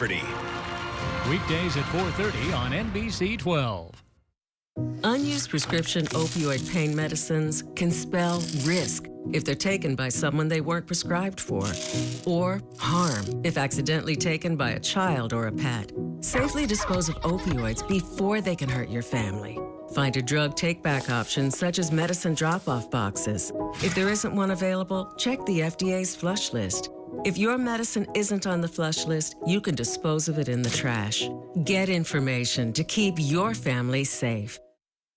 Weekdays at 4:30 on NBC 12. Unused prescription opioid pain medicines can spell risk if they're taken by someone they weren't prescribed for, or harm if accidentally taken by a child or a pet. Safely dispose of opioids before they can hurt your family. Find a drug take-back option such as medicine drop-off boxes. If there isn't one available, check the FDA's flush list. If your medicine isn't on the flush list, you can dispose of it in the trash. Get information to keep your family safe.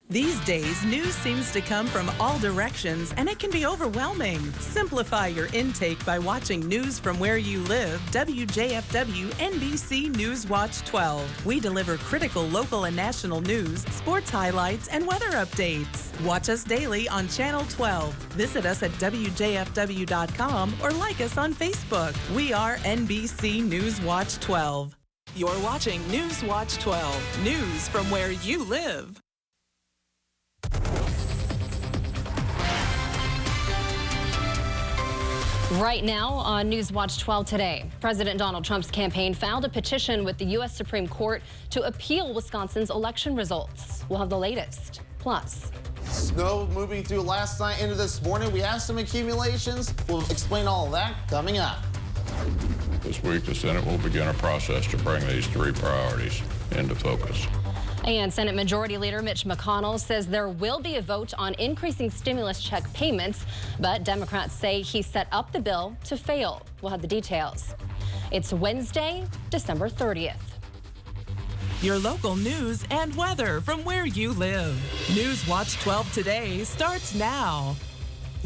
These days, news seems to come from all directions, and it can be overwhelming. Simplify your intake by watching news from where you live. WJFW NBC News Watch 12. We deliver critical local and national news, sports highlights, and weather updates. Watch us daily on Channel 12. Visit us at WJFW.com or like us on Facebook. We are NBC News Watch 12. You're watching News Watch 12. News from where you live. Right now on News Watch 12 today, President Donald Trump's campaign filed a petition with the U.S. Supreme Court to appeal Wisconsin's election results. We'll have the latest. Plus, snow moving through last night into this morning. We have some accumulations. We'll explain all of that coming up. This week, the Senate will begin a process to bring these three priorities into focus. And Senate Majority Leader Mitch McConnell says there will be a vote on increasing stimulus check payments, but Democrats say he set up the bill to fail. We'll have the details. It's Wednesday, December 30th. Your local news and weather from where you live. News Watch 12 today starts now.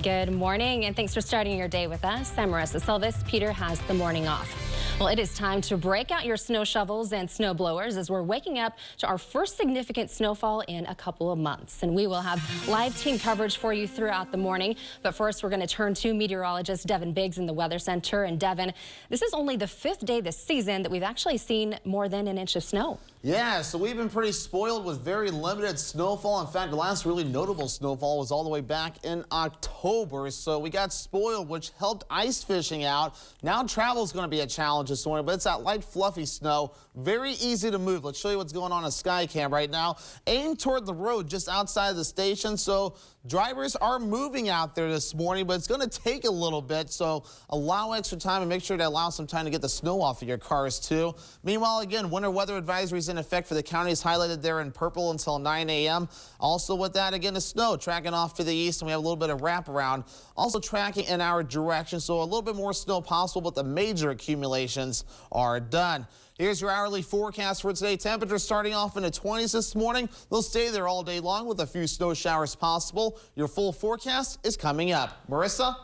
Good morning, and thanks for starting your day with us. I'm Marissa Silvis. Peter has the morning off. Well, it is time to break out your snow shovels and snow blowers as we're waking up to our first significant snowfall in a couple of months. And we will have live team coverage for you throughout the morning. But first, we're going to turn to meteorologist Devin Biggs in the Weather Center. And Devin, this is only the fifth day this season that we've actually seen more than an inch of snow. Yeah, so we've been pretty spoiled with very limited snowfall. In fact, the last really notable snowfall was all the way back in October. So we got spoiled, which helped ice fishing out. Now travel is going to be a challenge this morning, but it's that light, fluffy snow. Very easy to move. Let's show you what's going on Skycam right now. Aim toward the road just outside of the station. So drivers are moving out there this morning, but it's going to take a little bit. So allow extra time and make sure to allow some time to get the snow off of your cars too. Meanwhile, again, winter weather advisories in effect for the counties highlighted there in purple until 9 a.m. Also with that, again, the snow tracking off to the east, and we have a little bit of wraparound. Also tracking in our direction, so a little bit more snow possible, but the major accumulations are done. Here's your hourly forecast for today. Temperatures starting off in the 20s this morning. They'll stay there all day long with a few snow showers possible. Your full forecast is coming up. Marissa?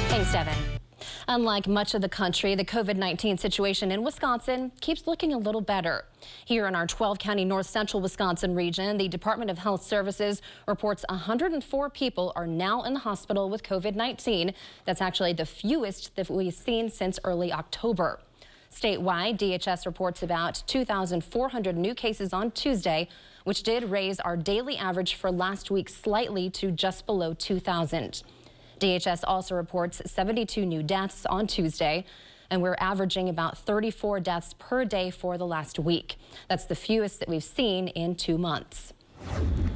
Thanks, Devin. Unlike much of the country, the COVID-19 situation in Wisconsin keeps looking a little better. Here in our 12-county north central Wisconsin region, the Department of Health Services reports 104 people are now in the hospital with COVID-19. That's actually the fewest that we've seen since early October. Statewide, DHS reports about 2,400 new cases on Tuesday, which did raise our daily average for last week slightly to just below 2,000. DHS also reports 72 new deaths on Tuesday, and we're averaging about 34 deaths per day for the last week. That's the fewest that we've seen in 2 months.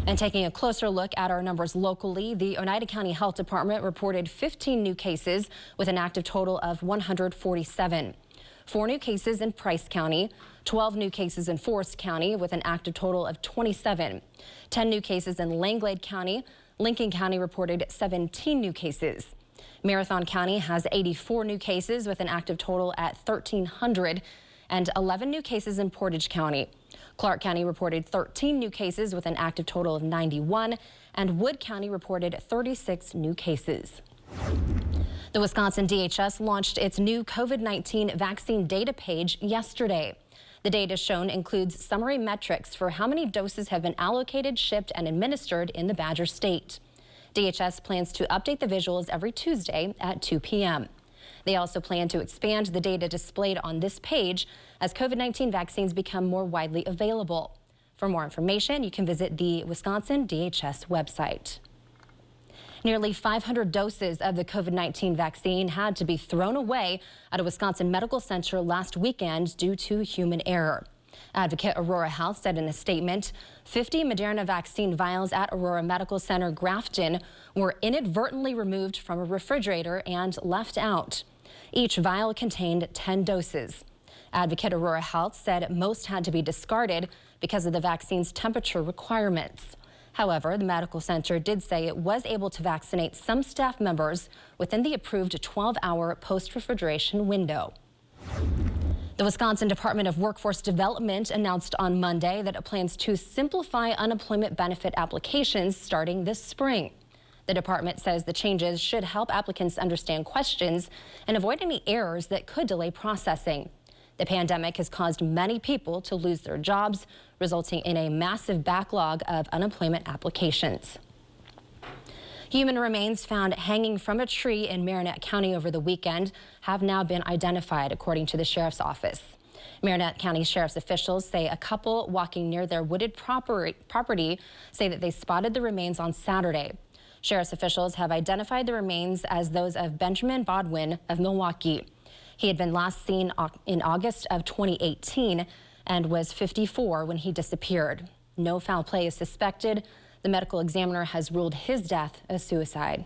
And taking a closer look at our numbers locally, the Oneida County Health Department reported 15 new cases with an active total of 147. 4 new cases in Price County, 12 new cases in Forest County with an active total of 27, 10 new cases in Langlade County. Lincoln County reported 17 new cases. Marathon County has 84 new cases with an active total at 1,300 and 11 new cases in Portage County. Clark County reported 13 new cases with an active total of 91, and Wood County reported 36 new cases. The Wisconsin DHS launched its new COVID-19 vaccine data page yesterday. The data shown includes summary metrics for how many doses have been allocated, shipped, and administered in the Badger State. DHS plans to update the visuals every Tuesday at 2 p.m. They also plan to expand the data displayed on this page as COVID-19 vaccines become more widely available. For more information, you can visit the Wisconsin DHS website. Nearly 500 doses of the COVID-19 vaccine had to be thrown away at a Wisconsin medical center last weekend due to human error. Advocate Aurora Health said in a statement, 50 Moderna vaccine vials at Aurora Medical Center Grafton were inadvertently removed from a refrigerator and left out. Each vial contained 10 doses. Advocate Aurora Health said most had to be discarded because of the vaccine's temperature requirements. However, the medical center did say it was able to vaccinate some staff members within the approved 12-hour post-refrigeration window. The Wisconsin Department of Workforce Development announced on Monday that it plans to simplify unemployment benefit applications starting this spring. The department says the changes should help applicants understand questions and avoid any errors that could delay processing. The pandemic has caused many people to lose their jobs, resulting in a massive backlog of unemployment applications. Human remains found hanging from a tree in Marinette County over the weekend have now been identified, according to the sheriff's office. Marinette County Sheriff's officials say a couple walking near their wooded property say that they spotted the remains on Saturday. Sheriff's officials have identified the remains as those of Benjamin Bodwin of Milwaukee. He had been last seen in August of 2018 and was 54 when he disappeared. No foul play is suspected. The medical examiner has ruled his death a suicide.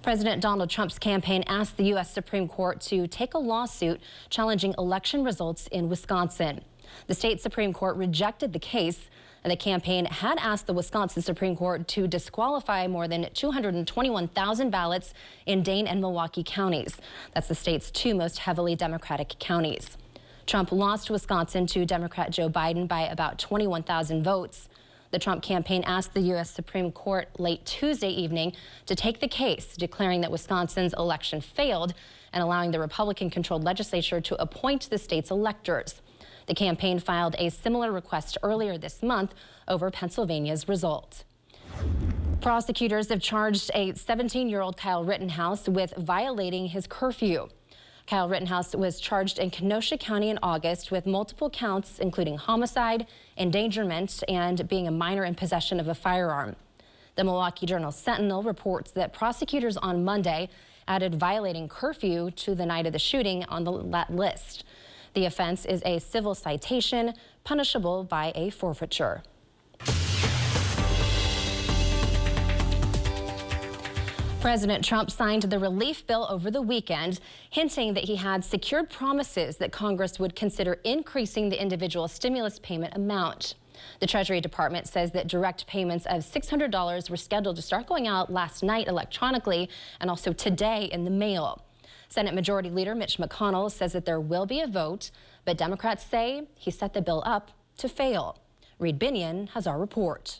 President Donald Trump's campaign asked the U.S. Supreme Court to take a lawsuit challenging election results in Wisconsin. The state Supreme Court rejected the case, and the campaign had asked the Wisconsin Supreme Court to disqualify more than 221,000 ballots in Dane and Milwaukee counties. That's the state's two most heavily Democratic counties. Trump lost Wisconsin to Democrat Joe Biden by about 21,000 votes. The Trump campaign asked the U.S. Supreme Court late Tuesday evening to take the case, declaring that Wisconsin's election failed and allowing the Republican-controlled legislature to appoint the state's electors. The campaign filed a similar request earlier this month over Pennsylvania's result. Prosecutors have charged a 17-year-old Kyle Rittenhouse with violating his curfew. Kyle Rittenhouse was charged in Kenosha County in August with multiple counts, including homicide, endangerment, and being a minor in possession of a firearm. The Milwaukee Journal-Sentinel reports that prosecutors on Monday added violating curfew to the night of the shooting on that list. The offense is a civil citation, punishable by a forfeiture. President Trump signed the relief bill over the weekend, hinting that he had secured promises that Congress would consider increasing the individual stimulus payment amount. The Treasury Department says that direct payments of $600 were scheduled to start going out last night electronically and also today in the mail. Senate Majority Leader Mitch McConnell says that there will be a vote, but Democrats say he set the bill up to fail. Reed Binion has our report.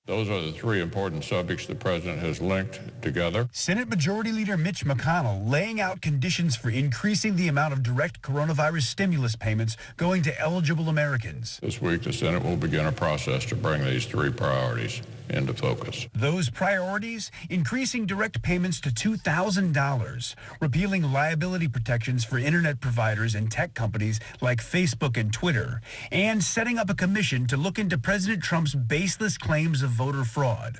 Those are the three important subjects the president has linked together. Senate Majority Leader Mitch McConnell laying out conditions for increasing the amount of direct coronavirus stimulus payments going to eligible Americans. This week, the Senate will begin a process to bring these three priorities into focus. Those priorities: increasing direct payments to $2,000, repealing liability protections for internet providers and tech companies like Facebook and Twitter, and setting up a commission to look into President Trump's baseless claims of voter fraud.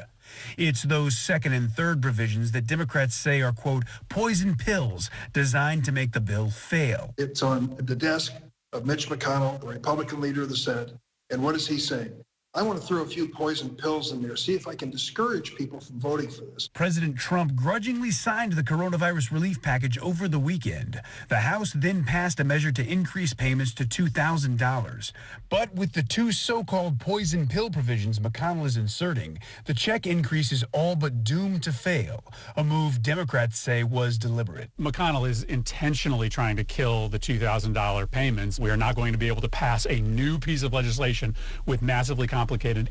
It's those second and third provisions that Democrats say are, quote, poison pills designed to make the bill fail. It's on the desk of Mitch McConnell, the Republican leader of the Senate. And what is he saying? I want to throw a few poison pills in there, see if I can discourage people from voting for this. President Trump grudgingly signed the coronavirus relief package over the weekend. The House then passed a measure to increase payments to $2,000. But with the two so-called poison pill provisions McConnell is inserting, the check increase is all but doomed to fail, a move Democrats say was deliberate. McConnell is intentionally trying to kill the $2,000 payments. We are not going to be able to pass a new piece of legislation with massively complicated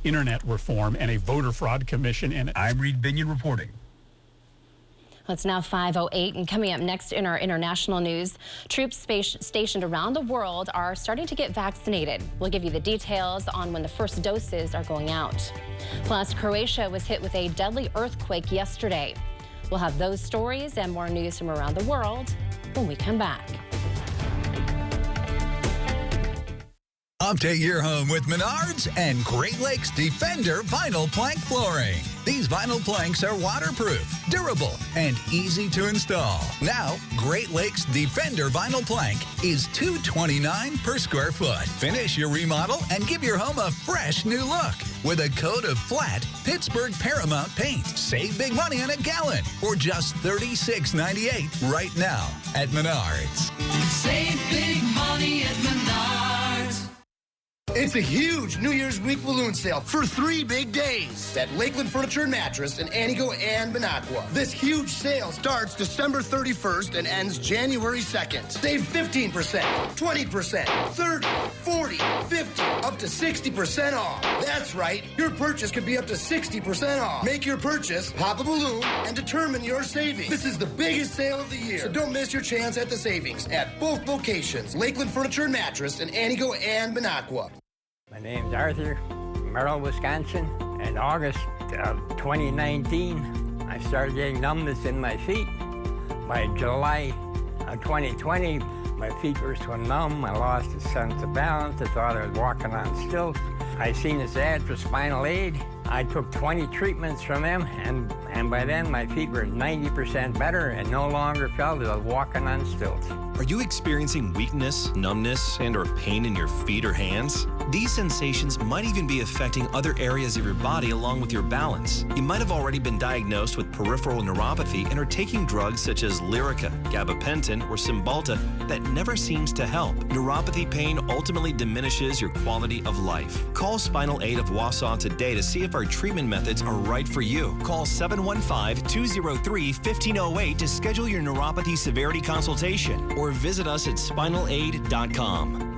internet reform and a voter fraud commission in it. I'm Reed Binion reporting. It's now 5:08, and coming up next in our international news, troops stationed around the world are starting to get vaccinated. We'll give you the details on when the first doses are going out. Plus, Croatia was hit with a deadly earthquake yesterday. We'll have those stories and more news from around the world when we come back. Update your home with Menards and Great Lakes Defender vinyl plank flooring. These vinyl planks are waterproof, durable, and easy to install. Now, Great Lakes Defender vinyl plank is $229 per square foot. Finish your remodel and give your home a fresh new look with a coat of flat Pittsburgh Paramount paint. Save big money on a gallon for just $36.98 right now at Menards. Save big money at Menards. It's a huge New Year's Week balloon sale for 3 big days at Lakeland Furniture and Mattress in Antigo and Minocqua. This huge sale starts December 31st and ends January 2nd. Save 15%, 20%, 30, 40, 50, up to 60% off. That's right, your purchase could be up to 60% off. Make your purchase, pop a balloon, and determine your savings. This is the biggest sale of the year, so don't miss your chance at the savings at both locations, Lakeland Furniture and Mattress in Antigo and Minocqua. My name's Arthur, Merrill, Wisconsin. In August of 2019, I started getting numbness in my feet. By July of 2020, my feet were so numb, I lost a sense of balance. I thought I was walking on stilts. I seen this ad for Spinal Aid. I took 20 treatments from them, and by then my feet were 90% better and no longer felt as I was walking on stilts. Are you experiencing weakness, numbness, and/or pain in your feet or hands? These sensations might even be affecting other areas of your body along with your balance. You might have already been diagnosed with peripheral neuropathy and are taking drugs such as Lyrica, gabapentin, or Cymbalta that never seems to help. Neuropathy pain ultimately diminishes your quality of life. Call Spinal Aid of Wausau today to see if our treatment methods are right for you. Call 715-203-1508 to schedule your neuropathy severity consultation or visit us at spinalaid.com.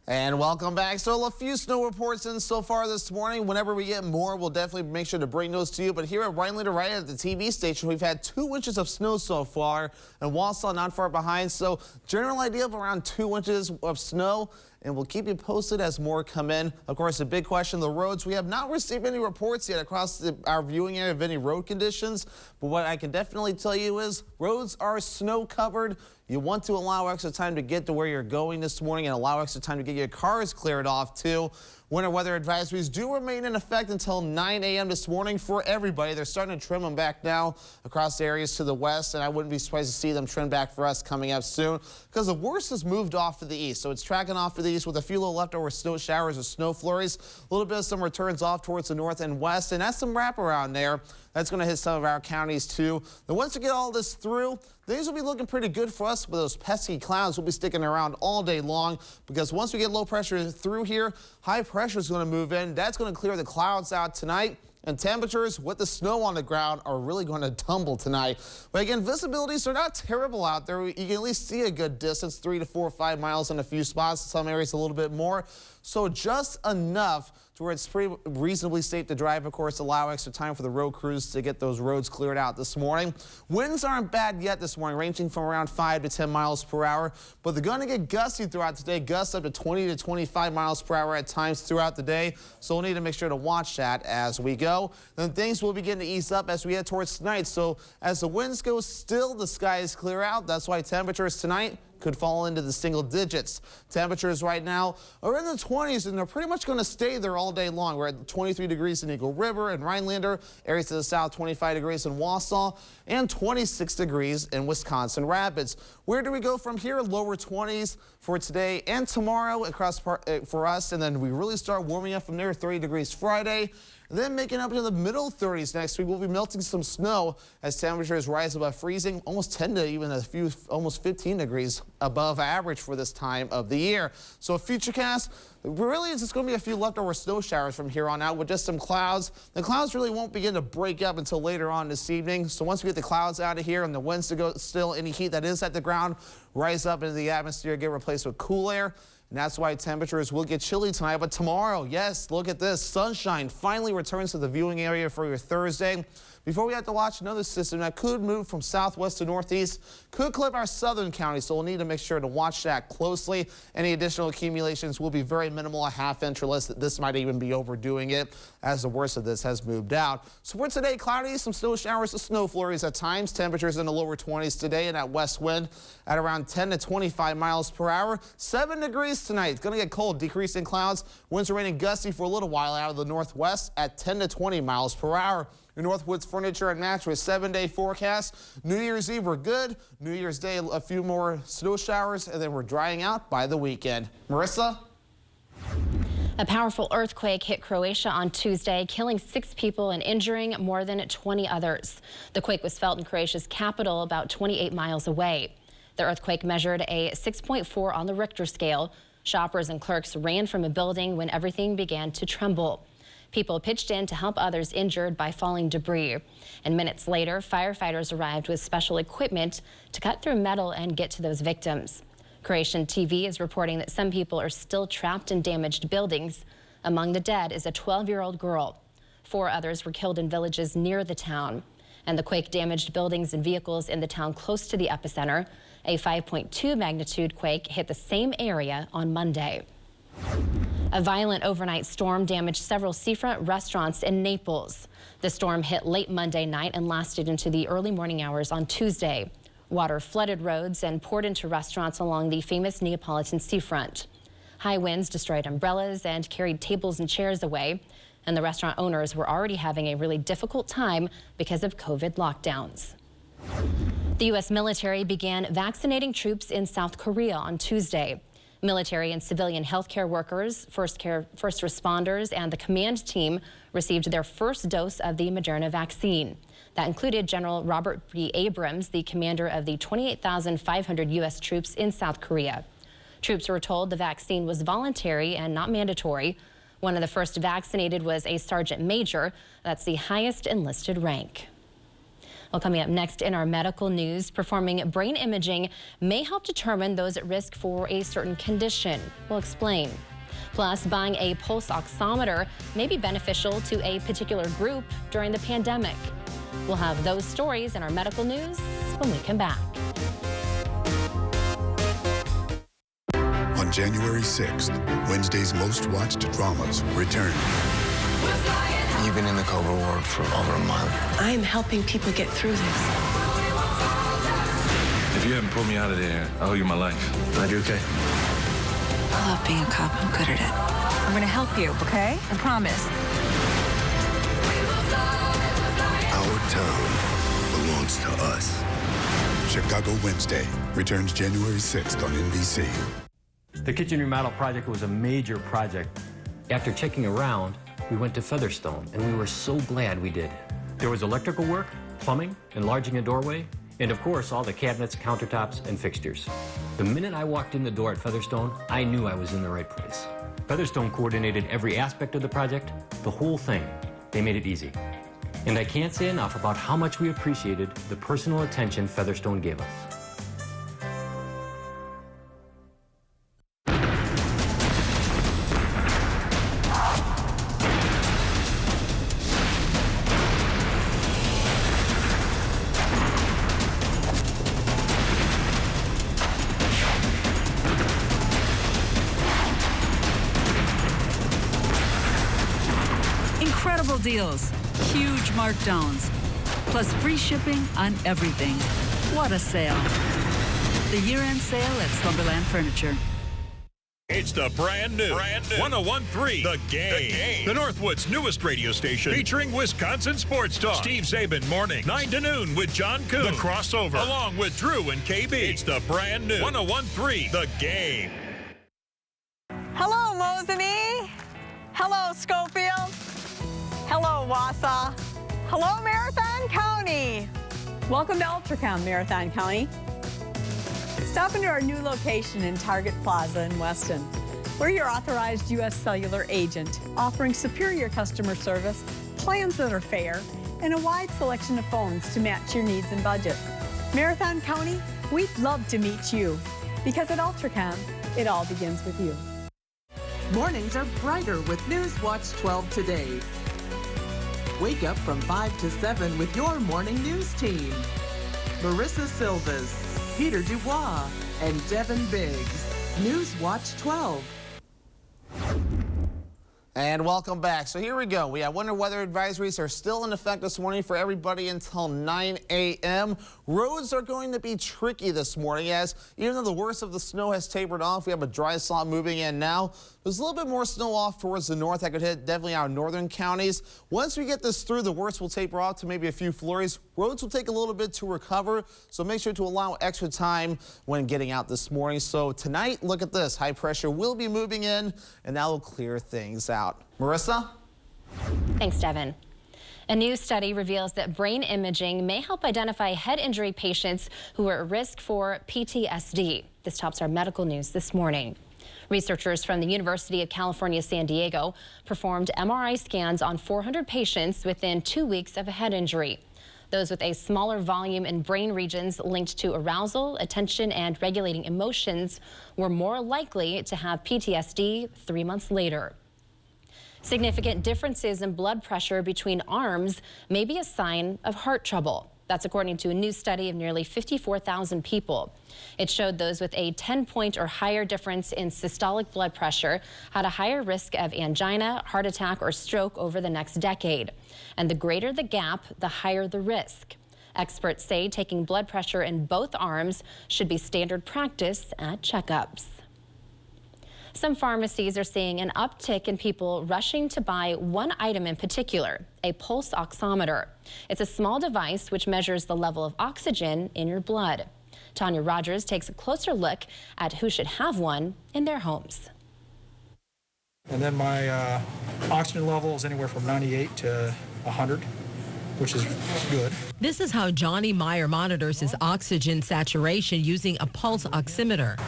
And welcome back. So a few snow reports in so far this morning. Whenever we get more, we'll definitely make sure to bring those to you. But here at Rhinelander, right at the TV station, we've had 2 inches of snow so far, and Wausau not far behind. So general idea of around 2 inches of snow, and we'll keep you posted as more come in. Of course, the big question, the roads. We have not received any reports yet across our viewing area of any road conditions, but what I can definitely tell you is roads are snow covered. You want to allow extra time to get to where you're going this morning and allow extra time to get your cars cleared off too. Winter weather advisories do remain in effect until 9 a.m. this morning for everybody. They're starting to trim them back now across the areas to the west, and I wouldn't be surprised to see them trim back for us coming up soon because the worst has moved off to the east. So it's tracking off to the east with a few little leftover snow showers or snow flurries. A little bit of some returns off towards the north and west, and that's some wraparound there. That's going to hit some of our counties too. Then once we get all this through, things will be looking pretty good for us, but those pesky clouds will be sticking around all day long because once we get low pressure through here, high pressure is going to move in. That's going to clear the clouds out tonight. And temperatures with the snow on the ground are really going to tumble tonight. But again, visibilities are not terrible out there. You can at least see a good distance, 3 to 4 or 5 miles in a few spots. Some areas a little bit more. So just enough to where it's pretty reasonably safe to drive. Of course, allow extra time for the road crews to get those roads cleared out this morning. Winds aren't bad yet this morning, ranging from around 5 to 10 miles per hour. But they're going to get gusty throughout today, gusts up to 20 to 25 miles per hour at times throughout the day. So we'll need to make sure to watch that as we go. Then things will begin to ease up as we head towards tonight. So as the winds go still, the skies clear out. That's why temperatures tonight could fall into the single digits. Temperatures right now are in the 20s, and they're pretty much going to stay there all day long. We're at 23 degrees in Eagle River and Rhinelander, areas to the south, 25 degrees in Wausau, and 26 degrees in Wisconsin Rapids. Where do we go from here? Lower 20s for today and tomorrow across for us, and then we really start warming up from there, 30 degrees Friday. And then making up to the middle 30s next week. We'll be melting some snow as temperatures rise above freezing, almost 10 to even a few, almost 15 degrees above average for this time of the year. So a futurecast, really it's just going to be a few leftover snow showers from here on out with just some clouds. The clouds really won't begin to break up until later on this evening. So once we get the clouds out of here and the winds to go still, any heat that is at the ground rise up into the atmosphere, get replaced with cool air. And that's why temperatures will get chilly tonight. But tomorrow, yes, look at this. Sunshine finally returns to the viewing area for your Thursday. Before we have to watch another system that could move from southwest to northeast, could clip our southern counties, so we'll need to make sure to watch that closely. Any additional accumulations will be very minimal, a ½ inch or less. This might even be overdoing it as the worst of this has moved out. So for today, cloudy, some snow showers to snow flurries at times. Temperatures in the lower 20s today, and that west wind at around 10 to 25 miles per hour. 7 degrees tonight. It's going to get cold, decreasing clouds. Winds remaining gusty for a little while out of the northwest at 10 to 20 miles per hour. Your Northwoods Furniture and Mattress 7-day forecast. New Year's Eve, we're good. New Year's Day, a few more snow showers, and then we're drying out by the weekend. Marissa? A powerful earthquake hit Croatia on Tuesday, killing 6 people and injuring more than 20 others. The quake was felt in Croatia's capital, about 28 miles away. The earthquake measured a 6.4 on the Richter scale. Shoppers and clerks ran from a building when everything began to tremble. People pitched in to help others injured by falling debris. And minutes later, firefighters arrived with special equipment to cut through metal and get to those victims. Croatian TV is reporting that some people are still trapped in damaged buildings. Among the dead is a 12-year-old girl. 4 others were killed in villages near the town. And the quake damaged buildings and vehicles in the town close to the epicenter. A 5.2 magnitude quake hit the same area on Monday. A violent overnight storm damaged several seafront restaurants in Naples. The storm hit late Monday night and lasted into the early morning hours on Tuesday. Water flooded roads and poured into restaurants along the famous Neapolitan seafront. High winds destroyed umbrellas and carried tables and chairs away. And the restaurant owners were already having a really difficult time because of COVID lockdowns. The U.S. military began vaccinating troops in South Korea on Tuesday. Military and civilian healthcare workers, first responders, and the command team received their first dose of the Moderna vaccine. That included General Robert B. Abrams, the commander of the 28,500 U.S. troops in South Korea. Troops were told the vaccine was voluntary and not mandatory. One of the first vaccinated was a sergeant major. That's the highest enlisted rank. Well, coming up next in our medical news, performing brain imaging may help determine those at risk for a certain condition. We'll explain. Plus, buying a pulse oximeter may be beneficial to a particular group during the pandemic. We'll have those stories in our medical news when we come back. On January 6th, Wednesday's most watched dramas return. You've been in the Cobra Ward for over a month. I'm helping people get through this. If you haven't pulled me out of there, I owe you my life. Glad you're okay. I love being a cop. I'm good at it. I'm going to help you, okay? I promise. Our town belongs to us. Chicago Wednesday returns January 6th on NBC. The kitchen remodel project was a major project. After checking around, we went to Featherstone, and we were so glad we did. There was electrical work, plumbing, enlarging a doorway, and of course, all the cabinets, countertops, and fixtures. The minute I walked in the door at Featherstone, I knew I was in the right place. Featherstone coordinated every aspect of the project, the whole thing. They made it easy. And I can't say enough about how much we appreciated the personal attention Featherstone gave us. Incredible deals, huge markdowns, plus free shipping on everything. What a sale. The year-end sale at Slumberland Furniture. It's the brand new 101.3 The Game. The Northwoods' newest radio station featuring Wisconsin sports talk. Steve Zabin morning, 9 to noon with John Coon. The Crossover, along with Drew and KB. It's the brand new 101.3 The Game. Hello, Mosinee. Hello, Schofield. Hello, Wausau. Hello, Marathon County. Welcome to Ultracom, Marathon County. Stop into our new location in Target Plaza in Weston. We're your authorized U.S. cellular agent, offering superior customer service, plans that are fair, and a wide selection of phones to match your needs and budget. Marathon County, we'd love to meet you, because at Ultracom, It all begins with you. Mornings are brighter with News Watch 12 today. Wake up from 5 to 7 with your morning news team. Marissa Silvas, Peter Dubois, and Devin Biggs. News Watch 12. And welcome back. So here we go. We have winter weather advisories are still in effect this morning for everybody until 9 a.m. Roads are going to be tricky this morning as even though the worst of the snow has tapered off, we have a dry slot moving in now. There's a little bit more snow off towards the north that could hit definitely our northern counties. Once we get this through, the worst will taper off to maybe a few flurries. Roads will take a little bit to recover, so make sure to allow extra time when getting out this morning. So tonight, look at this. High pressure will be moving in, and that will clear things out. Marissa? Thanks, Devin. A new study reveals that brain imaging may help identify head injury patients who are at risk for PTSD. This tops our medical news this morning. Researchers from the University of California, San Diego performed MRI scans on 400 patients within 2 weeks of a head injury. Those with a smaller volume in brain regions linked to arousal, attention, and regulating emotions were more likely to have PTSD 3 months later. Significant differences in blood pressure between arms may be a sign of heart trouble. That's according to a new study of nearly 54,000 people. It showed those with a 10-point or higher difference in systolic blood pressure had a higher risk of angina, heart attack, or stroke over the next decade. And the greater the gap, the higher the risk. Experts say taking blood pressure in both arms should be standard practice at checkups. Some pharmacies are seeing an uptick in people rushing to buy one item in particular, a pulse oximeter. It's a small device which measures the level of oxygen in your blood. Tanya Rogers takes a closer look at who should have one in their homes. And then my oxygen level is anywhere from 98 to 100, which is good. This is how Johnny Meyer monitors his oxygen saturation using a pulse oximeter.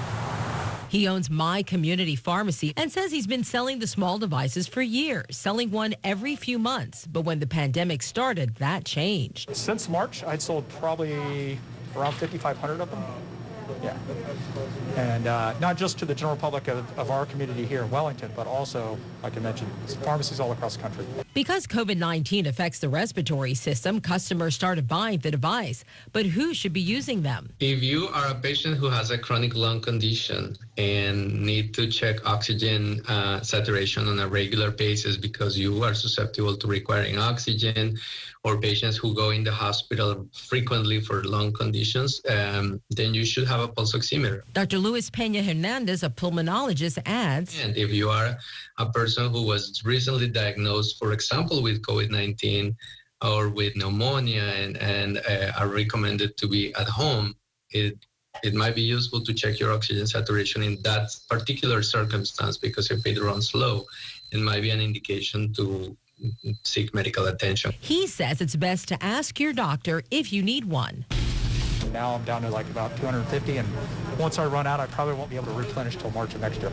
He owns My Community Pharmacy and says he's been selling the small devices for years, selling one every few months. But when the pandemic started, that changed. Since March, I'd sold probably around 5,500 of them. Yeah. And not just to the general public of our community here in Wellington, but also, like I mentioned, pharmacies all across the country. Because COVID-19 affects the respiratory system, customers started buying the device. But who should be using them? If you are a patient who has a chronic lung condition and need to check oxygen saturation on a regular basis because you are susceptible to requiring oxygen, or patients who go in the hospital frequently for lung conditions, then you should have a pulse oximeter. Dr. Luis Peña Hernandez, a pulmonologist, adds, and if you are a person who was recently diagnosed, for example, with COVID-19 or with pneumonia and are recommended to be at home, it might be useful to check your oxygen saturation in that particular circumstance, because if it runs low, it might be an indication to seek medical attention. He says it's best to ask your doctor if you need one. Now I'm down to like about 250, and once I run out, I probably won't be able to replenish till March of next year.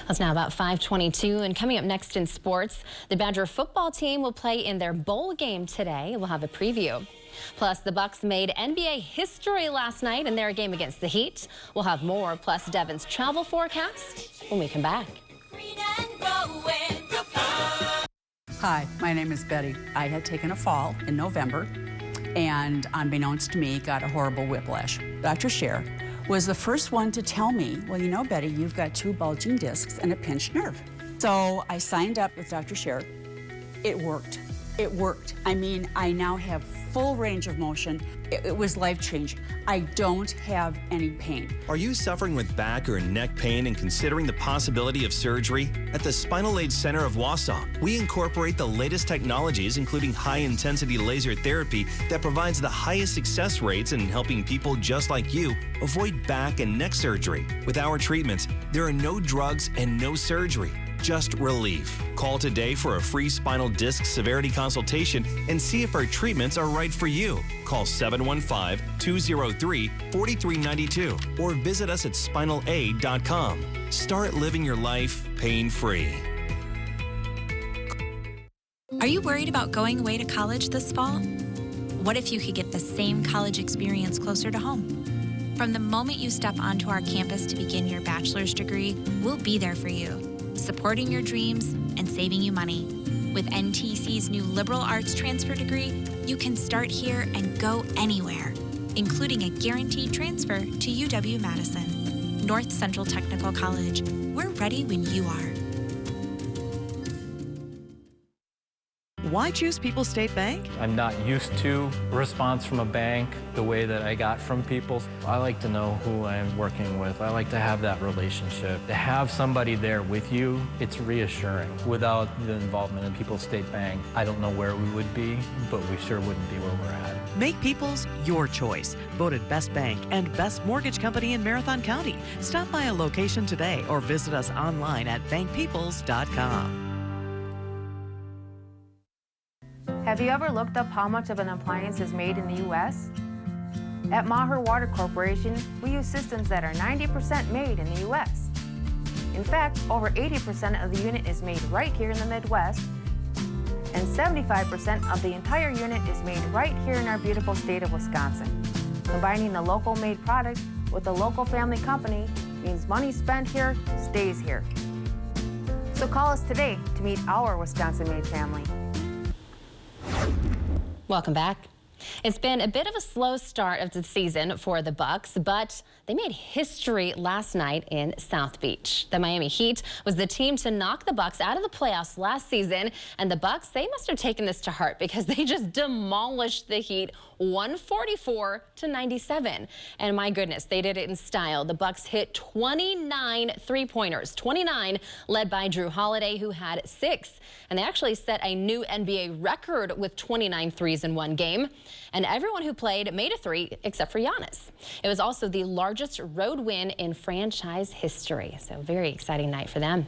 It's now about 5:22, and coming up next in sports, the Badger football team will play in their bowl game today. We'll have a preview. Plus, the Bucks made NBA history last night in their game against the Heat. We'll have more, plus Devin's travel forecast when we come back. Hi, my name is Betty. I had taken a fall in November and, unbeknownst to me, got a horrible whiplash. Dr. Scher was the first one to tell me, well, you know, Betty, you've got 2 bulging discs and a pinched nerve. So I signed up with Dr. Scher. It worked. It worked. I mean, I now have full range of motion. It was life-changing. I don't have any pain. Are you suffering with back or neck pain and considering the possibility of surgery? At the Spinal Aid Center of Wausau, we incorporate the latest technologies, including high-intensity laser therapy that provides the highest success rates in helping people just like you avoid back and neck surgery. With our treatments, there are no drugs and no surgery. Just relief. Call today for a free spinal disc severity consultation and see if our treatments are right for you. Call 715-203-4392 or visit us at spinalaid.com. Start living your life pain-free. Are you worried about going away to college this fall? What if you could get the same college experience closer to home? From the moment you step onto our campus to begin your bachelor's degree, we'll be there for you, supporting your dreams and saving you money. With NTC's new liberal arts transfer degree, you can start here and go anywhere, including a guaranteed transfer to UW-Madison. North Central Technical College. We're ready when you are. Why choose People's State Bank? I'm not used to a response from a bank the way that I got from People's. I like to know who I'm working with. I like to have that relationship. To have somebody there with you, it's reassuring. Without the involvement in People's State Bank, I don't know where we would be, but we sure wouldn't be where we're at. Make People's your choice. Voted Best Bank and Best Mortgage Company in Marathon County. Stop by a location today or visit us online at bankpeoples.com. Have you ever looked up how much of an appliance is made in the U.S.? At Maher Water Corporation, we use systems that are 90% made in the U.S. In fact, over 80% of the unit is made right here in the Midwest, and 75% of the entire unit is made right here in our beautiful state of Wisconsin. Combining the local made product with a local family company means money spent here stays here. So call us today to meet our Wisconsin-made family. Welcome back. It's been a bit of a slow start of the season for the Bucks, but they made history last night in South Beach. The Miami Heat was the team to knock the Bucks out of the playoffs last season, and the Bucks, they must have taken this to heart because they just demolished the Heat 144-97. And my goodness, they did it in style. The Bucks hit 29 three-pointers, 29 led by Drew Holiday, who had 6. And they actually set a new NBA record with 29 threes in one game. And everyone who played made a 3 except for Giannis. It was also the largest road win in franchise history. So very exciting night for them.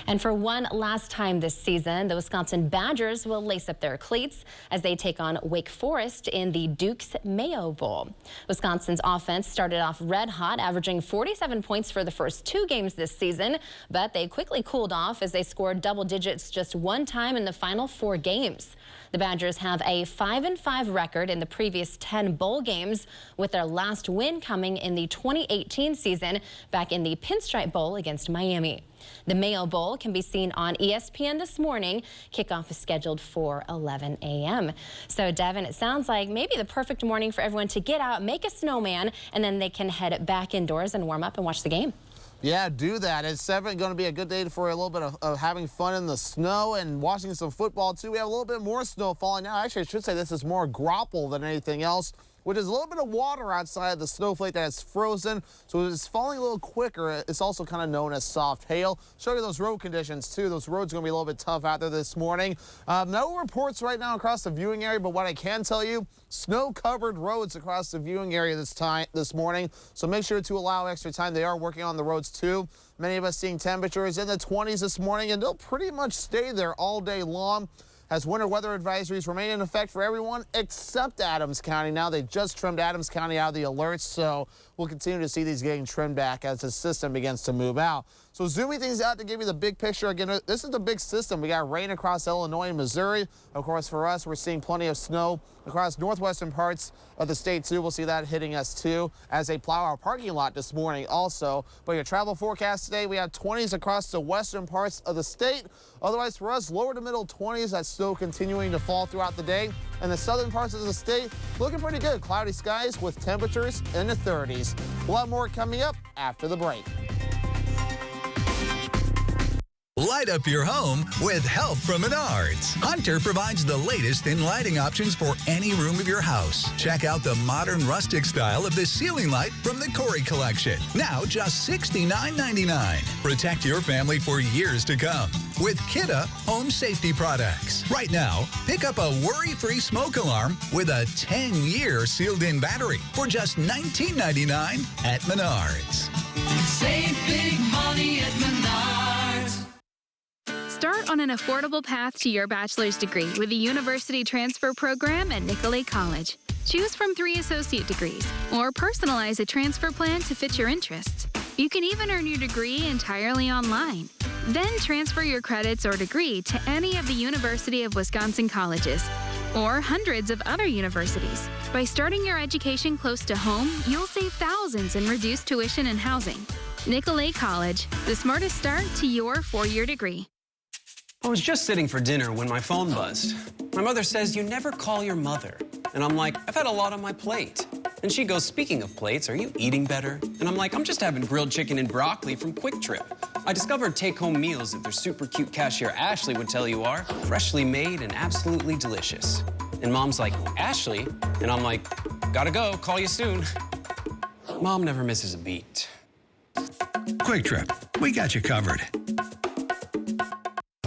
And for one last time this season, the Wisconsin Badgers will lace up their cleats as they take on Wake Forest in the Duke's Mayo Bowl. Wisconsin's offense started off red hot, averaging 47 points for the first 2 games this season, but they quickly cooled off as they scored double digits just one time in the final 4 games. The Badgers have a 5-5 record in the previous 10 bowl games, with their last win coming in the 2018 season back in the Pinstripe Bowl against Miami. The Mayo Bowl can be seen on ESPN this morning. Kickoff is scheduled for 11 a.m. So, Devin, it sounds like maybe the perfect morning for everyone to get out, make a snowman, and then they can head back indoors and warm up and watch the game. Yeah, do that. It's definitely going to be a good day for a little bit of having fun in the snow and watching some football, too. We have a little bit more snow falling now. Actually, I should say this is more grapple than anything else, which is a little bit of water outside the snowflake that is frozen. So it's falling a little quicker. It's also kind of known as soft hail. Show you those road conditions, too. Those roads are going to be a little bit tough out there this morning. No reports right now across the viewing area, but what I can tell you, snow-covered roads across the viewing area this morning. So make sure to allow extra time. They are working on the roads, too. Many of us seeing temperatures in the 20s this morning, and they'll pretty much stay there all day long, as winter weather advisories remain in effect for everyone except Adams County. Now they just trimmed Adams County out of the alerts, so we'll continue to see these getting trimmed back as the system begins to move out. So zooming things out to give you the big picture. Again, this is the big system. We got rain across Illinois and Missouri. Of course, for us, we're seeing plenty of snow across northwestern parts of the state, too. We'll see that hitting us, too, as they plow our parking lot this morning also. But your travel forecast today, we have 20s across the western parts of the state. Otherwise, for us, lower to middle 20s. That's still continuing to fall throughout the day. And the southern parts of the state looking pretty good. Cloudy skies with temperatures in the 30s. We'll have more coming up after the break. Light up your home with help from Menards. Hunter provides the latest in lighting options for any room of your house. Check out the modern rustic style of the ceiling light from the Corey collection. Now just $69.99. Protect your family for years to come with Kidde Home Safety Products. Right now, pick up a worry-free smoke alarm with a 10-year sealed-in battery for just $19.99 at Menards. Save big money at Menards. Start on an affordable path to your bachelor's degree with the University Transfer Program at Nicolet College. Choose from 3 associate degrees or personalize a transfer plan to fit your interests. You can even earn your degree entirely online. Then transfer your credits or degree to any of the University of Wisconsin colleges. or hundreds of other universities. By starting your education close to home, you'll save thousands in reduced tuition and housing. Nicolet College, the smartest start to your four-year degree. I was just sitting for dinner when my phone buzzed. My mother says, "You never call your mother." And I'm like, "I've had a lot on my plate." And she goes, "Speaking of plates, are you eating better?" And I'm like, "I'm just having grilled chicken and broccoli from Quick Trip." I discovered take-home meals that their super cute cashier Ashley would tell you are freshly made and absolutely delicious. And Mom's like, "Ashley?" And I'm like, "Gotta go, call you soon." Mom never misses a beat. Quick Trip, we got you covered.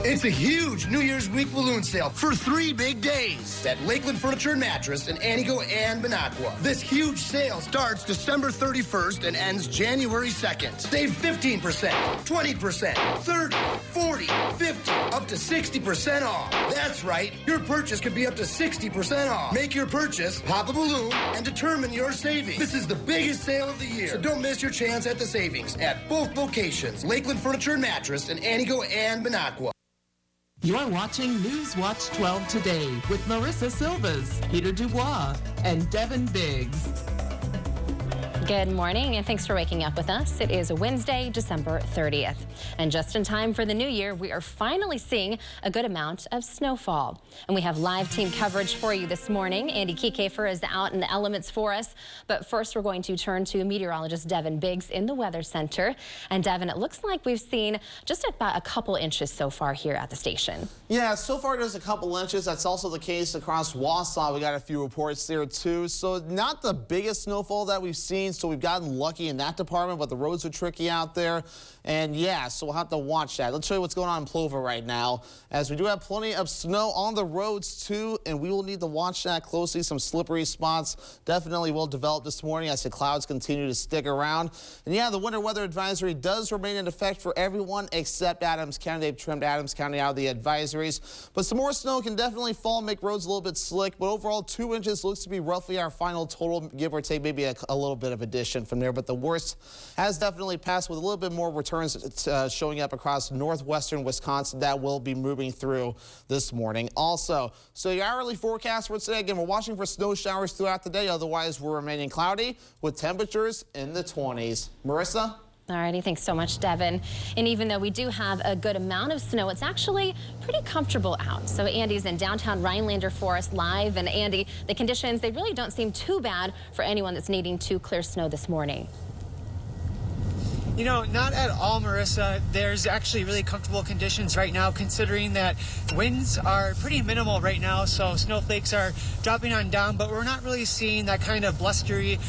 It's a huge New Year's week balloon sale for 3 big days at Lakeland Furniture and Mattress in Antigo and Minocqua. This huge sale starts December 31st and ends January 2nd. Save 15%, 20%, 30, 40, 50, up to 60% off. That's right, your purchase could be up to 60% off. Make your purchase, pop a balloon, and determine your savings. This is the biggest sale of the year, so don't miss your chance at the savings at both locations, Lakeland Furniture and Mattress in Antigo and Minocqua. You're watching News Watch 12 today with Marissa Silvas, Peter Dubois, and Devin Biggs. Good morning, and thanks for waking up with us. It is Wednesday, December 30th. And just in time for the new year, we are finally seeing a good amount of snowfall. And we have live team coverage for you this morning. Andy Kiekefer is out in the elements for us. But first, we're going to turn to meteorologist Devin Biggs in the Weather Center. And Devin, it looks like we've seen just about a couple inches so far here at the station. Yeah, so far there's a couple inches. That's also the case across Wausau. We got a few reports there too. So not the biggest snowfall that we've seen. So we've gotten lucky in that department, but the roads are tricky out there. And yeah, so we'll have to watch that. Let's show you what's going on in Plover right now, as we do have plenty of snow on the roads too, and we will need to watch that closely. Some slippery spots definitely will develop this morning as the clouds continue to stick around. And yeah, the winter weather advisory does remain in effect for everyone except Adams County. They've trimmed Adams County out of the advisories, but some more snow can definitely fall, make roads a little bit slick. But overall, 2 inches looks to be roughly our final total, give or take maybe a little bit of addition from there. But the worst has definitely passed, with a little bit more returns showing up across northwestern Wisconsin. That will be moving through this morning also. So your hourly forecast for today, again, we're watching for snow showers throughout the day. Otherwise, we're remaining cloudy with temperatures in the 20s. Marissa? Alrighty, thanks so much, Devin. And even though we do have a good amount of snow, it's actually pretty comfortable out. So Andy's in downtown Rhinelander for us live. And Andy, the conditions, they really don't seem too bad for anyone that's needing to clear snow this morning. You know, not at all, Marissa. There's actually really comfortable conditions right now, considering that winds are pretty minimal right now, so snowflakes are dropping on down, but we're not really seeing that kind of blustery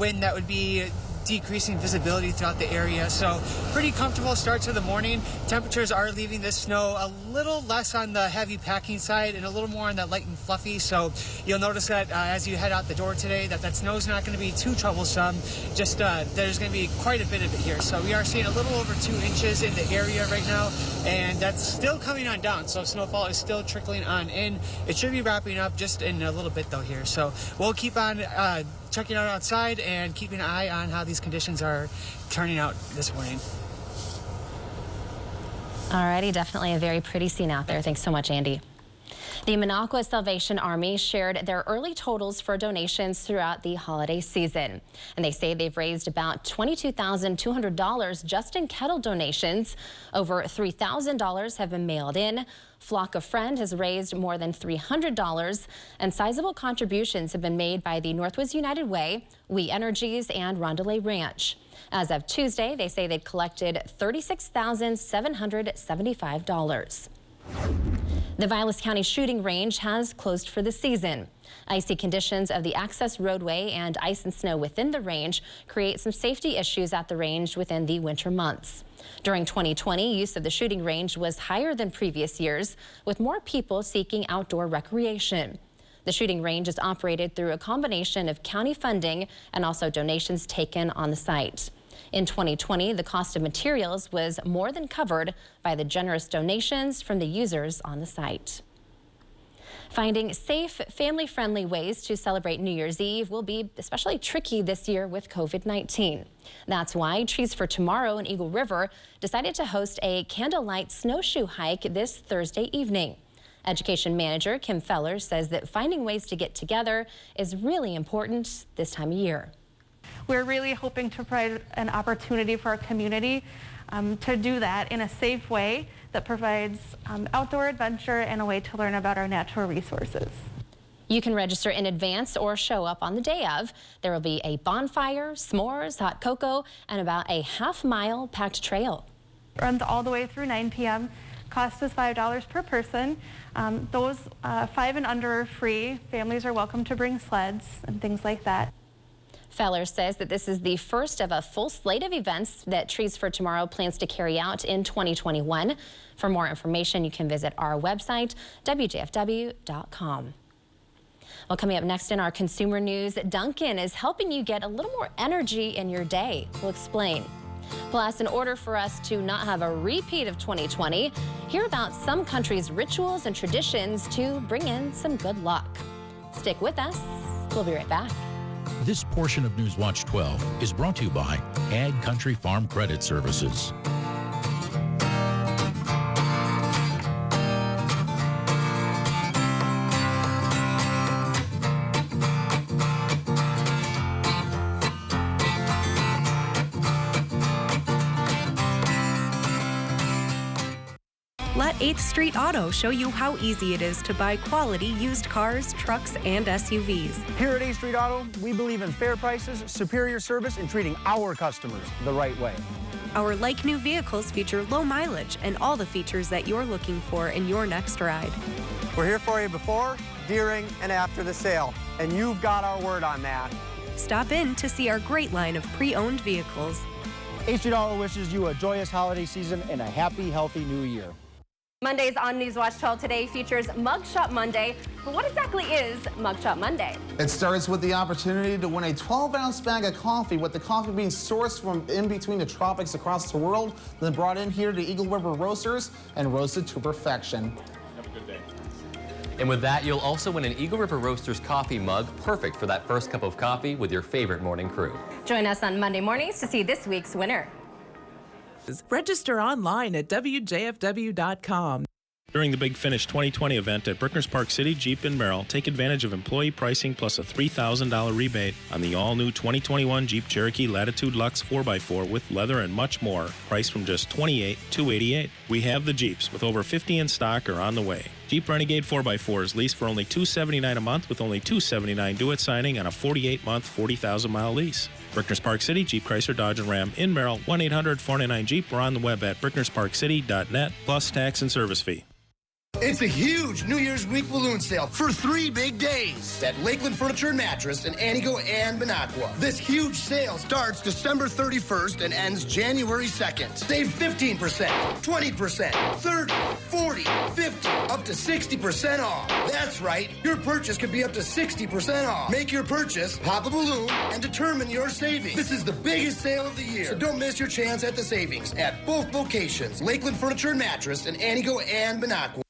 wind that would be decreasing visibility throughout the area. So pretty comfortable start to the morning. Temperatures are leaving this snow a little less on the heavy packing side and a little more on that light and fluffy. So you'll notice that as you head out the door today, that snow's not going to be too troublesome. Just there's going to be quite a bit of it here. So we are seeing a little over 2 inches in the area right now, and that's still coming on down. So snowfall is still trickling on in. It should be wrapping up just in a little bit though here. So we'll keep on checking out outside and keeping an eye on how these conditions are turning out this morning. Alrighty, definitely a very pretty scene out there. Thanks so much, Andy. The Minocqua Salvation Army shared their early totals for donations throughout the holiday season. And they say they've raised about $22,200 just in kettle donations. Over $3,000 have been mailed in. Flock of Friend has raised more than $300, and sizable contributions have been made by the Northwoods United Way, We Energies, and Rondelay Ranch. As of Tuesday, they say they'd collected $36,775. The Vilas County shooting range has closed for the season. Icy conditions of the access roadway and ice and snow within the range create some safety issues at the range within the winter months. During 2020, use of the shooting range was higher than previous years, with more people seeking outdoor recreation. The shooting range is operated through a combination of county funding and also donations taken on the site. In 2020, the cost of materials was more than covered by the generous donations from the users on the site. Finding safe, family-friendly ways to celebrate New Year's Eve will be especially tricky this year with COVID-19. That's why Trees for Tomorrow in Eagle River decided to host a candlelight snowshoe hike this Thursday evening. Education Manager Kim Fellers says that finding ways to get together is really important this time of year. We're really hoping to provide an opportunity for our community to do that in a safe way that provides outdoor adventure and a way to learn about our natural resources. You can register in advance or show up on the day of. There will be a bonfire, s'mores, hot cocoa, and about a half-mile packed trail. Runs all the way through 9 p.m. Cost is $5 per person. Those 5 and under are free. Families are welcome to bring sleds and things like that. Feller says that this is the first of a full slate of events that Trees for Tomorrow plans to carry out in 2021. For more information, you can visit our website, WJFW.com. Well, coming up next in our consumer news, Dunkin' is helping you get a little more energy in your day. We'll explain. Plus, in order for us to not have a repeat of 2020, hear about some countries' rituals and traditions to bring in some good luck. Stick with us. We'll be right back. This portion of Newswatch 12 is brought to you by Ag Country Farm Credit Services. Let 8th Street Auto show you how easy it is to buy quality used cars, trucks, and SUVs. Here at 8th Street Auto, we believe in fair prices, superior service, and treating our customers the right way. Our like-new vehicles feature low mileage and all the features that you're looking for in your next ride. We're here for you before, during, and after the sale, and you've got our word on that. Stop in to see our great line of pre-owned vehicles. 8th Street Auto wishes you a joyous holiday season and a happy, healthy new year. Mondays on Newswatch 12 today features Mugshot Monday. But what exactly is Mugshot Monday? It starts with the opportunity to win a 12-ounce bag of coffee, with the coffee being sourced from in between the tropics across the world, then brought in here to Eagle River Roasters and roasted to perfection. Have a good day. And with that, you'll also win an Eagle River Roasters coffee mug, perfect for that first cup of coffee with your favorite morning crew. Join us on Monday mornings to see this week's winner. Register online at WJFW.com. During the Big Finish 2020 event at Brickner's Park City Jeep in Merrill, take advantage of employee pricing plus a $3,000 rebate on the all-new 2021 Jeep Cherokee Latitude Luxe 4x4 with leather and much more, priced from just $28,288. We have the Jeeps, with over 50 in stock or on the way. Jeep Renegade 4x4 is leased for only $279 a month, with only $279 due at signing on a 48-month, 40,000-mile lease. Brickner's Park City, Jeep, Chrysler, Dodge, and Ram in Merrill, 1-800-499-JEEP, or on the web at bricknersparkcity.net, plus tax and service fee. It's a huge New Year's week balloon sale for 3 big days at Lakeland Furniture and Mattress in Anigo and Minocqua. This huge sale starts December 31st and ends January 2nd. Save 15%, 20%, 30, 40, 50, up to 60% off. That's right, your purchase could be up to 60% off. Make your purchase, pop a balloon, and determine your savings. This is the biggest sale of the year, so don't miss your chance at the savings at both locations, Lakeland Furniture and Mattress in Anigo and Minocqua.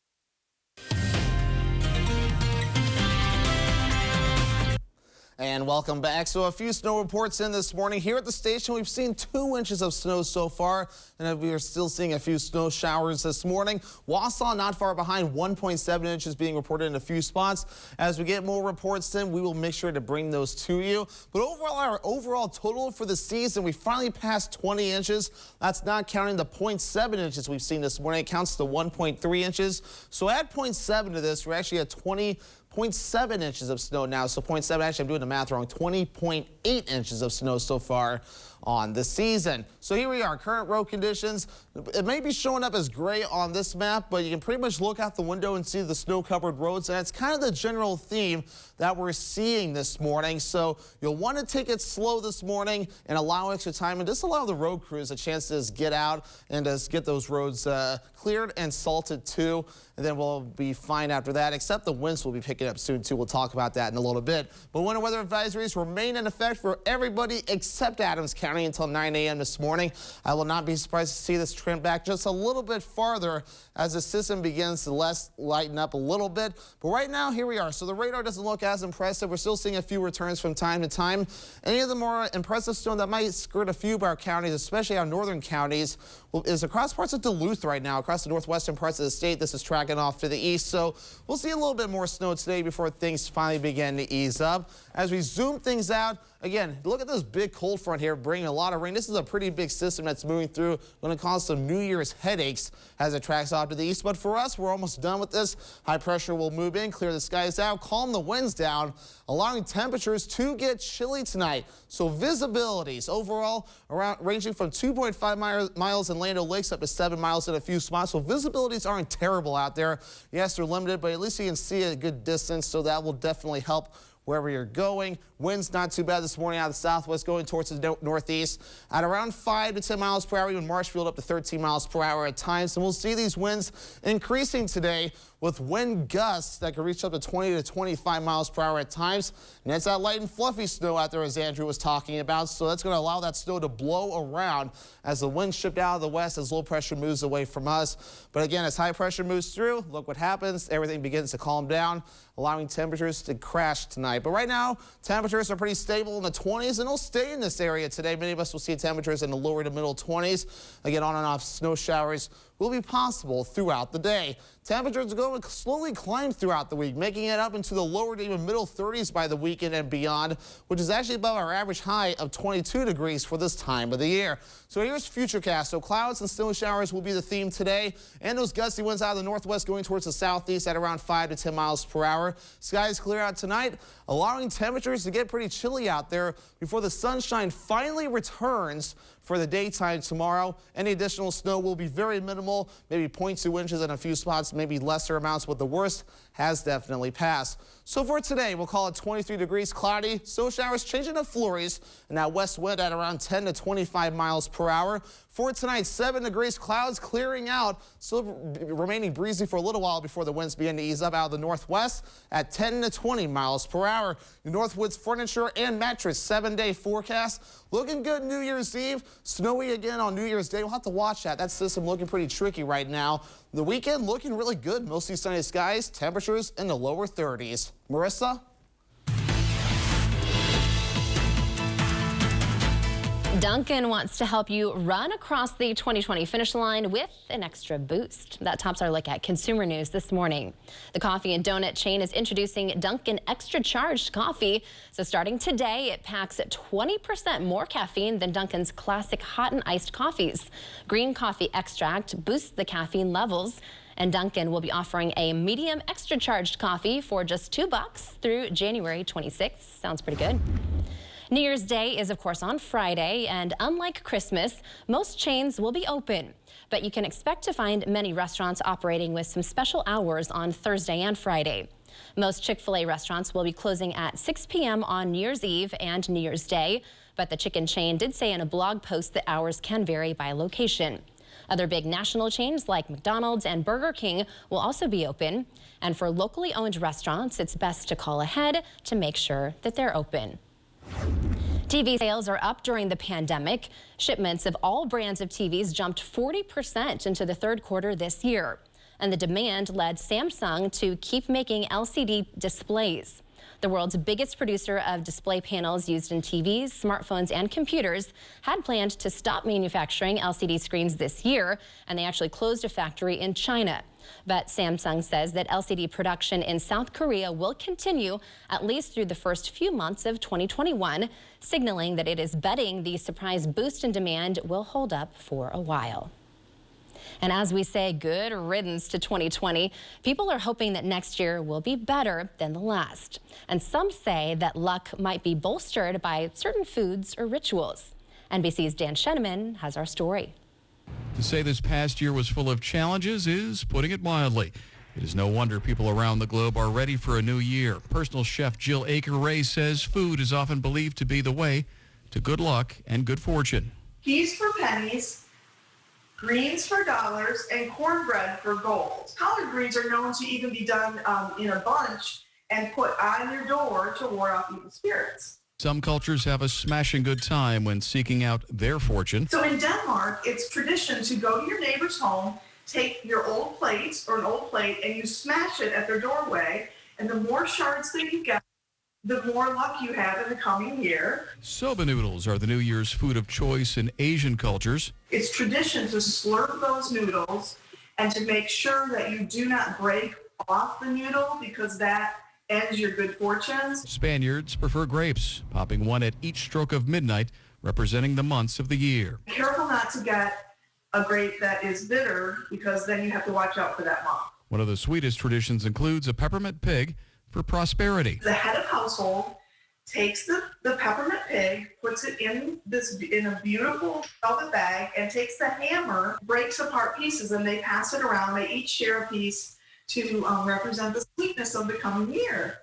And welcome back. So a few snow reports in this morning. Here at the station, we've seen 2 inches of snow so far, and we are still seeing a few snow showers this morning. Wausau not far behind, 1.7 inches being reported in a few spots. As we get more reports in, we will make sure to bring those to you. But overall, our overall total for the season, we finally passed 20 inches. That's not counting the 0.7 inches we've seen this morning. It counts to 1.3 inches. So add 0.7 to this, we're actually at 20.7 inches of snow now. So 0.7, actually I'm doing the math wrong, 20.8 inches of snow so far on the season. So here we are, current road conditions. It may be showing up as gray on this map, but you can pretty much look out the window and see the snow-covered roads, and it's kind of the general theme that we're seeing this morning. So you'll want to take it slow this morning and allow extra time, and just allow the road crews a chance to just get out and just get those roads cleared and salted too, and then we'll be fine after that, except the winds will be picking up soon too. We'll talk about that in a little bit. But winter weather advisories remain in effect for everybody except Adams County. County until 9 a.m. this morning. I will not be surprised to see this trend back just a little bit farther as the system begins to lighten up a little bit. But right now, here we are. So the radar doesn't look as impressive. We're still seeing a few returns from time to time. Any of the more impressive storm that might skirt a few of our counties, especially our northern counties, is across parts of Duluth right now, across the northwestern parts of the state. This is tracking off to the east. So we'll see a little bit more snow today before things finally begin to ease up. As we zoom things out, again, look at this big cold front here bringing a lot of rain. This is a pretty big system that's moving through, going to cause some New Year's headaches as it tracks off to the east. But for us, we're almost done with this. High pressure will move in, clear the skies out, calm the winds down, allowing temperatures to get chilly tonight. So visibilities overall ranging from 2.5 miles in Land O'Lakes up to 7 miles in a few spots. So visibilities aren't terrible out there. Yes, they're limited, but at least you can see a good distance, so that will definitely help wherever you're going. Winds not too bad this morning out of the southwest going towards the northeast at around 5 to 10 miles per hour, even Marshfield up to 13 miles per hour at times. And we'll see these winds increasing today with wind gusts that could reach up to 20 to 25 miles per hour at times. And it's that light and fluffy snow out there, as Andrew was talking about. So that's going to allow that snow to blow around as the wind shift out of the west as low pressure moves away from us. But again, as high pressure moves through, look what happens. Everything begins to calm down, allowing temperatures to crash tonight. But right now, temperatures are pretty stable in the 20s, and they'll stay in this area today. Many of us will see temperatures in the lower to middle 20s. Again, on and off snow showers will be possible throughout the day. Temperatures are going to slowly climb throughout the week, making it up into the lower to even middle 30s by the weekend and beyond, which is actually above our average high of 22 degrees for this time of the year. So here's Futurecast. So clouds and snow showers will be the theme today, and those gusty winds out of the northwest going towards the southeast at around 5 to 10 miles per hour. Skies clear out tonight, allowing temperatures to get pretty chilly out there before the sunshine finally returns for the daytime tomorrow. Any additional snow will be very minimal, maybe 0.2 inches in a few spots, maybe lesser amounts, but the worst has definitely passed. So for today, we'll call it 23 degrees, cloudy, snow showers changing to flurries, and that west wind at around 10 to 25 miles per hour. For tonight, 7 degrees, clouds clearing out, still remaining breezy for a little while before the winds begin to ease up out of the northwest at 10 to 20 miles per hour. Northwoods Furniture and Mattress 7-day forecast. Looking good New Year's Eve. Snowy again on New Year's Day. We'll have to watch that. That system looking pretty tricky right now. The weekend looking really good. Mostly sunny skies. Temperatures in the lower 30s. Marissa? Dunkin' wants to help you run across the 2020 finish line with an extra boost. That tops our look at consumer news this morning. The coffee and donut chain is introducing Dunkin' Extra Charged Coffee. So starting today, it packs 20% more caffeine than Dunkin's classic hot and iced coffees. Green coffee extract boosts the caffeine levels, and Dunkin' will be offering a medium extra charged coffee for just $2 through January 26th. Sounds pretty good. New Year's Day is, of course, on Friday, and unlike Christmas, most chains will be open. But you can expect to find many restaurants operating with some special hours on Thursday and Friday. Most Chick-fil-A restaurants will be closing at 6 p.m. on New Year's Eve and New Year's Day, but the chicken chain did say in a blog post that hours can vary by location. Other big national chains like McDonald's and Burger King will also be open. And for locally owned restaurants, it's best to call ahead to make sure that they're open. TV sales are up during the pandemic. Shipments of all brands of TVs jumped 40% into the third quarter this year. And the demand led Samsung to keep making LCD displays. The world's biggest producer of display panels used in TVs, smartphones, and computers had planned to stop manufacturing LCD screens this year, and they actually closed a factory in China. But Samsung says that LCD production in South Korea will continue at least through the first few months of 2021, signaling that it is betting the surprise boost in demand will hold up for a while. And as we say good riddance to 2020, people are hoping that next year will be better than the last. And some say that luck might be bolstered by certain foods or rituals. NBC's Dan Sheneman has our story. To say this past year was full of challenges is putting it mildly. It is no wonder people around the globe are ready for a new year. Personal chef Jill Aker-Ray says food is often believed to be the way to good luck and good fortune. Peas for pennies, greens for dollars, and cornbread for gold. Collard greens are known to even be done in a bunch and put on your door to ward off evil spirits. Some cultures have a smashing good time when seeking out their fortune. So in Denmark, it's tradition to go to your neighbor's home, take your old plate or an old plate, and you smash it at their doorway. And the more shards that you get, the more luck you have in the coming year. Soba noodles are the New Year's food of choice in Asian cultures. It's tradition to slurp those noodles and to make sure that you do not break off the noodle because that ends your good fortunes. Spaniards prefer grapes, popping one at each stroke of midnight, representing the months of the year. Careful not to get a grape that is bitter because then you have to watch out for that month. One of the sweetest traditions includes a peppermint pig for prosperity. The head of household takes the peppermint pig, puts it in a beautiful velvet bag, and takes the hammer, breaks apart pieces, and they pass it around. They each share a piece to represent the sweetness of the coming year.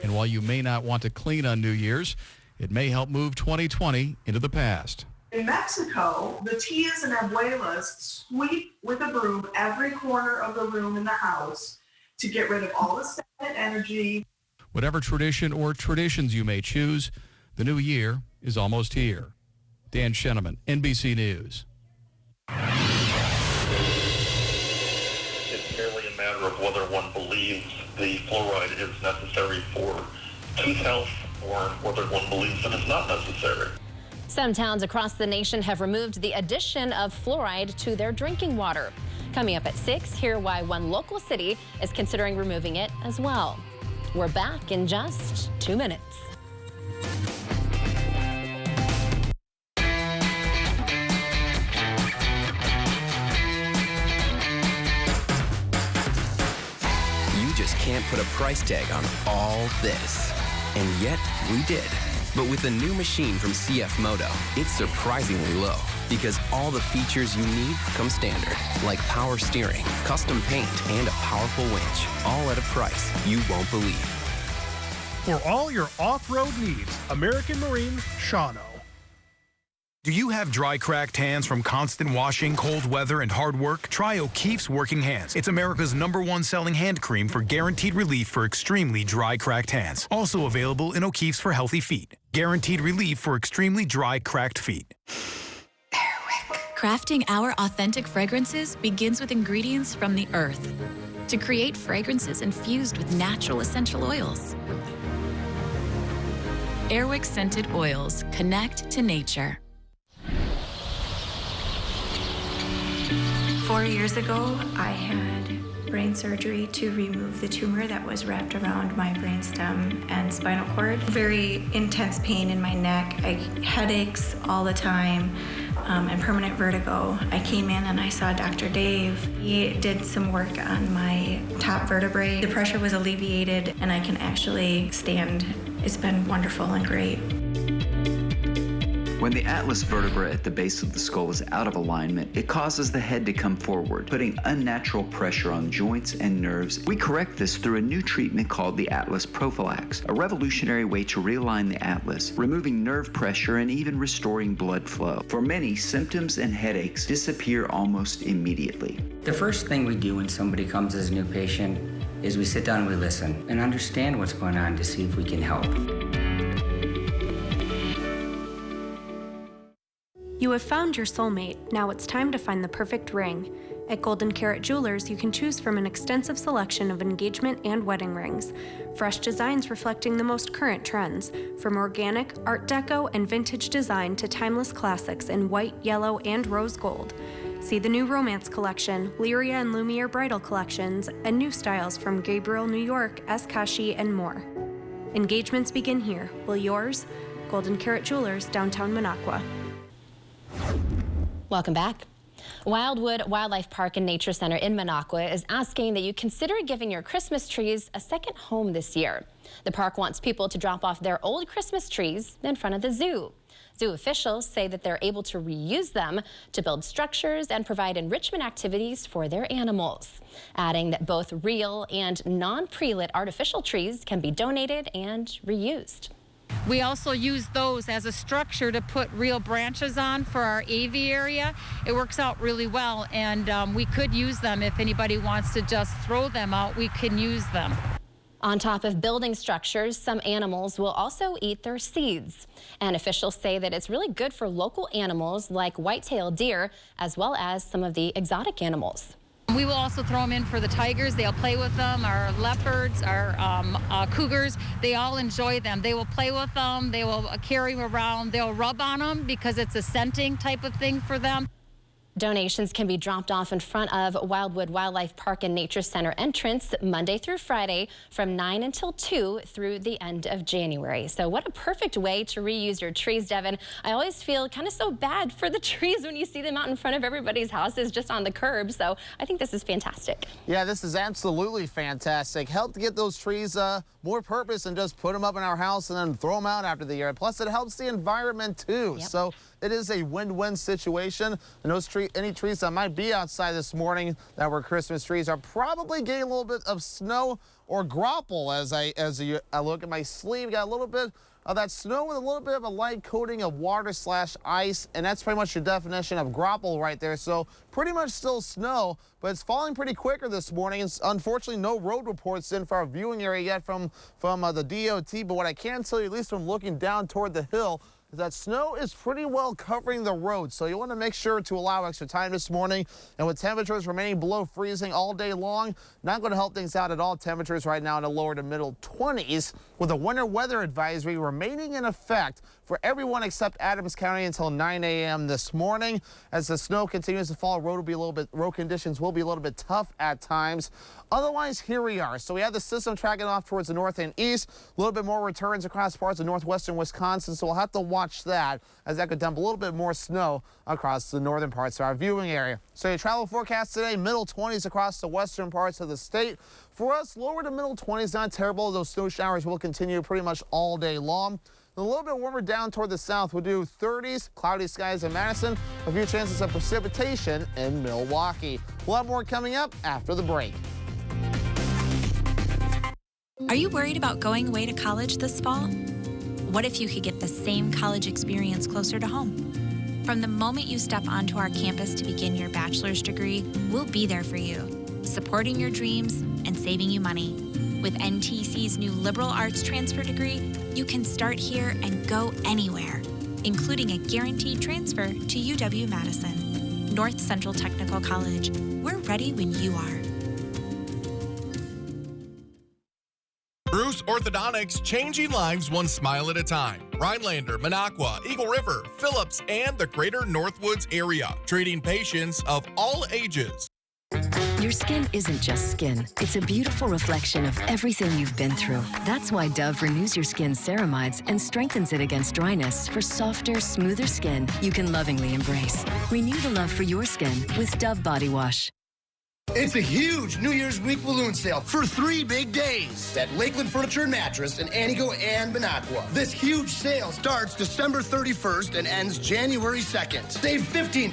And while you may not want to clean on New Year's, it may help move 2020 into the past. In Mexico, the tias and abuelas sweep with a broom every corner of the room in the house to get rid of all the stagnant energy. Whatever tradition or traditions you may choose, the new year is almost here. Dan Sheneman, NBC News. It's merely a matter of whether one believes the fluoride is necessary for tooth health or whether one believes it is not necessary. Some towns across the nation have removed the addition of fluoride to their drinking water. Coming up at 6, hear why one local city is considering removing it as well. We're back in just 2 minutes. You just can't put a price tag on all this. And yet, we did. But with the new machine from CF Moto, it's surprisingly low because all the features you need come standard, like power steering, custom paint, and a powerful winch, all at a price you won't believe. For all your off-road needs, American Marine, Shawano. Do you have dry, cracked hands from constant washing, cold weather, and hard work? Try O'Keefe's Working Hands. It's America's #1 selling hand cream for guaranteed relief for extremely dry, cracked hands. Also available in O'Keefe's for healthy feet. Guaranteed relief for extremely dry, cracked feet. Crafting our authentic fragrances begins with ingredients from the earth to create fragrances infused with natural essential oils. Airwick Scented Oils connect to nature. 4 years ago, I had brain surgery to remove the tumor that was wrapped around my brainstem and spinal cord. Very intense pain in my neck, headaches all the time, and permanent vertigo. I came in and I saw Dr. Dave. He did some work on my top vertebrae. The pressure was alleviated and I can actually stand. It's been wonderful and great. When the atlas vertebra at the base of the skull is out of alignment, it causes the head to come forward, putting unnatural pressure on joints and nerves. We correct this through a new treatment called the Atlas Prophylax, a revolutionary way to realign the atlas, removing nerve pressure and even restoring blood flow. For many, symptoms and headaches disappear almost immediately. The first thing we do when somebody comes as a new patient is we sit down and we listen and understand what's going on to see if we can help. You have found your soulmate. Now it's time to find the perfect ring. At Golden Carat Jewelers, you can choose from an extensive selection of engagement and wedding rings. Fresh designs reflecting the most current trends, from organic, art deco, and vintage design to timeless classics in white, yellow, and rose gold. See the new Romance Collection, Lyria and Lumiere Bridal Collections, and new styles from Gabriel New York, Eskashi, and more. Engagements begin here. Will yours? Golden Carat Jewelers, downtown Minocqua. Welcome back. Wildwood Wildlife Park and Nature Center in Minocqua is asking that you consider giving your Christmas trees a second home this year. The park wants people to drop off their old Christmas trees in front of the zoo. Zoo officials say that they're able to reuse them to build structures and provide enrichment activities for their animals, adding that both real and non-pre-lit artificial trees can be donated and reused. We also use those as a structure to put real branches on for our aviary. It works out really well, and we could use them if anybody wants to just throw them out. We can use them. On top of building structures, some animals will also eat their seeds. And officials say that it's really good for local animals like white-tailed deer, as well as some of the exotic animals. We will also throw them in for the tigers. They'll play with them. Our leopards, our cougars, they all enjoy them. They will play with them. They will carry them around. They'll rub on them because it's a scenting type of thing for them. Donations can be dropped off in front of Wildwood Wildlife Park and Nature Center entrance Monday through Friday from 9 until 2 through the end of January. So what a perfect way to reuse your trees, Devin. I always feel kind of so bad for the trees when you see them out in front of everybody's houses just on the curb. So I think this is fantastic. Yeah, this is absolutely fantastic. Help to get those trees more purpose than just put them up in our house and then throw them out after the year. Plus, it helps the environment too. Yep. So it is a win-win situation. And those any trees that might be outside this morning that were Christmas trees are probably getting a little bit of snow or grapple. As I look at my sleeve, got a little bit of that snow with a little bit of a light coating of water/ice, and that's pretty much your definition of grapple right there. So pretty much still snow, but it's falling pretty quicker this morning. It's unfortunately no road reports in for our viewing area yet from the DOT, but what I can tell you, at least from looking down toward the hill, that snow is pretty well covering the road, so you want to make sure to allow extra time this morning. And with temperatures remaining below freezing all day long, not going to help things out at all. Temperatures right now in the lower to middle 20s with a winter weather advisory remaining in effect for everyone except Adams County until 9 a.m. this morning. As the snow continues to fall, road conditions will be a little bit tough at times. Otherwise, here we are. So we have the system tracking off towards the north and east. A little bit more returns across parts of northwestern Wisconsin, so we'll have to watch that as that could dump a little bit more snow across the northern parts of our viewing area. So your travel forecast today, middle 20s across the western parts of the state. For us, lower to middle 20s, not terrible. Those snow showers will continue pretty much all day long. A little bit warmer down toward the south. We'll do 30s, cloudy skies in Madison, a few chances of precipitation in Milwaukee. We'll have more coming up after the break. Are you worried about going away to college this fall? What if you could get the same college experience closer to home? From the moment you step onto our campus to begin your bachelor's degree, we'll be there for you, supporting your dreams and saving you money. With NTC's new liberal arts transfer degree, you can start here and go anywhere, including a guaranteed transfer to UW-Madison. North Central Technical College. We're ready when you are. Bruce Orthodontics, changing lives one smile at a time. Rhinelander, Minocqua, Eagle River, Phillips, and the greater Northwoods area. Treating patients of all ages. Your skin isn't just skin. It's a beautiful reflection of everything you've been through. That's why Dove renews your skin's ceramides and strengthens it against dryness for softer, smoother skin you can lovingly embrace. Renew the love for your skin with Dove Body Wash. It's a huge New Year's Week balloon sale for 3 big days at Lakeland Furniture and Mattress in Antigo and Minocqua. This huge sale starts December 31st and ends January 2nd. Save 15%,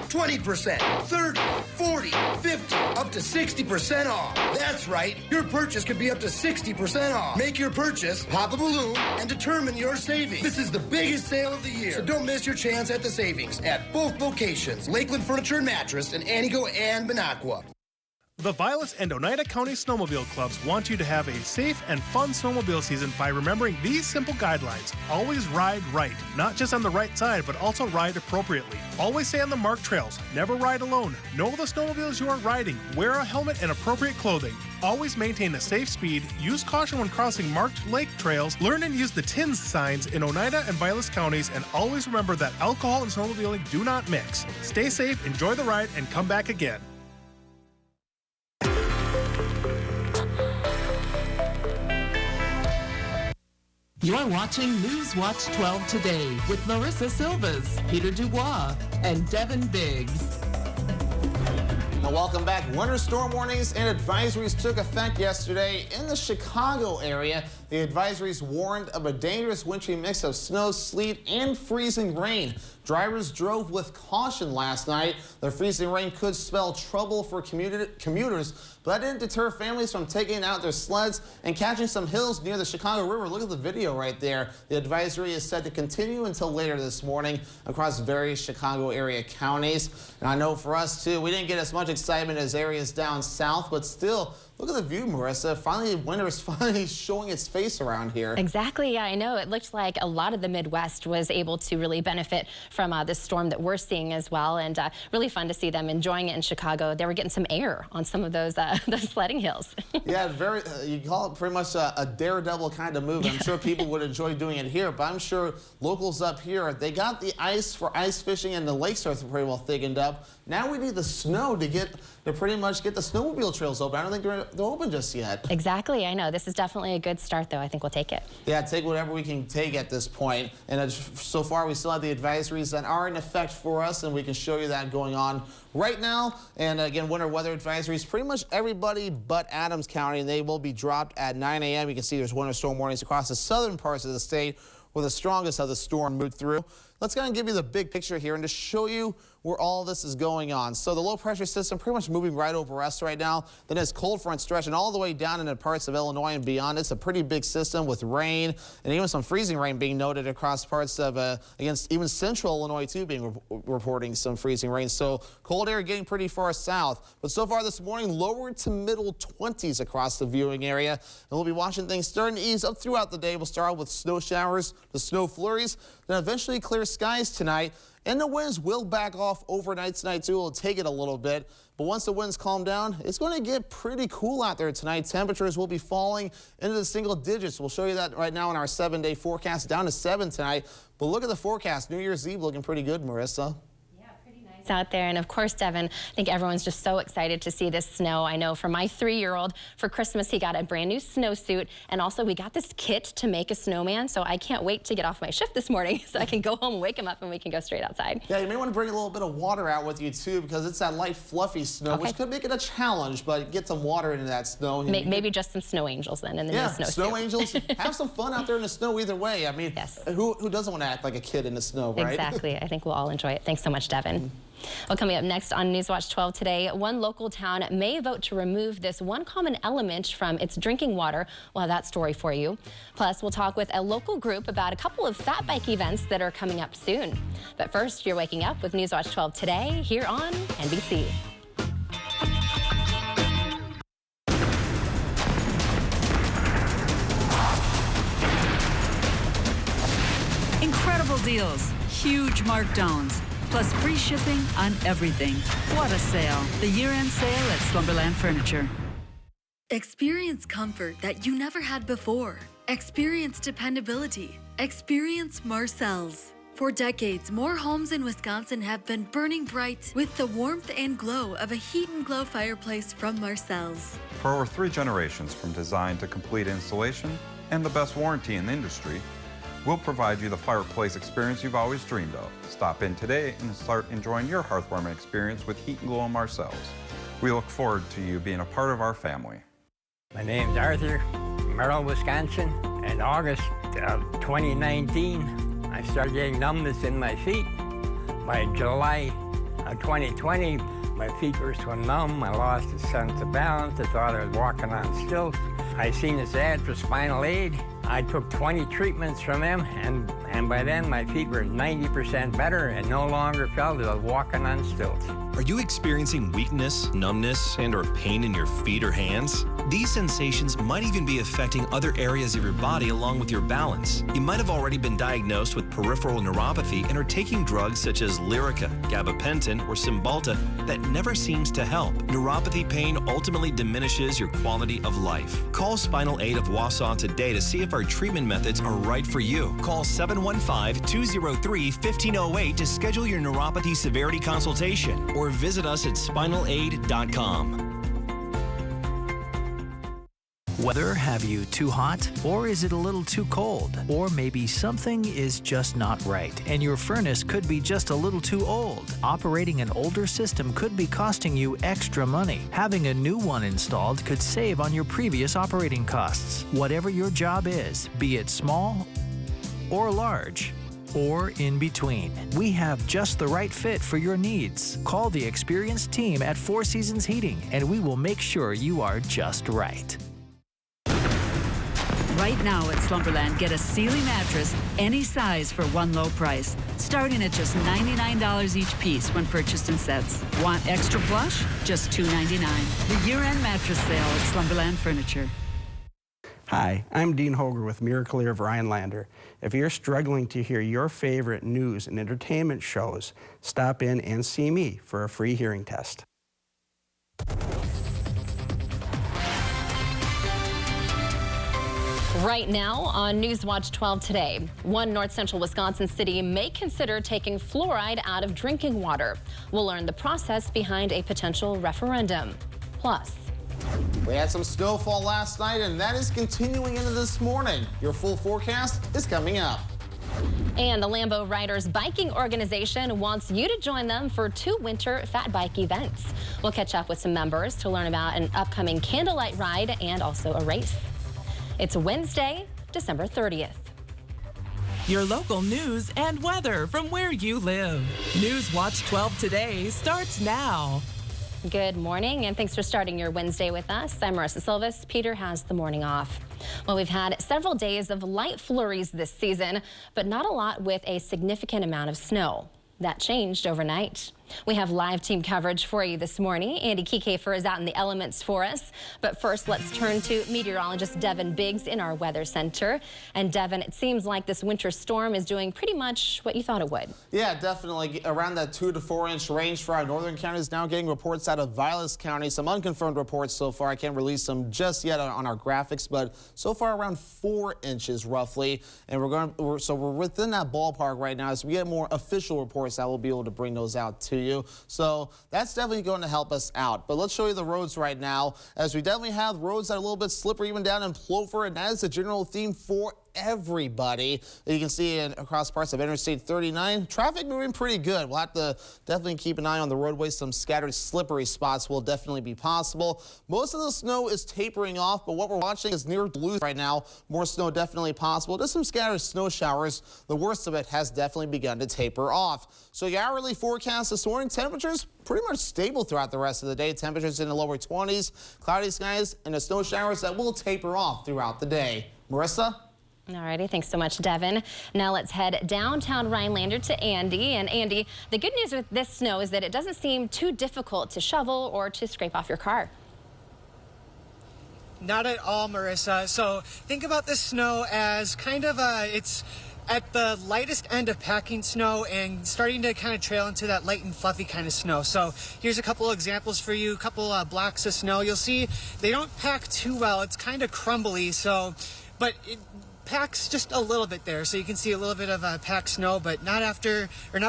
20%, 30, 40, 50, up to 60% off. That's right, your purchase could be up to 60% off. Make your purchase, pop a balloon, and determine your savings. This is the biggest sale of the year, so don't miss your chance at the savings at both locations, Lakeland Furniture and Mattress in Antigo and Minocqua. The Violets and Oneida County Snowmobile Clubs want you to have a safe and fun snowmobile season by remembering these simple guidelines. Always ride right, not just on the right side, but also ride appropriately. Always stay on the marked trails. Never ride alone. Know the snowmobiles you are riding. Wear a helmet and appropriate clothing. Always maintain a safe speed. Use caution when crossing marked lake trails. Learn and use the TINS signs in Oneida and Vilas counties, and always remember that alcohol and snowmobiling do not mix. Stay safe, enjoy the ride, and come back again. You're watching Newswatch 12 today with Marissa Silvas, Peter Dubois, and Devin Biggs. Now, welcome back. Winter storm warnings and advisories took effect yesterday in the Chicago area. The advisories warned of a dangerous wintry mix of snow, sleet, and freezing rain. Drivers drove with caution last night. The freezing rain could spell trouble for commuters, but that didn't deter families from taking out their sleds and catching some hills near the Chicago River. Look at the video right there. The advisory is set to continue until later this morning across various Chicago area counties. And I know for us too, we didn't get as much excitement as areas down south, but still, look at the view, Marissa. Finally, winter is finally showing its face around here. Exactly. Yeah, I know. It looked like a lot of the Midwest was able to really benefit from this storm that we're seeing as well, and really fun to see them enjoying it in Chicago. They were getting some air on some of those sledding hills. Yeah, very. You call it pretty much a daredevil kind of move. I'm sure people would enjoy doing it here, but I'm sure locals up here, they got the ice for ice fishing and the lakes are pretty well thickened up. Now we need the snow to pretty much get the snowmobile trails open. I don't think they're open just yet. Exactly. I know. This is definitely a good start, though. I think we'll take it. Yeah, take whatever we can take at this point. And so far, we still have the advisories that are in effect for us, and we can show you that going on right now. And again, winter weather advisories, pretty much everybody but Adams County, and they will be dropped at 9 a.m. You can see there's winter storm warnings across the southern parts of the state where the strongest of the storm moved through. Let's kind of give you the big picture here and just show you where all this is going on. So the low pressure system pretty much moving right over us right now. Then this cold front stretching all the way down into parts of Illinois and beyond. It's a pretty big system with rain and even some freezing rain being noted across parts of, against even central Illinois too, being reporting some freezing rain. So cold air getting pretty far south. But so far this morning, lower to middle 20s across the viewing area. And we'll be watching things starting to ease up throughout the day. We'll start with snow showers, the snow flurries, then eventually clear skies tonight. And the winds will back off overnight tonight, too. It'll take it a little bit. But once the winds calm down, it's going to get pretty cool out there tonight. Temperatures will be falling into the single digits. We'll show you that right now in our 7-day forecast, down to 7 tonight. But look at the forecast. New Year's Eve looking pretty good, Marissa. Out there, and of course, Devin, I think everyone's just so excited to see this snow. I know for my 3-year-old, for Christmas, he got a brand new snowsuit, and also we got this kit to make a snowman, so I can't wait to get off my shift this morning so I can go home and wake him up and we can go straight outside. Yeah, you may want to bring a little bit of water out with you too, because it's that light fluffy snow, which could make it a challenge, but get some water into that snow. Maybe just some snow angels then in the new snowsuit. Snow angels. Have some fun out there in the snow either way. I mean, who doesn't want to act like a kid in the snow, right? Exactly. I think we'll all enjoy it. Thanks so much, Devin. Well, coming up next on Newswatch 12 today, one local town may vote to remove this one common element from its drinking water. We'll have that story for you. Plus, we'll talk with a local group about a couple of fat bike events that are coming up soon. But first, you're waking up with Newswatch 12 today here on NBC. Incredible deals, huge markdowns, plus free shipping on everything. What a sale. The year-end sale at Slumberland Furniture. Experience comfort that you never had before. Experience dependability. Experience Marcel's. For decades, more homes in Wisconsin have been burning bright with the warmth and glow of a heat and glow fireplace from Marcel's. For over 3 generations, from design to complete installation and the best warranty in the industry, we'll provide you the fireplace experience you've always dreamed of. Stop in today and start enjoying your hearthwarming experience with Heat and Glow and Marcel's. We look forward to you being a part of our family. My name's Arthur, Merrill, Wisconsin. In August of 2019, I started getting numbness in my feet. By July of 2020, my feet were so numb, I lost a sense of balance. I thought I was walking on stilts. I seen this ad for Spinal Aid. I took 20 treatments from them, and by then my feet were 90% better and no longer felt as I was walking on stilts. Are you experiencing weakness, numbness, and/or pain in your feet or hands? These sensations might even be affecting other areas of your body along with your balance. You might have already been diagnosed with peripheral neuropathy and are taking drugs such as Lyrica, gabapentin, or Cymbalta that never seems to help. Neuropathy pain ultimately diminishes your quality of life. Call Spinal Aid of Wausau today to see if our treatment methods are right for you. Call 715-203-1508 to schedule your neuropathy severity consultation or visit us at spinalaid.com. Weather have you too hot? Or is it a little too cold? Or maybe something is just not right, and your furnace could be just a little too old. Operating an older system could be costing you extra money. Having a new one installed could save on your previous operating costs. Whatever your job is, be it small or large, or in between. We have just the right fit for your needs. Call the experienced team at Four Seasons Heating, and we will make sure you are just right. Right now at Slumberland, get a Sealy mattress, any size, for one low price, starting at just $99 each piece when purchased in sets. Want extra plush? Just $2.99. The year-end mattress sale at Slumberland Furniture. Hi, I'm Dean Hoger with Miracle-Ear of Rhinelander. If you're struggling to hear your favorite news and entertainment shows, stop in and see me for a free hearing test. Right now on Newswatch 12 today, one north central Wisconsin city may consider taking fluoride out of drinking water. We'll learn the process behind a potential referendum. Plus, we had some snowfall last night, and that is continuing into this morning. Your full forecast is coming up. And the Lambeau Riders Biking Organization wants you to join them for 2 winter fat bike events. We'll catch up with some members to learn about an upcoming candlelight ride and also a race. It's Wednesday, December 30th. Your local news and weather from where you live. Newswatch 12 today starts now. Good morning, and thanks for starting your Wednesday with us. I'm Marissa Silvis. Peter has the morning off. Well, we've had several days of light flurries this season, but not a lot with a significant amount of snow. That changed overnight. We have live team coverage for you this morning. Andy Kiekefer is out in the elements for us. But first, let's turn to meteorologist Devin Biggs in our weather center. And Devin, it seems like this winter storm is doing pretty much what you thought it would. Yeah, definitely around that 2 to 4 inch range for our northern counties. Now getting reports out of Vilas County. Some unconfirmed reports so far. I can't release them just yet on our graphics, but so far around 4 inches roughly. And we're within that ballpark right now. As we get more official reports, I will be able to bring those out to you. So that's definitely going to help us out. But let's show you the roads right now, as we definitely have roads that are a little bit slippery even down in Plover, and that is the general theme for everybody. You can see across parts of Interstate 39, traffic moving pretty good. We'll have to definitely keep an eye on the roadways. Some scattered slippery spots will definitely be possible. Most of the snow is tapering off, but what we're watching is near Duluth right now. More snow definitely possible. Just some scattered snow showers. The worst of it has definitely begun to taper off. So your hourly forecast this morning, temperatures pretty much stable throughout the rest of the day. Temperatures in the lower 20s, cloudy skies, and the snow showers that will taper off throughout the day. Marissa? Alrighty, thanks so much, Devin. Now let's head downtown Rhinelander to Andy. And Andy, the good news with this snow is that it doesn't seem too difficult to shovel or to scrape off your car. Not at all, Marissa. So think about this snow as kind of it's at the lightest end of packing snow and starting to kind of trail into that light and fluffy kind of snow. So here's a couple examples for you, a couple blocks of snow. You'll see they don't pack too well. It's kind of crumbly, but it packs just a little bit there, so you can see a little bit of packed snow, but not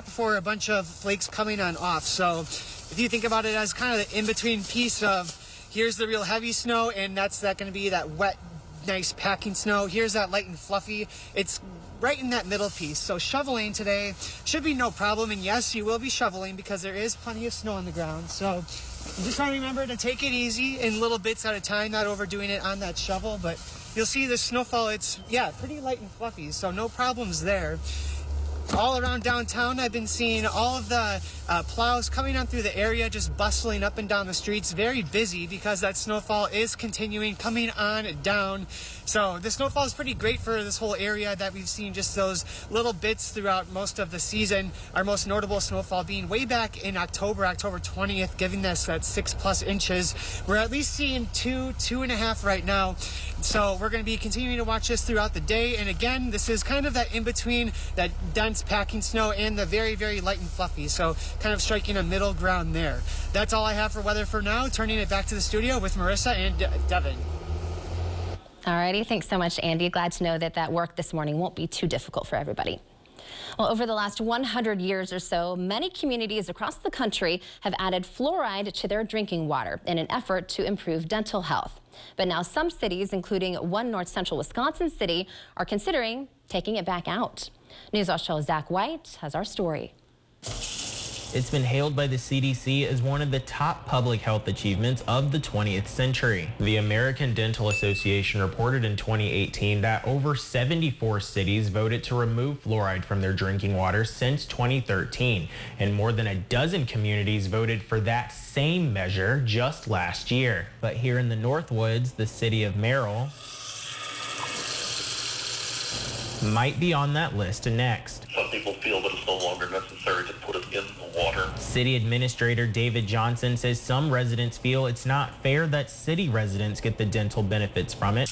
before a bunch of flakes coming on off. So if you think about it as kind of the in-between piece of here's the real heavy snow, and that's going to be that wet, nice packing snow. Here's that light and fluffy. It's right in that middle piece. So shoveling today should be no problem, and yes, you will be shoveling because there is plenty of snow on the ground. So just want to remember to take it easy in little bits at a time, not overdoing it on that shovel, but you'll see the snowfall, it's, pretty light and fluffy, so no problems there. All around downtown, I've been seeing all of the plows coming on through the area, just bustling up and down the streets, very busy because that snowfall is continuing, coming on down. So the snowfall is pretty great for this whole area that we've seen just those little bits throughout most of the season. Our most notable snowfall being way back in October 20th, giving us that 6+ inches. We're at least seeing 2.5 right now. So we're going to be continuing to watch this throughout the day. And again, this is kind of that in between that dense packing snow and the very, very light and fluffy. So kind of striking a middle ground there. That's all I have for weather for now. Turning it back to the studio with Marissa and Devin. Alrighty, thanks so much, Andy. Glad to know that work this morning won't be too difficult for everybody. Well, over the last 100 years or so, many communities across the country have added fluoride to their drinking water in an effort to improve dental health. But now some cities, including one north central Wisconsin city, are considering taking it back out. Newswatch 12's Zach White has our story. It's been hailed by the CDC as one of the top public health achievements of the 20th century. The American Dental Association reported in 2018 that over 74 cities voted to remove fluoride from their drinking water since 2013, and more than a dozen communities voted for that same measure just last year. But here in the Northwoods, the city of Merrill might be on that list next. Some people feel that it's no longer necessary to put it in the water. City Administrator David Johnson says some residents feel it's not fair that city residents get the dental benefits from it,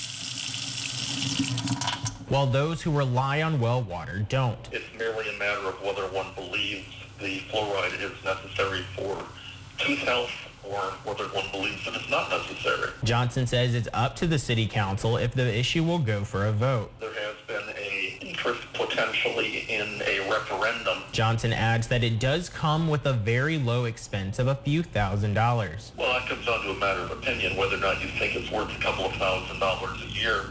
while those who rely on well water don't. It's merely a matter of whether one believes the fluoride is necessary for tooth health or whether one believes that it's not necessary. Johnson says it's up to the city council if the issue will go for a vote. There has been an interest potentially in a referendum. Johnson adds that it does come with a very low expense of a few $1,000s. Well, that comes down to a matter of opinion, whether or not you think it's worth a couple of $1,000s a year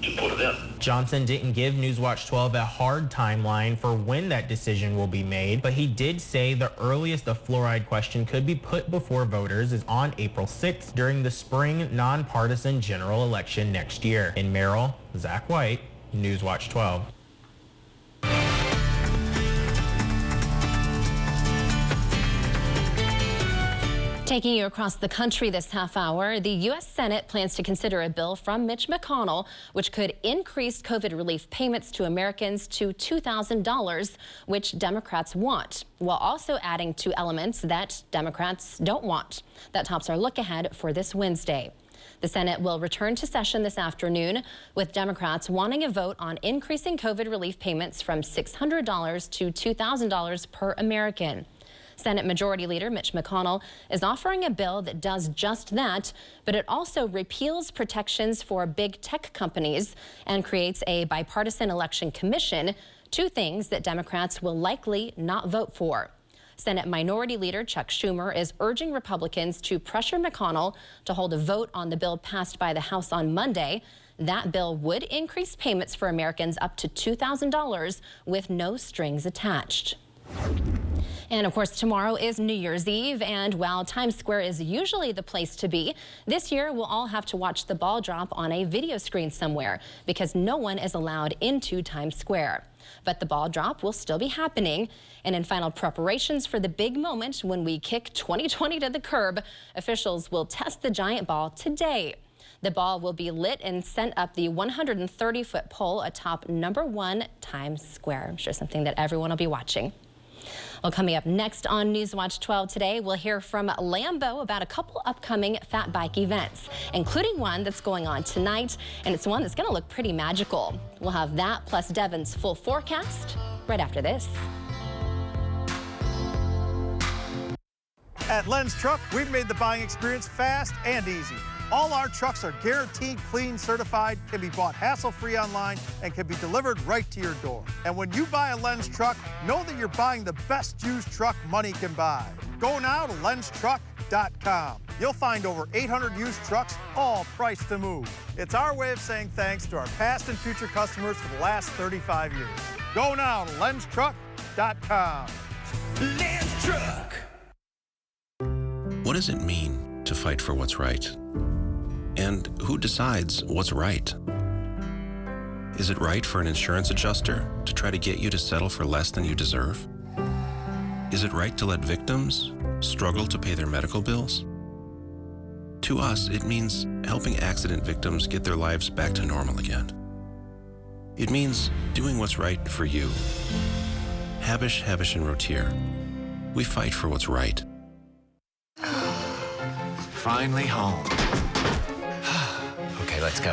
to put it in. Johnson didn't give Newswatch 12 a hard timeline for when that decision will be made, but he did say the earliest a fluoride question could be put before voters is on April 6th during the spring nonpartisan general election next year. In Merrill, Zach White, Newswatch 12. Taking you across the country this half hour, the U.S. Senate plans to consider a bill from Mitch McConnell which could increase COVID relief payments to Americans to $2,000, which Democrats want, while also adding two elements that Democrats don't want. That tops our look ahead for this Wednesday. The Senate will return to session this afternoon, with Democrats wanting a vote on increasing COVID relief payments from $600 to $2,000 per American. Senate Majority Leader Mitch McConnell is offering a bill that does just that, but it also repeals protections for big tech companies and creates a bipartisan election commission, two things that Democrats will likely not vote for. Senate Minority Leader Chuck Schumer is urging Republicans to pressure McConnell to hold a vote on the bill passed by the House on Monday. That bill would increase payments for Americans up to $2,000 with no strings attached. And of course, tomorrow is New Year's Eve, and while Times Square is usually the place to be, this year we'll all have to watch the ball drop on a video screen somewhere because no one is allowed into Times Square. But the ball drop will still be happening, and in final preparations for the big moment when we kick 2020 to the curb, officials will test the giant ball today. The ball will be lit and sent up the 130-foot pole atop number 1 Times Square. I'm sure something that everyone will be watching. Well, coming up next on Newswatch 12 today, we'll hear from Lambo about a couple upcoming fat bike events, including one that's going on tonight, and it's one that's going to look pretty magical. We'll have that plus Devon's full forecast right after this. At Lenz Truck, we've made the buying experience fast and easy. All our trucks are guaranteed clean, certified, can be bought hassle-free online, and can be delivered right to your door. And when you buy a Lenz truck, know that you're buying the best used truck money can buy. Go now to lenztruck.com. You'll find over 800 used trucks, all priced to move. It's our way of saying thanks to our past and future customers for the last 35 years. Go now to lenztruck.com. Lenz Truck. What does it mean to fight for what's right? And who decides what's right? Is it right for an insurance adjuster to try to get you to settle for less than you deserve? Is it right to let victims struggle to pay their medical bills? To us, it means helping accident victims get their lives back to normal again. It means doing what's right for you. Habush, Habush, and Rotier. We fight for what's right. Finally home. Okay, let's go.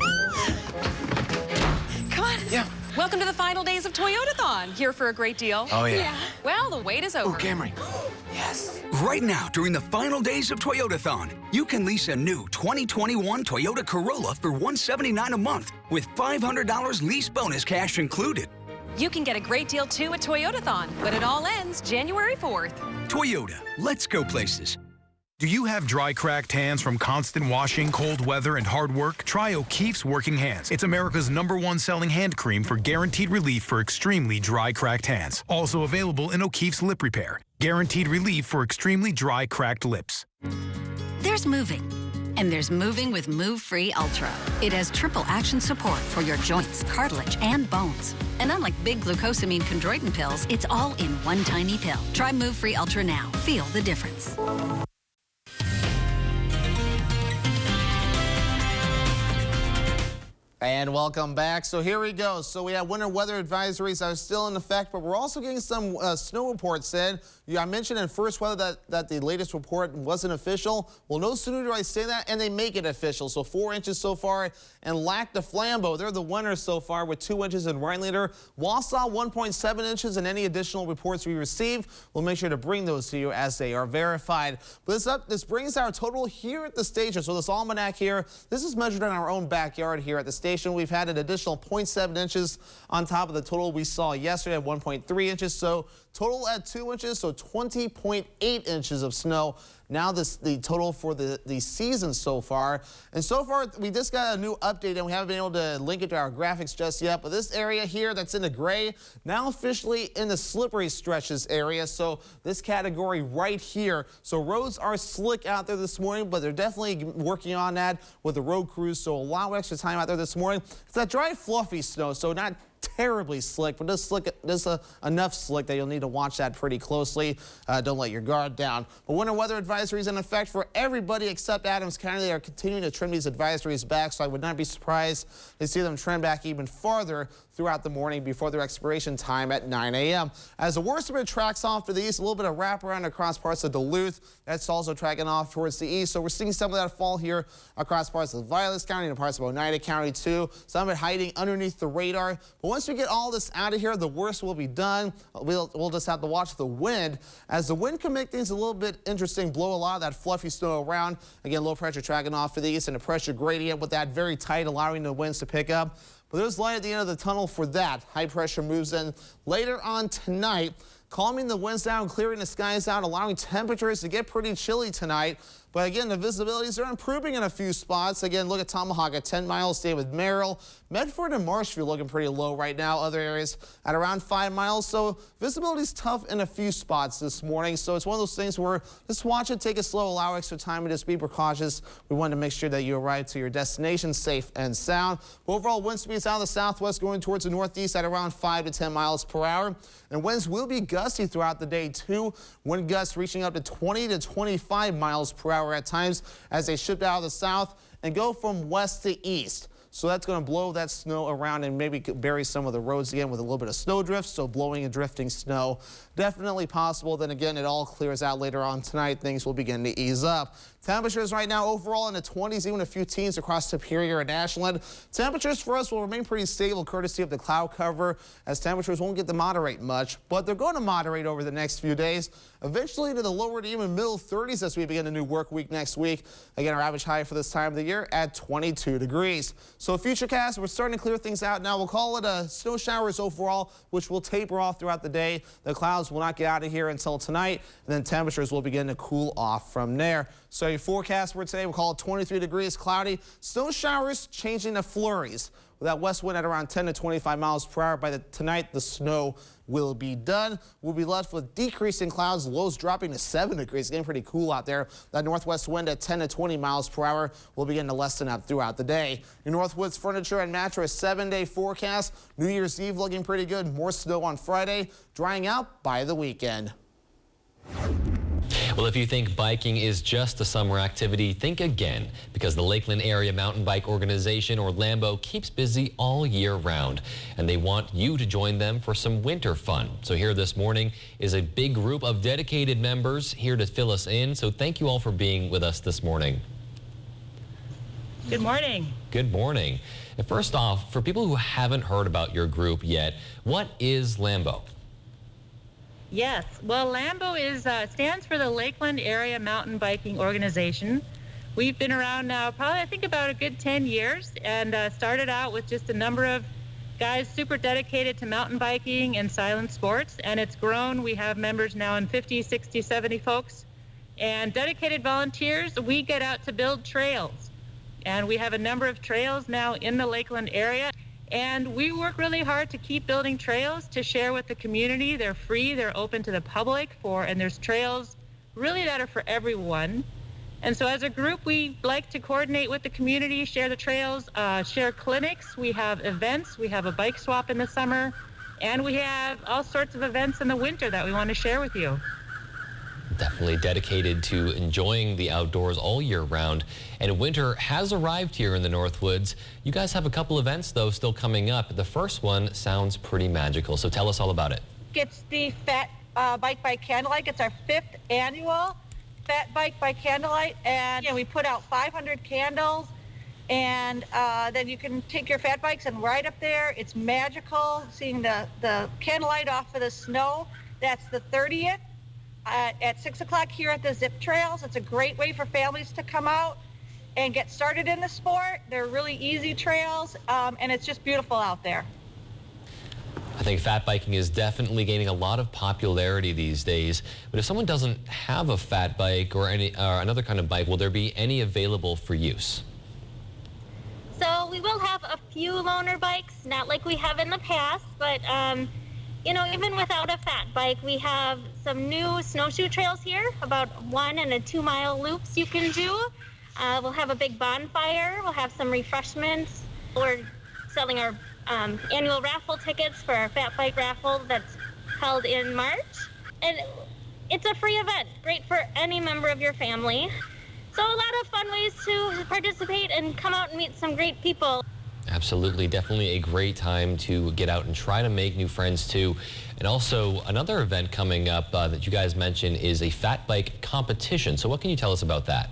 Come on. Yeah. Welcome to the final days of Toyotathon. Here for a great deal. Oh, yeah. Well, the wait is over. Oh, Camry. Yes. Right now, during the final days of Toyotathon, you can lease a new 2021 Toyota Corolla for $179 a month with $500 lease bonus cash included. You can get a great deal, too, at Toyotathon, but it all ends January 4th. Toyota. Let's go places. Do you have dry, cracked hands from constant washing, cold weather, and hard work? Try O'Keefe's Working Hands. It's America's #1 selling hand cream for guaranteed relief for extremely dry, cracked hands. Also available in O'Keefe's Lip Repair. Guaranteed relief for extremely dry, cracked lips. There's moving. And there's moving with Move Free Ultra. It has triple action support for your joints, cartilage, and bones. And unlike big glucosamine chondroitin pills, it's all in one tiny pill. Try Move Free Ultra now. Feel the difference. And welcome back. So here we go. So we have winter weather advisories that are still in effect, but we're also getting some snow reports said. I mentioned in first weather that the latest report wasn't official. Well, no sooner do I say that, and they make it official. So 4 inches so far, and Lac de Flambeau, they're the winners so far with 2 inches in Rhinelander. Wausau, 1.7 inches, and any additional reports we receive, we'll make sure to bring those to you as they are verified. But this brings our total here at the station. So this almanac here, this is measured in our own backyard here at the station. We've had an additional 0.7 inches on top of the total we saw yesterday at 1.3 inches. So total at 2 inches, so 20.8 inches of snow. Now the total for the season so far. And so far, we just got a new update, and we haven't been able to link it to our graphics just yet. But this area here that's in the gray, now officially in the slippery stretches area. So this category right here. So roads are slick out there this morning, but they're definitely working on that with the road crews. So allow extra time out there this morning. It's that dry, fluffy snow, so not terribly slick, but just enough slick that you'll need to watch that pretty closely. Don't let your guard down. But winter weather advisories in effect for everybody except Adams County. They are continuing to trim these advisories back, so I would not be surprised to see them trim back even farther throughout the morning before their expiration time at 9 a.m. As the worst of it tracks off to the east, a little bit of wraparound across parts of Duluth. That's also tracking off towards the east. So we're seeing some of that fall here across parts of Vilas County and parts of Oneida County too. Some of it hiding underneath the radar. But once we get all this out of here, the worst will be done. We'll just have to watch the wind, as the wind can make things a little bit interesting, blow a lot of that fluffy snow around. Again, low pressure tracking off to the east and a pressure gradient with that very tight, allowing the winds to pick up. But there's light at the end of the tunnel for that. High pressure moves in later on tonight, calming the winds down, clearing the skies out, allowing temperatures to get pretty chilly tonight. But again, the visibilities are improving in a few spots. Again, look at Tomahawk at 10 miles, stay with Merrill. Medford and Marshfield looking pretty low right now. Other areas at around 5 miles. So visibility is tough in a few spots this morning. So it's one of those things where just watch it, take it slow, allow extra time, and just be precautious. We want to make sure that you arrive to your destination safe and sound. But overall, wind speeds out of the southwest going towards the northeast at around 5 to 10 miles per hour. And winds will be gusty throughout the day too. Wind gusts reaching up to 20 to 25 miles per hour at times as they shift out of the south and go from west to east. So that's going to blow that snow around and maybe bury some of the roads again with a little bit of snow drift. So blowing and drifting snow definitely possible. Then again, it all clears out later on tonight. Things will begin to ease up. Temperatures right now overall in the 20s, even a few teens across Superior and Ashland. Temperatures for us will remain pretty stable courtesy of the cloud cover, as temperatures won't get to moderate much, but they're going to moderate over the next few days, eventually to the lower to even middle 30s as we begin a new work week next week. Again, our average high for this time of the year at 22 degrees. So Futurecast, we're starting to clear things out now. We'll call it snow showers overall, which will taper off throughout the day. The clouds will not get out of here until tonight, and then temperatures will begin to cool off from there. So your forecast for today, we'll call it 23 degrees, cloudy. Snow showers changing to flurries. With that west wind at around 10 to 25 miles per hour, by tonight, the snow will be done. We'll be left with decreasing clouds, lows dropping to 7 degrees. Getting pretty cool out there. That northwest wind at 10 to 20 miles per hour will begin to lessen up throughout the day. Your Northwoods Furniture and Mattress 7-day forecast. New Year's Eve looking pretty good. More snow on Friday, drying out by the weekend. Well, if you think biking is just a summer activity, think again, because the Lakeland Area Mountain Bike Organization, or LAMBO, keeps busy all year round, and they want you to join them for some winter fun. So here this morning is a big group of dedicated members here to fill us in. So thank you all for being with us this morning. Good morning. Good morning. And first off, for people who haven't heard about your group yet, what is LAMBO? Yes, well, LAMBO stands for the Lakeland Area Mountain Biking Organization. We've been around now probably, I think, about a good 10 years, and started out with just a number of guys super dedicated to mountain biking and silent sports, and it's grown. We have members now in 50, 60, 70 folks, And dedicated volunteers, we get out to build trails. And we have a number of trails now in the Lakeland area. And we work really hard to keep building trails to share with the community. They're free, they're open to the public and there's trails really that are for everyone. And so as a group, we like to coordinate with the community, share the trails, share clinics. We have events, we have a bike swap in the summer, and we have all sorts of events in the winter that we want to share with you. Definitely dedicated to enjoying the outdoors all year round. And winter has arrived here in the Northwoods. You guys have a couple events, though, still coming up. The first one sounds pretty magical, so tell us all about it. It's the Fat Bike by Candlelight. It's our 5th annual Fat Bike by Candlelight, and we put out 500 candles, and then you can take your fat bikes and ride up there. It's magical, seeing the candlelight off of the snow. That's the 30th. At 6 o'clock here at the Zip Trails. It's a great way for families to come out and get started in the sport. They're really easy trails, and it's just beautiful out there. I think fat biking is definitely gaining a lot of popularity these days. But if someone doesn't have a fat bike or another kind of bike, will there be any available for use? So we will have a few loaner bikes, not like we have in the past, but you know, even without a fat bike, we have some new snowshoe trails here, about 1 and 2 mile loops you can do. We'll have a big bonfire. We'll have some refreshments. We're selling our annual raffle tickets for our fat bike raffle that's held in March. And it's a free event, great for any member of your family. So a lot of fun ways to participate and come out and meet some great people. Absolutely, definitely a great time to get out and try to make new friends too. And also another event coming up that you guys mentioned is a fat bike competition. So what can you tell us about that?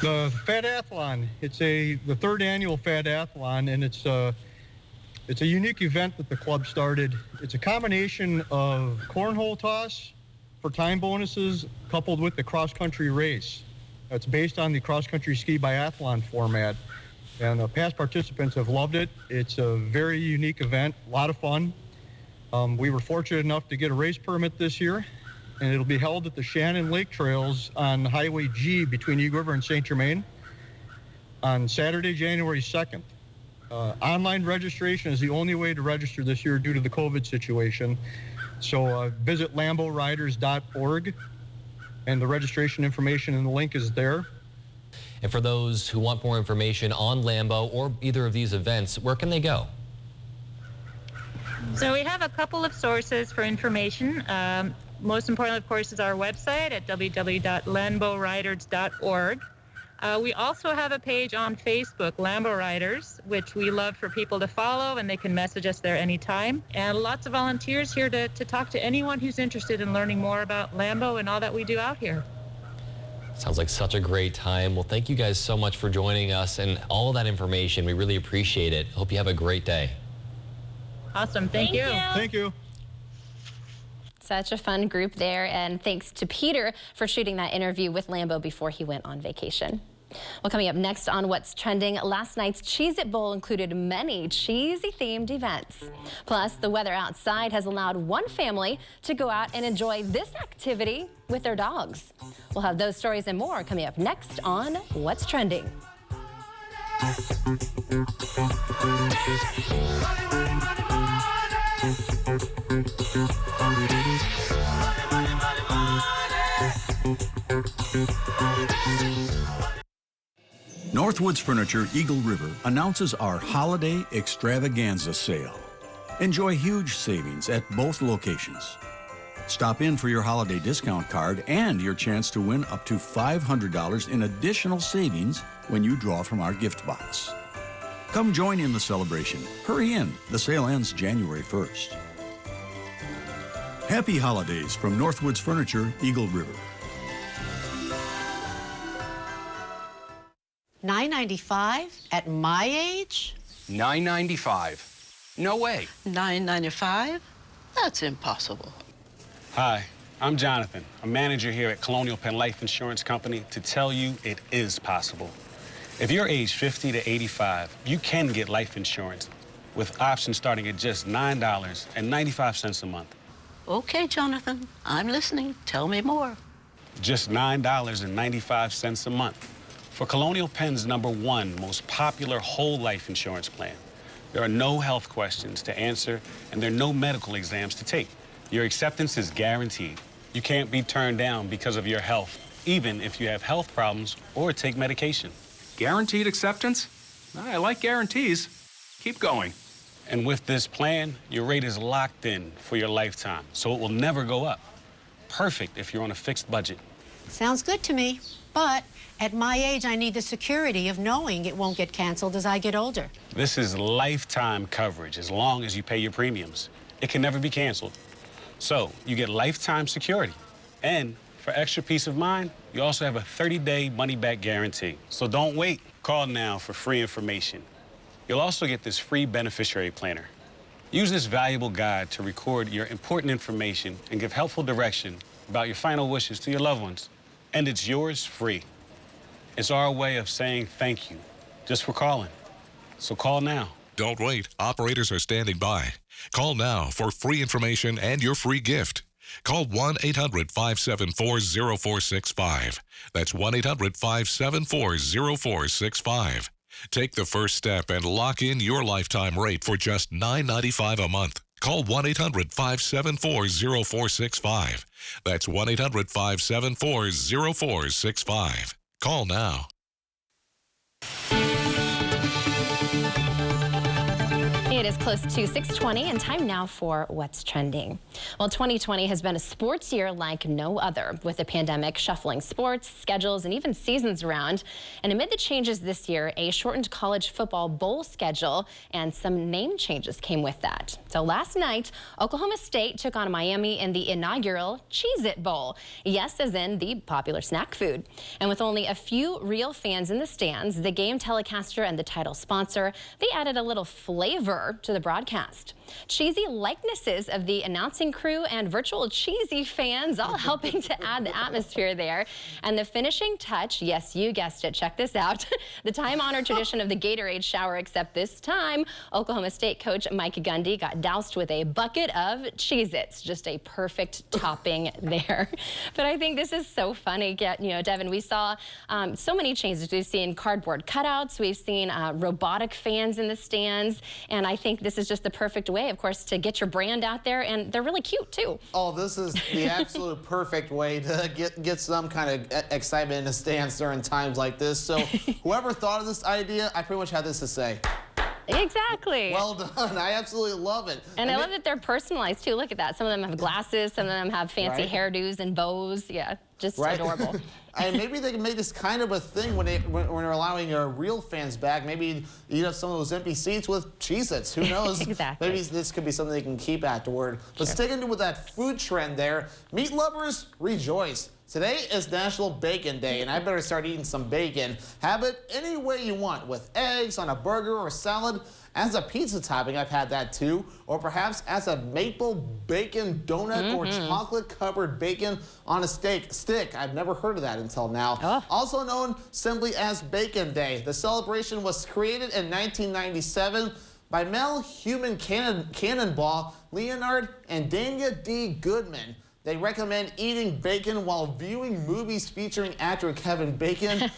The Fatathlon. It's the 3rd annual Fatathlon, and it's a unique event that the club started. It's a combination of cornhole toss for time bonuses coupled with the cross-country race. It's based on the cross-country ski biathlon format. And past participants have loved it. It's a very unique event, a lot of fun. We were fortunate enough to get a race permit this year, and it'll be held at the Shannon Lake Trails on Highway G between Eagle River and St. Germain on Saturday, January 2nd. Online registration is the only way to register this year due to the COVID situation. So visit lamboriders.org, and the registration information and the link is there. And for those who want more information on Lambo or either of these events, where can they go? So we have a couple of sources for information. Most importantly, of course, is our website at www.lamboriders.org. We also have a page on Facebook, Lambo Riders, which we love for people to follow, and they can message us there anytime. And lots of volunteers here to talk to anyone who's interested in learning more about Lambo and all that we do out here. Sounds like such a great time. Well, thank you guys so much for joining us and all that information. We really appreciate it. Hope you have a great day. Awesome. Thank you. Thank you. Such a fun group there, and thanks to Peter for shooting that interview with Lambo before he went on vacation. Well, coming up next on What's Trending, last night's Cheez-It Bowl included many cheesy-themed events. Plus, the weather outside has allowed one family to go out and enjoy this activity with their dogs. We'll have those stories and more coming up next on What's Trending. Northwoods Furniture Eagle River announces our Holiday Extravaganza Sale. Enjoy huge savings at both locations. Stop in for your holiday discount card and your chance to win up to $500 in additional savings when you draw from our gift box. Come join in the celebration. Hurry in. The sale ends January 1st. Happy holidays from Northwoods Furniture Eagle River. $9.95 at my age? $9.95. No way. $9.95? That's impossible. Hi, I'm Jonathan, a manager here at Colonial Penn Life Insurance Company, to tell you it is possible. If you're age 50 to 85, you can get life insurance with options starting at just $9.95 a month. Okay, Jonathan, I'm listening. Tell me more. just $9.95 a month. For Colonial Penn's #1 most popular whole life insurance plan, there are no health questions to answer and there are no medical exams to take. Your acceptance is guaranteed. You can't be turned down because of your health, even if you have health problems or take medication. Guaranteed acceptance? I like guarantees. Keep going. And with this plan, your rate is locked in for your lifetime, so it will never go up. Perfect if you're on a fixed budget. Sounds good to me. But at my age, I need the security of knowing it won't get canceled as I get older. This is lifetime coverage as long as you pay your premiums. It can never be canceled. So you get lifetime security. And for extra peace of mind, you also have a 30-day money-back guarantee. So don't wait. Call now for free information. You'll also get this free beneficiary planner. Use this valuable guide to record your important information and give helpful direction about your final wishes to your loved ones. And it's yours free. It's our way of saying thank you just for calling. So call now. Don't wait. Operators are standing by. Call now for free information and your free gift. Call 1-800-574-0465. That's 1-800-574-0465. Take the first step and lock in your lifetime rate for just $9.95 a month. Call 1-800-574-0465. That's 1-800-574-0465. Call now. It is close to 6:20 and time now for What's Trending. Well, 2020 has been a sports year like no other, with the pandemic shuffling sports, schedules, and even seasons around. And amid the changes this year, a shortened college football bowl schedule and some name changes came with that. So last night, Oklahoma State took on Miami in the inaugural Cheez-It Bowl. Yes, as in the popular snack food. And with only a few real fans in the stands, the game telecaster and the title sponsor, they added a little flavor to the broadcast. Cheesy likenesses of the announcing crew and virtual cheesy fans all helping to add the atmosphere there. And the finishing touch, yes, you guessed it, check this out, the time-honored tradition of the Gatorade shower, except this time, Oklahoma State coach Mike Gundy got doused with a bucket of Cheez-Its, just a perfect topping there. But I think this is so funny. You know, Devin, we saw so many changes. We've seen cardboard cutouts, we've seen robotic fans in the stands, and I think this is just the perfect way, of course, to get your brand out there, and they're really cute too. Oh, this is the absolute perfect way to get some kind of excitement in the stands during times like this. So whoever thought of this idea, I pretty much had this to say. Exactly. Well done. I absolutely love it. And I love that they're personalized too. Look at that. Some of them have glasses, some of them have fancy hairdos and bows. Yeah, just adorable. And maybe they can make this kind of a thing when they're allowing real fans back. Maybe eat up some of those empty seats with Cheez-Its. Who knows? Exactly. Maybe this could be something they can keep afterward. But sticking with that food trend there, meat lovers, rejoice. Today is National Bacon Day, and I better start eating some bacon. Have it any way you want, with eggs, on a burger or salad. As a pizza topping, I've had that too. Or perhaps as a maple bacon donut or chocolate-covered bacon on a stick. I've never heard of that until now. Also known simply as Bacon Day. The celebration was created in 1997 by male human cannonball Leonard and Dania D. Goodman. They recommend eating bacon while viewing movies featuring actor Kevin Bacon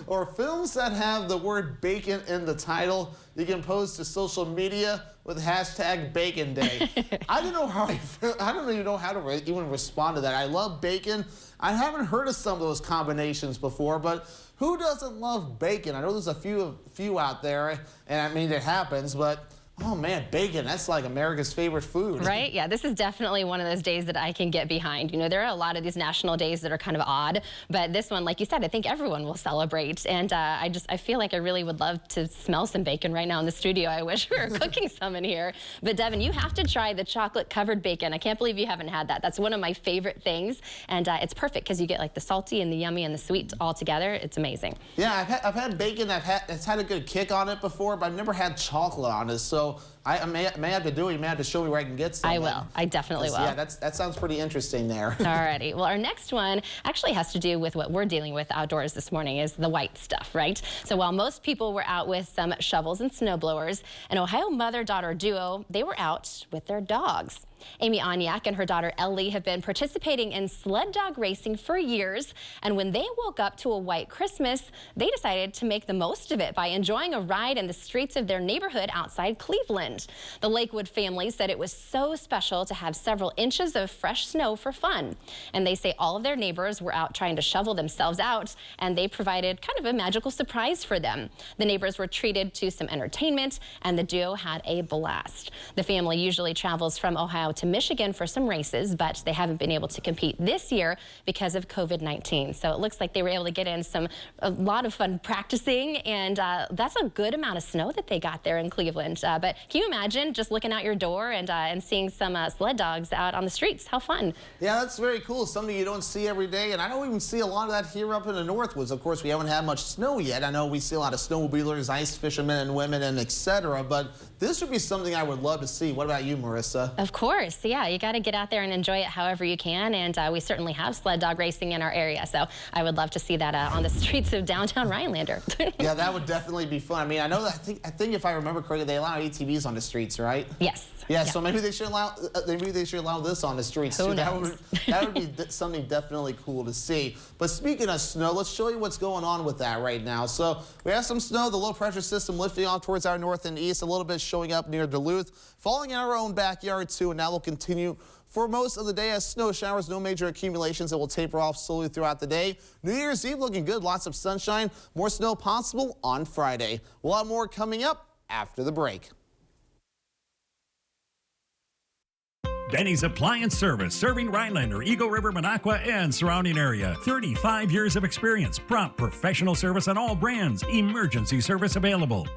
or films that have the word bacon in the title. You can post to social media with hashtag Bacon Day. I don't know how I feel. I don't even know how to even respond to that. I love bacon. I haven't heard of some of those combinations before, but who doesn't love bacon? I know there's a few out there, and I mean it happens, but oh man, bacon, that's like America's favorite food. Right? Yeah, this is definitely one of those days that I can get behind. You know, there are a lot of these national days that are kind of odd, but this one, like you said, I think everyone will celebrate. And I feel like I really would love to smell some bacon right now in the studio. I wish we were cooking some in here. But Devin, you have to try the chocolate-covered bacon. I can't believe you haven't had that. That's one of my favorite things. And it's perfect because you get like the salty and the yummy and the sweet all together. It's amazing. Yeah, I've had bacon. It's had a good kick on it before, but I've never had chocolate on it. So I may have to do it. You may have to show me where I can get some. I will. I definitely will. Yeah, that sounds pretty interesting there. Alrighty. Well, our next one actually has to do with what we're dealing with outdoors this morning, is the white stuff, right? So while most people were out with some shovels and snowblowers, an Ohio mother-daughter duo, they were out with their dogs. Amy Oniak and her daughter Ellie have been participating in sled dog racing for years, and when they woke up to a white Christmas, they decided to make the most of it by enjoying a ride in the streets of their neighborhood outside Cleveland. The Lakewood family said it was so special to have several inches of fresh snow for fun, and they say all of their neighbors were out trying to shovel themselves out, and they provided kind of a magical surprise for them. The neighbors were treated to some entertainment, and the duo had a blast. The family usually travels from Ohio to Michigan for some races, but they haven't been able to compete this year because of COVID-19. So it looks like they were able to get in a lot of fun practicing, and that's a good amount of snow that they got there in Cleveland. But can you imagine just looking out your door and seeing some sled dogs out on the streets? How fun. Yeah, that's very cool. Something you don't see every day, and I don't even see a lot of that here up in the Northwoods. Of course, we haven't had much snow yet. I know we see a lot of snowmobilers, ice fishermen and women, and etc. But this would be something I would love to see. What about you, Marissa? Of course, yeah. You got to get out there and enjoy it however you can, and we certainly have sled dog racing in our area, so I would love to see that on the streets of downtown Rhinelander. Yeah, that would definitely be fun. I mean, I know that I think if I remember correctly, they allow ATVs on the streets, right? Yes. Yeah, so maybe they should allow this on the streets too. That would be something definitely cool to see. But speaking of snow, let's show you what's going on with that right now. So we have some snow, the low pressure system lifting off towards our north and east, a little bit showing up near Duluth, falling in our own backyard too, and that will continue for most of the day as snow showers, no major accumulations that will taper off slowly throughout the day. New Year's Eve looking good, lots of sunshine, more snow possible on Friday. We'll have more coming up after the break. Denny's Appliance Service, serving Rhinelander, Eagle River, Minocqua, and surrounding area. 35 years of experience, prompt professional service on all brands, emergency service available.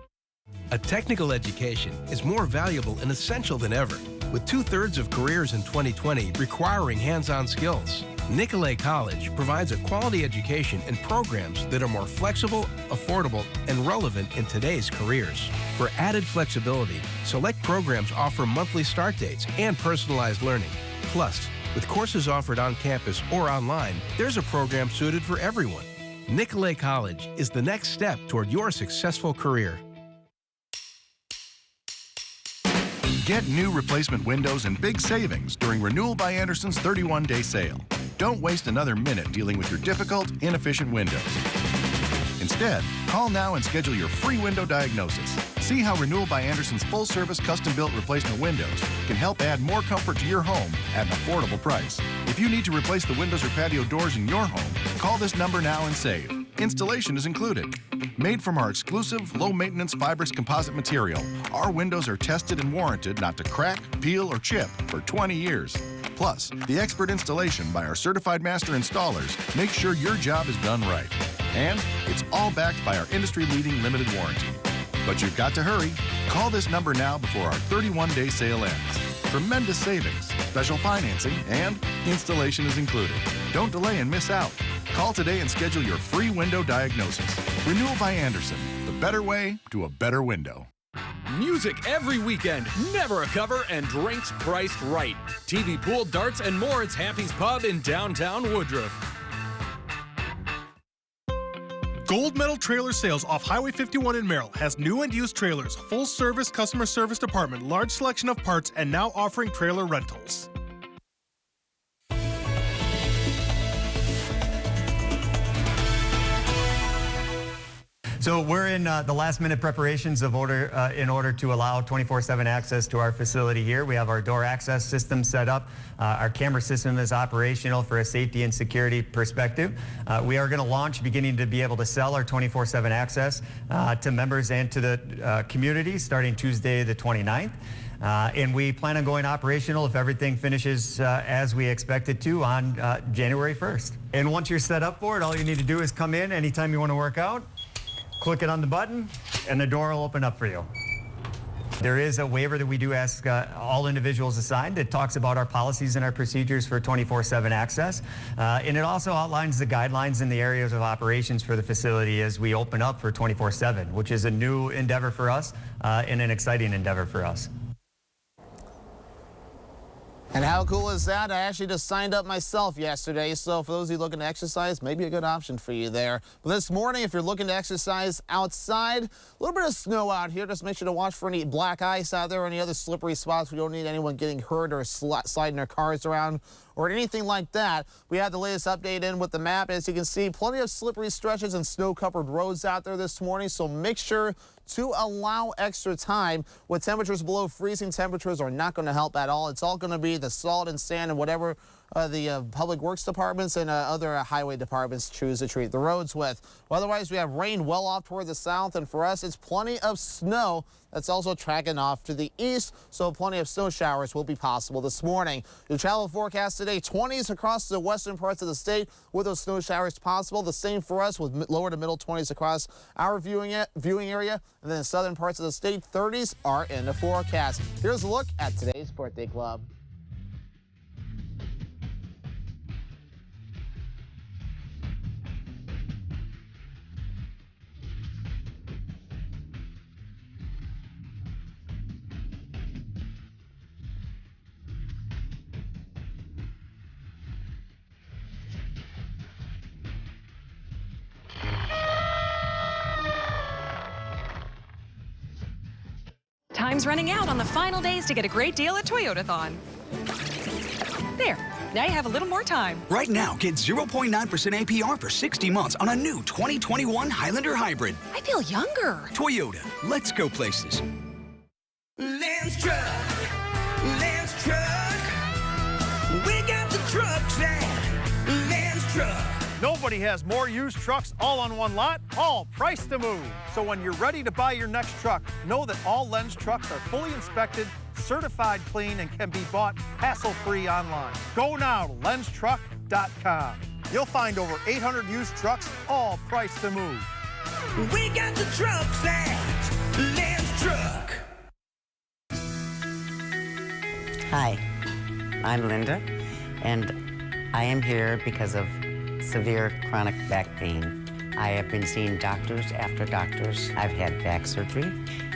A technical education is more valuable and essential than ever, with 2/3 of careers in 2020 requiring hands-on skills. Nicolet College provides a quality education and programs that are more flexible, affordable, and relevant in today's careers. For added flexibility, select programs offer monthly start dates and personalized learning. Plus, with courses offered on campus or online, there's a program suited for everyone. Nicolet College is the next step toward your successful career. Get new replacement windows and big savings during Renewal by Andersen's 31-day sale. Don't waste another minute dealing with your difficult, inefficient windows. Instead, call now and schedule your free window diagnosis. See how Renewal by Andersen's full-service custom-built replacement windows can help add more comfort to your home at an affordable price. If you need to replace the windows or patio doors in your home, call this number now and save. Installation is included. Made from our exclusive, low-maintenance fibrous composite material, our windows are tested and warranted not to crack, peel, or chip for 20 years. Plus, the expert installation by our certified master installers makes sure your job is done right. And it's all backed by our industry-leading limited warranty. But you've got to hurry. Call this number now before our 31-day sale ends. Tremendous savings, special financing, and installation is included. Don't delay and miss out. Call today and schedule your free window diagnosis. Renewal by Andersen, the better way to a better window. Music every weekend, never a cover, and drinks priced right. TV, pool, darts, and more. It's Happy's Pub in downtown Woodruff. Gold Medal Trailer Sales off Highway 51 in Merrill has new and used trailers, full-service customer service department, large selection of parts, and now offering trailer rentals. So we're in the last-minute preparations in order to allow 24/7 access to our facility here. We have our door access system set up. Our camera system is operational for a safety and security perspective. We are going to launch, beginning to be able to sell our 24/7 access to members and to the community starting Tuesday the 29th. And we plan on going operational if everything finishes as we expect it to on January 1st. And once you're set up for it, all you need to do is come in anytime you want to work out. Click it on the button, and the door will open up for you. There is a waiver that we do ask all individuals to sign that talks about our policies and our procedures for 24/7 access. And it also outlines the guidelines in the areas of operations for the facility as we open up for 24/7, which is a new endeavor for us and an exciting endeavor for us. And how cool is that? I actually just signed up myself yesterday, so for those of you looking to exercise, maybe a good option for you there. But this morning, if you're looking to exercise outside, a little bit of snow out here. Just make sure to watch for any black ice out there or any other slippery spots. We don't need anyone getting hurt or sliding their cars around or anything like that. We have the latest update in with the map. As you can see, plenty of slippery stretches and snow-covered roads out there this morning, so make sure to allow extra time. With temperatures below freezing, temperatures are not going to help at all. It's all going to be the salt and sand and whatever the public works departments and other highway departments choose to treat the roads with. Otherwise, we have rain well off toward the south, and for us, it's plenty of snow that's also tracking off to the east, so plenty of snow showers will be possible this morning. Your travel forecast today, 20s across the western parts of the state with those snow showers possible. The same for us with lower to middle 20s across our viewing area, and then the southern parts of the state, 30s are in the forecast. Here's a look at today's Birthday Club. Time's running out on the final days to get a great deal at Toyotathon. There, now you have a little more time. Right now, get 0.9% APR for 60 months on a new 2021 Highlander Hybrid. I feel younger. Toyota, let's go places. Lance Truck, we got the trucks at Lance Truck. Nobody has more used trucks all on one lot, all priced to move. So when you're ready to buy your next truck, know that all Lenz trucks are fully inspected, certified clean, and can be bought hassle-free online. Go now to lenztruck.com. You'll find over 800 used trucks, all priced to move. We got the trucks at Lenz Truck. Hi, I'm Linda, and I am here because of severe chronic back pain. I have been seeing doctors after doctors. I've had back surgery,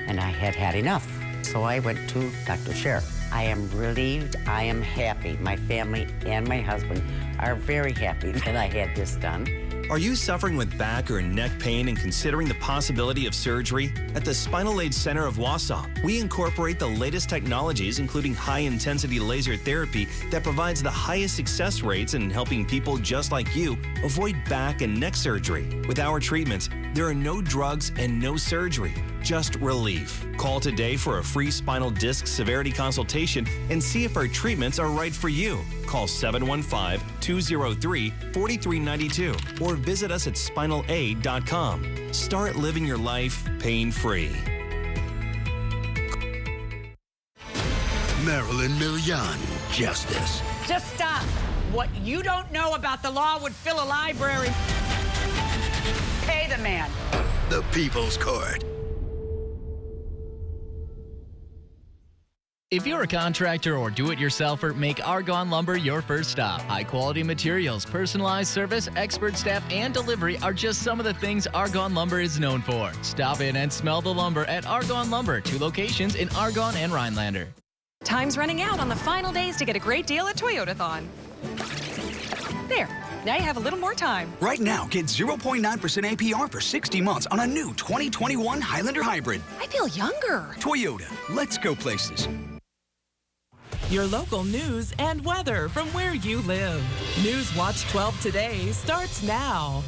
and I had enough. So I went to Dr. Scher. I am relieved. I am happy. My family and my husband are very happy that I had this done. Are you suffering with back or neck pain and considering the possibility of surgery? At the Spinal Aid Center of Wausau, we incorporate the latest technologies, including high-intensity laser therapy that provides the highest success rates in helping people just like you avoid back and neck surgery. With our treatments, there are no drugs and no surgery, just relief. Call today for a free spinal disc severity consultation and see if our treatments are right for you. Call 715-203-4392 or visit us at spinalaid.com. Start living your life pain-free. Marilyn Milian, Justice. Just stop. What you don't know about the law would fill a library. Pay the man. The People's Court. If you're a contractor or do-it-yourselfer, make Argonne Lumber your first stop. High-quality materials, personalized service, expert staff, and delivery are just some of the things Argonne Lumber is known for. Stop in and smell the lumber at Argonne Lumber, 2 locations in Argonne and Rhinelander. Time's running out on the final days to get a great deal at Toyotathon. There, now you have a little more time. Right now, get 0.9% APR for 60 months on a new 2021 Highlander Hybrid. I feel younger. Toyota, let's go places. Your local news and weather from where you live. News Watch 12 Today starts now.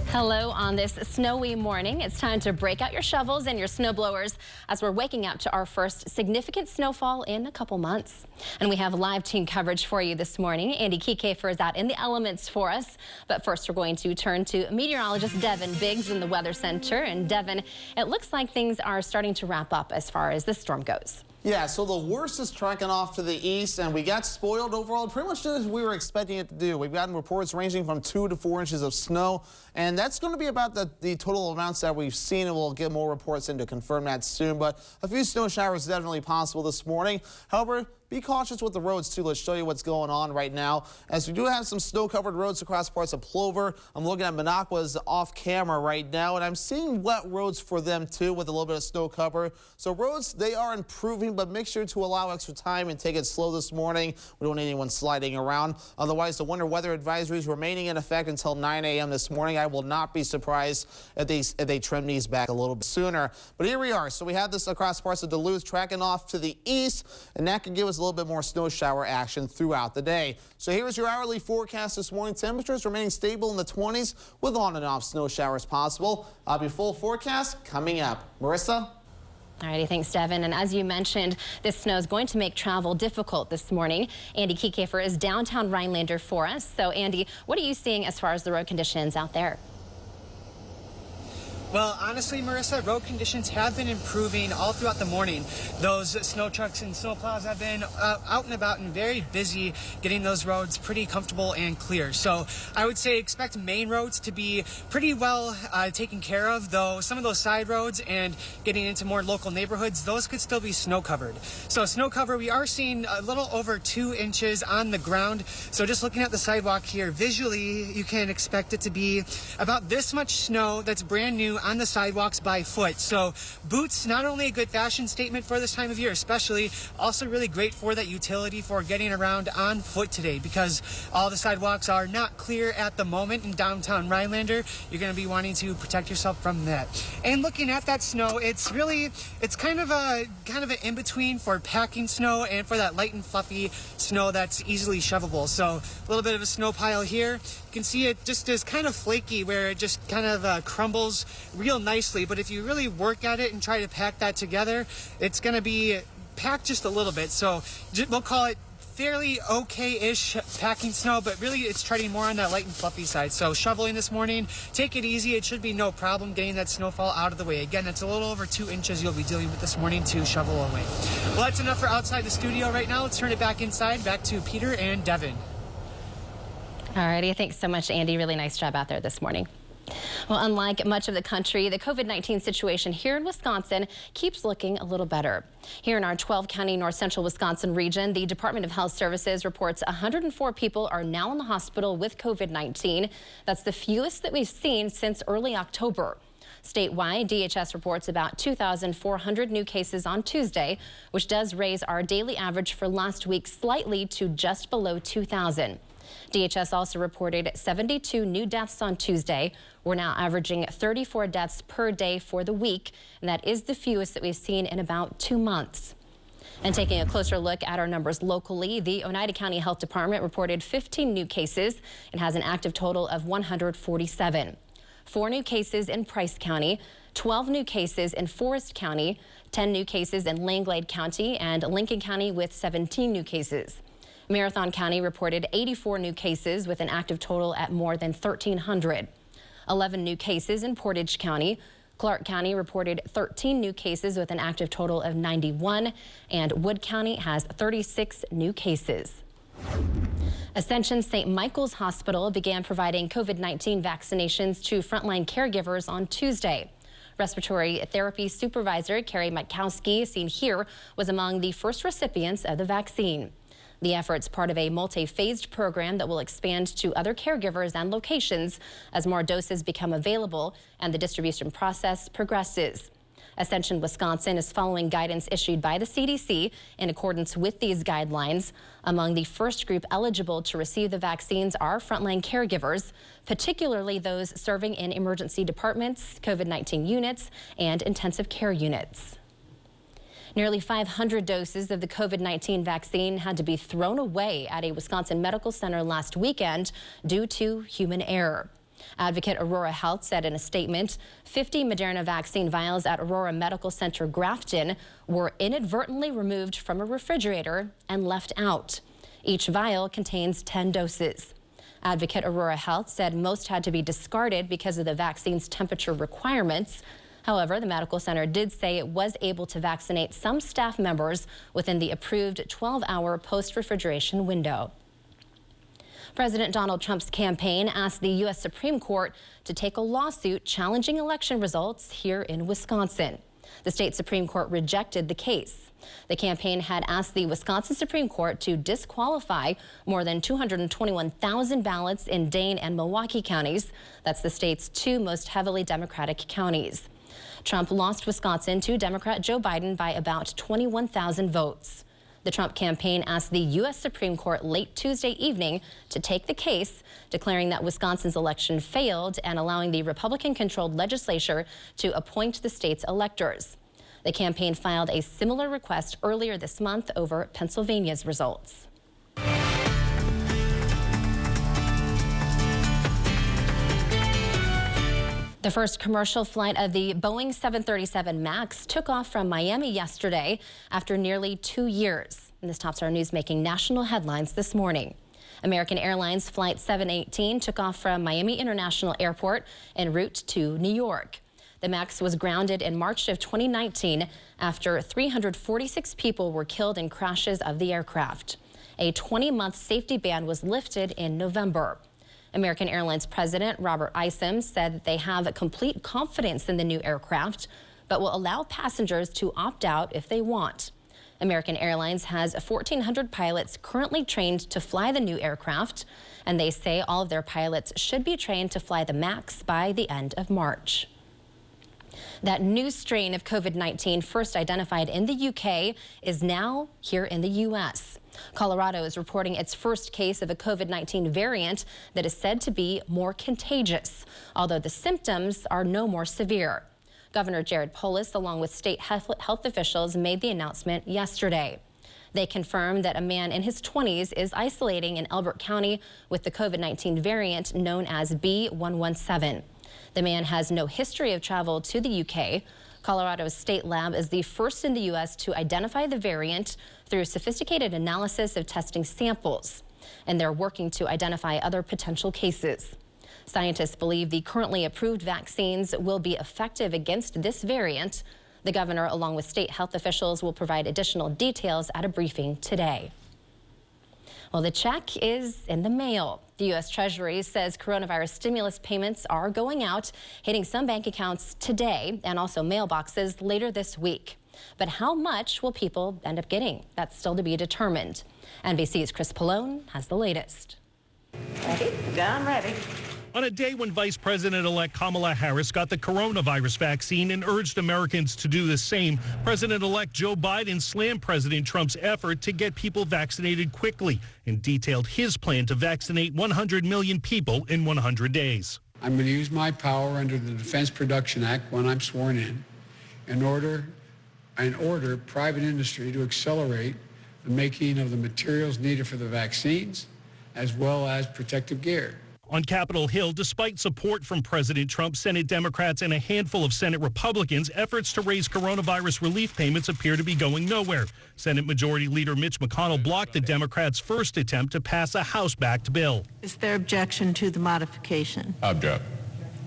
Hello on this snowy morning. It's time to break out your shovels and your snow blowers as we're waking up to our first significant snowfall in a couple months. And we have live team coverage for you this morning. Andy Kiekefer is out in the elements for us. But first, we're going to turn to meteorologist Devin Biggs in the Weather Center. And Devin, it looks like things are starting to wrap up as far as this storm goes. Yeah, so the worst is tracking off to the east, and we got spoiled overall, pretty much as we were expecting it to do. We've gotten reports ranging from 2 to 4 inches of snow, and that's going to be about the total amounts that we've seen, and we'll get more reports in to confirm that soon. But a few snow showers definitely possible this morning. However, be cautious with the roads too. Let's show you what's going on right now, as we do have some snow-covered roads across parts of Plover. I'm looking at Minocqua's off camera right now, and I'm seeing wet roads for them too with a little bit of snow cover. So roads, they are improving, but make sure to allow extra time and take it slow this morning. We don't need anyone sliding around. Otherwise, the winter weather advisory is remaining in effect until 9 a.m. this morning. I will not be surprised if they trim these back a little bit sooner. But here we are. So we have this across parts of Duluth tracking off to the east, and that could give us a little bit more snow shower action throughout the day. So here's your hourly forecast this morning. Temperatures remaining stable in the 20s with on and off snow showers possible. I'll be full forecast coming up. Marissa? Alrighty, thanks, Devin. And as you mentioned, this snow is going to make travel difficult this morning. Andy Kiekefer is downtown Rhinelander for us. So, Andy, what are you seeing as far as the road conditions out there? Well, honestly, Marissa, road conditions have been improving all throughout the morning. Those snow trucks and snow plows have been out and about and very busy getting those roads pretty comfortable and clear. So I would say expect main roads to be pretty well taken care of, though some of those side roads and getting into more local neighborhoods, those could still be snow covered. So snow cover, we are seeing a little over 2 inches on the ground. So just looking at the sidewalk here, visually, you can expect it to be about this much snow that's brand new on the sidewalks by foot. So boots, not only a good fashion statement for this time of year, especially, also really great for that utility for getting around on foot today, because all the sidewalks are not clear at the moment in downtown Rhinelander. You're going to be wanting to protect yourself from that. And looking at that snow, it's kind of an in-between for packing snow and for that light and fluffy snow that's easily shovelable. So a little bit of a snow pile here. You can see it just is kind of flaky, where it just kind of crumbles real nicely. But if you really work at it and try to pack that together, it's going to be packed just a little bit. So we'll call it fairly okay-ish packing snow, but really it's treading more on that light and fluffy side. So shoveling this morning, take it easy. It should be no problem getting that snowfall out of the way. Again, it's a little over 2 inches you'll be dealing with this morning to shovel away. Well, that's enough for outside the studio right now. Let's turn it back inside, back to Peter and Devin. Alrighty, thanks so much, Andy. Really nice job out there this morning. Well, unlike much of the country, the COVID-19 situation here in Wisconsin keeps looking a little better. Here in our 12-county north central Wisconsin region, the Department of Health Services reports 104 people are now in the hospital with COVID-19. That's the fewest that we've seen since early October. Statewide, DHS reports about 2,400 new cases on Tuesday, which does raise our daily average for last week slightly to just below 2,000. DHS also reported 72 new deaths on Tuesday. We're now averaging 34 deaths per day for the week, and that is the fewest that we've seen in about 2 months. And taking a closer look at our numbers locally, the Oneida County Health Department reported 15 new cases and has an active total of 147. 4 new cases in Price County, 12 new cases in Forest County, 10 new cases in Langlade County, and Lincoln County with 17 new cases. Marathon County reported 84 new cases with an active total at more than 1,300. 11 new cases in Portage County. Clark County reported 13 new cases with an active total of 91, and Wood County has 36 new cases. Ascension St. Michael's Hospital began providing COVID-19 vaccinations to frontline caregivers on Tuesday. Respiratory therapy supervisor Carrie Matkowski, seen here, was among the first recipients of the vaccine. The effort's part of a multi-phased program that will expand to other caregivers and locations as more doses become available and the distribution process progresses. Ascension Wisconsin is following guidance issued by the CDC in accordance with these guidelines. Among the first group eligible to receive the vaccines are frontline caregivers, particularly those serving in emergency departments, COVID-19 units, and intensive care units. Nearly 500 doses of the COVID-19 vaccine had to be thrown away at a Wisconsin medical center last weekend due to human error. Advocate Aurora Health said in a statement, 50 Moderna vaccine vials at Aurora Medical Center Grafton were inadvertently removed from a refrigerator and left out. Each vial contains 10 doses. Advocate Aurora Health said most had to be discarded because of the vaccine's temperature requirements. However, the medical center did say it was able to vaccinate some staff members within the approved 12-hour post-refrigeration window. President Donald Trump's campaign asked the U.S. Supreme Court to take a lawsuit challenging election results here in Wisconsin. The state Supreme Court rejected the case. The campaign had asked the Wisconsin Supreme Court to disqualify more than 221,000 ballots in Dane and Milwaukee counties. That's the state's two most heavily Democratic counties. Trump lost Wisconsin to Democrat Joe Biden by about 21,000 votes. The Trump campaign asked the U.S. Supreme Court late Tuesday evening to take the case, declaring that Wisconsin's election failed and allowing the Republican-controlled legislature to appoint the state's electors. The campaign filed a similar request earlier this month over Pennsylvania's results. The first commercial flight of the Boeing 737 MAX took off from Miami yesterday after nearly 2 years. And this tops our news making national headlines this morning. American Airlines Flight 718 took off from Miami International Airport en route to New York. The MAX was grounded in March of 2019 after 346 people were killed in crashes of the aircraft. A 20-month safety ban was lifted in November. American Airlines President Robert Isom said that they have complete confidence in the new aircraft, but will allow passengers to opt out if they want. American Airlines has 1,400 pilots currently trained to fly the new aircraft, and they say all of their pilots should be trained to fly the MAX by the end of March. That new strain of COVID-19 first identified in the UK is now here in the U.S. Colorado is reporting its first case of a COVID-19 variant that is said to be more contagious, although the symptoms are no more severe. Governor Jared Polis, along with state health officials, made the announcement yesterday. They confirmed that a man in his 20s is isolating in Elbert County with the COVID-19 variant known as B117. The man has no history of travel to the UK. Colorado's state lab is the first in the U.S. to identify the variant through sophisticated analysis of testing samples, and they're working to identify other potential cases. Scientists believe the currently approved vaccines will be effective against this variant. The governor, along with state health officials, will provide additional details at a briefing today. Well, the check is in the mail. The U.S. Treasury says coronavirus stimulus payments are going out, hitting some bank accounts today and also mailboxes later this week. But how much will people end up getting? That's still to be determined. NBC's Chris Pallone has the latest. Ready? Done, ready. On a day when Vice President-elect Kamala Harris got the coronavirus vaccine and urged Americans to do the same, President-elect Joe Biden slammed President Trump's effort to get people vaccinated quickly and detailed his plan to vaccinate 100 million people in 100 days. I'm going to use my power under the Defense Production Act when I'm sworn in order private industry to accelerate the making of the materials needed for the vaccines as well as protective gear. On Capitol Hill, despite support from President Trump, Senate Democrats and a handful of Senate Republicans, efforts to raise coronavirus relief payments appear to be going nowhere. Senate Majority Leader Mitch McConnell blocked the Democrats' first attempt to pass a House-backed bill. Is there objection to the modification? Object.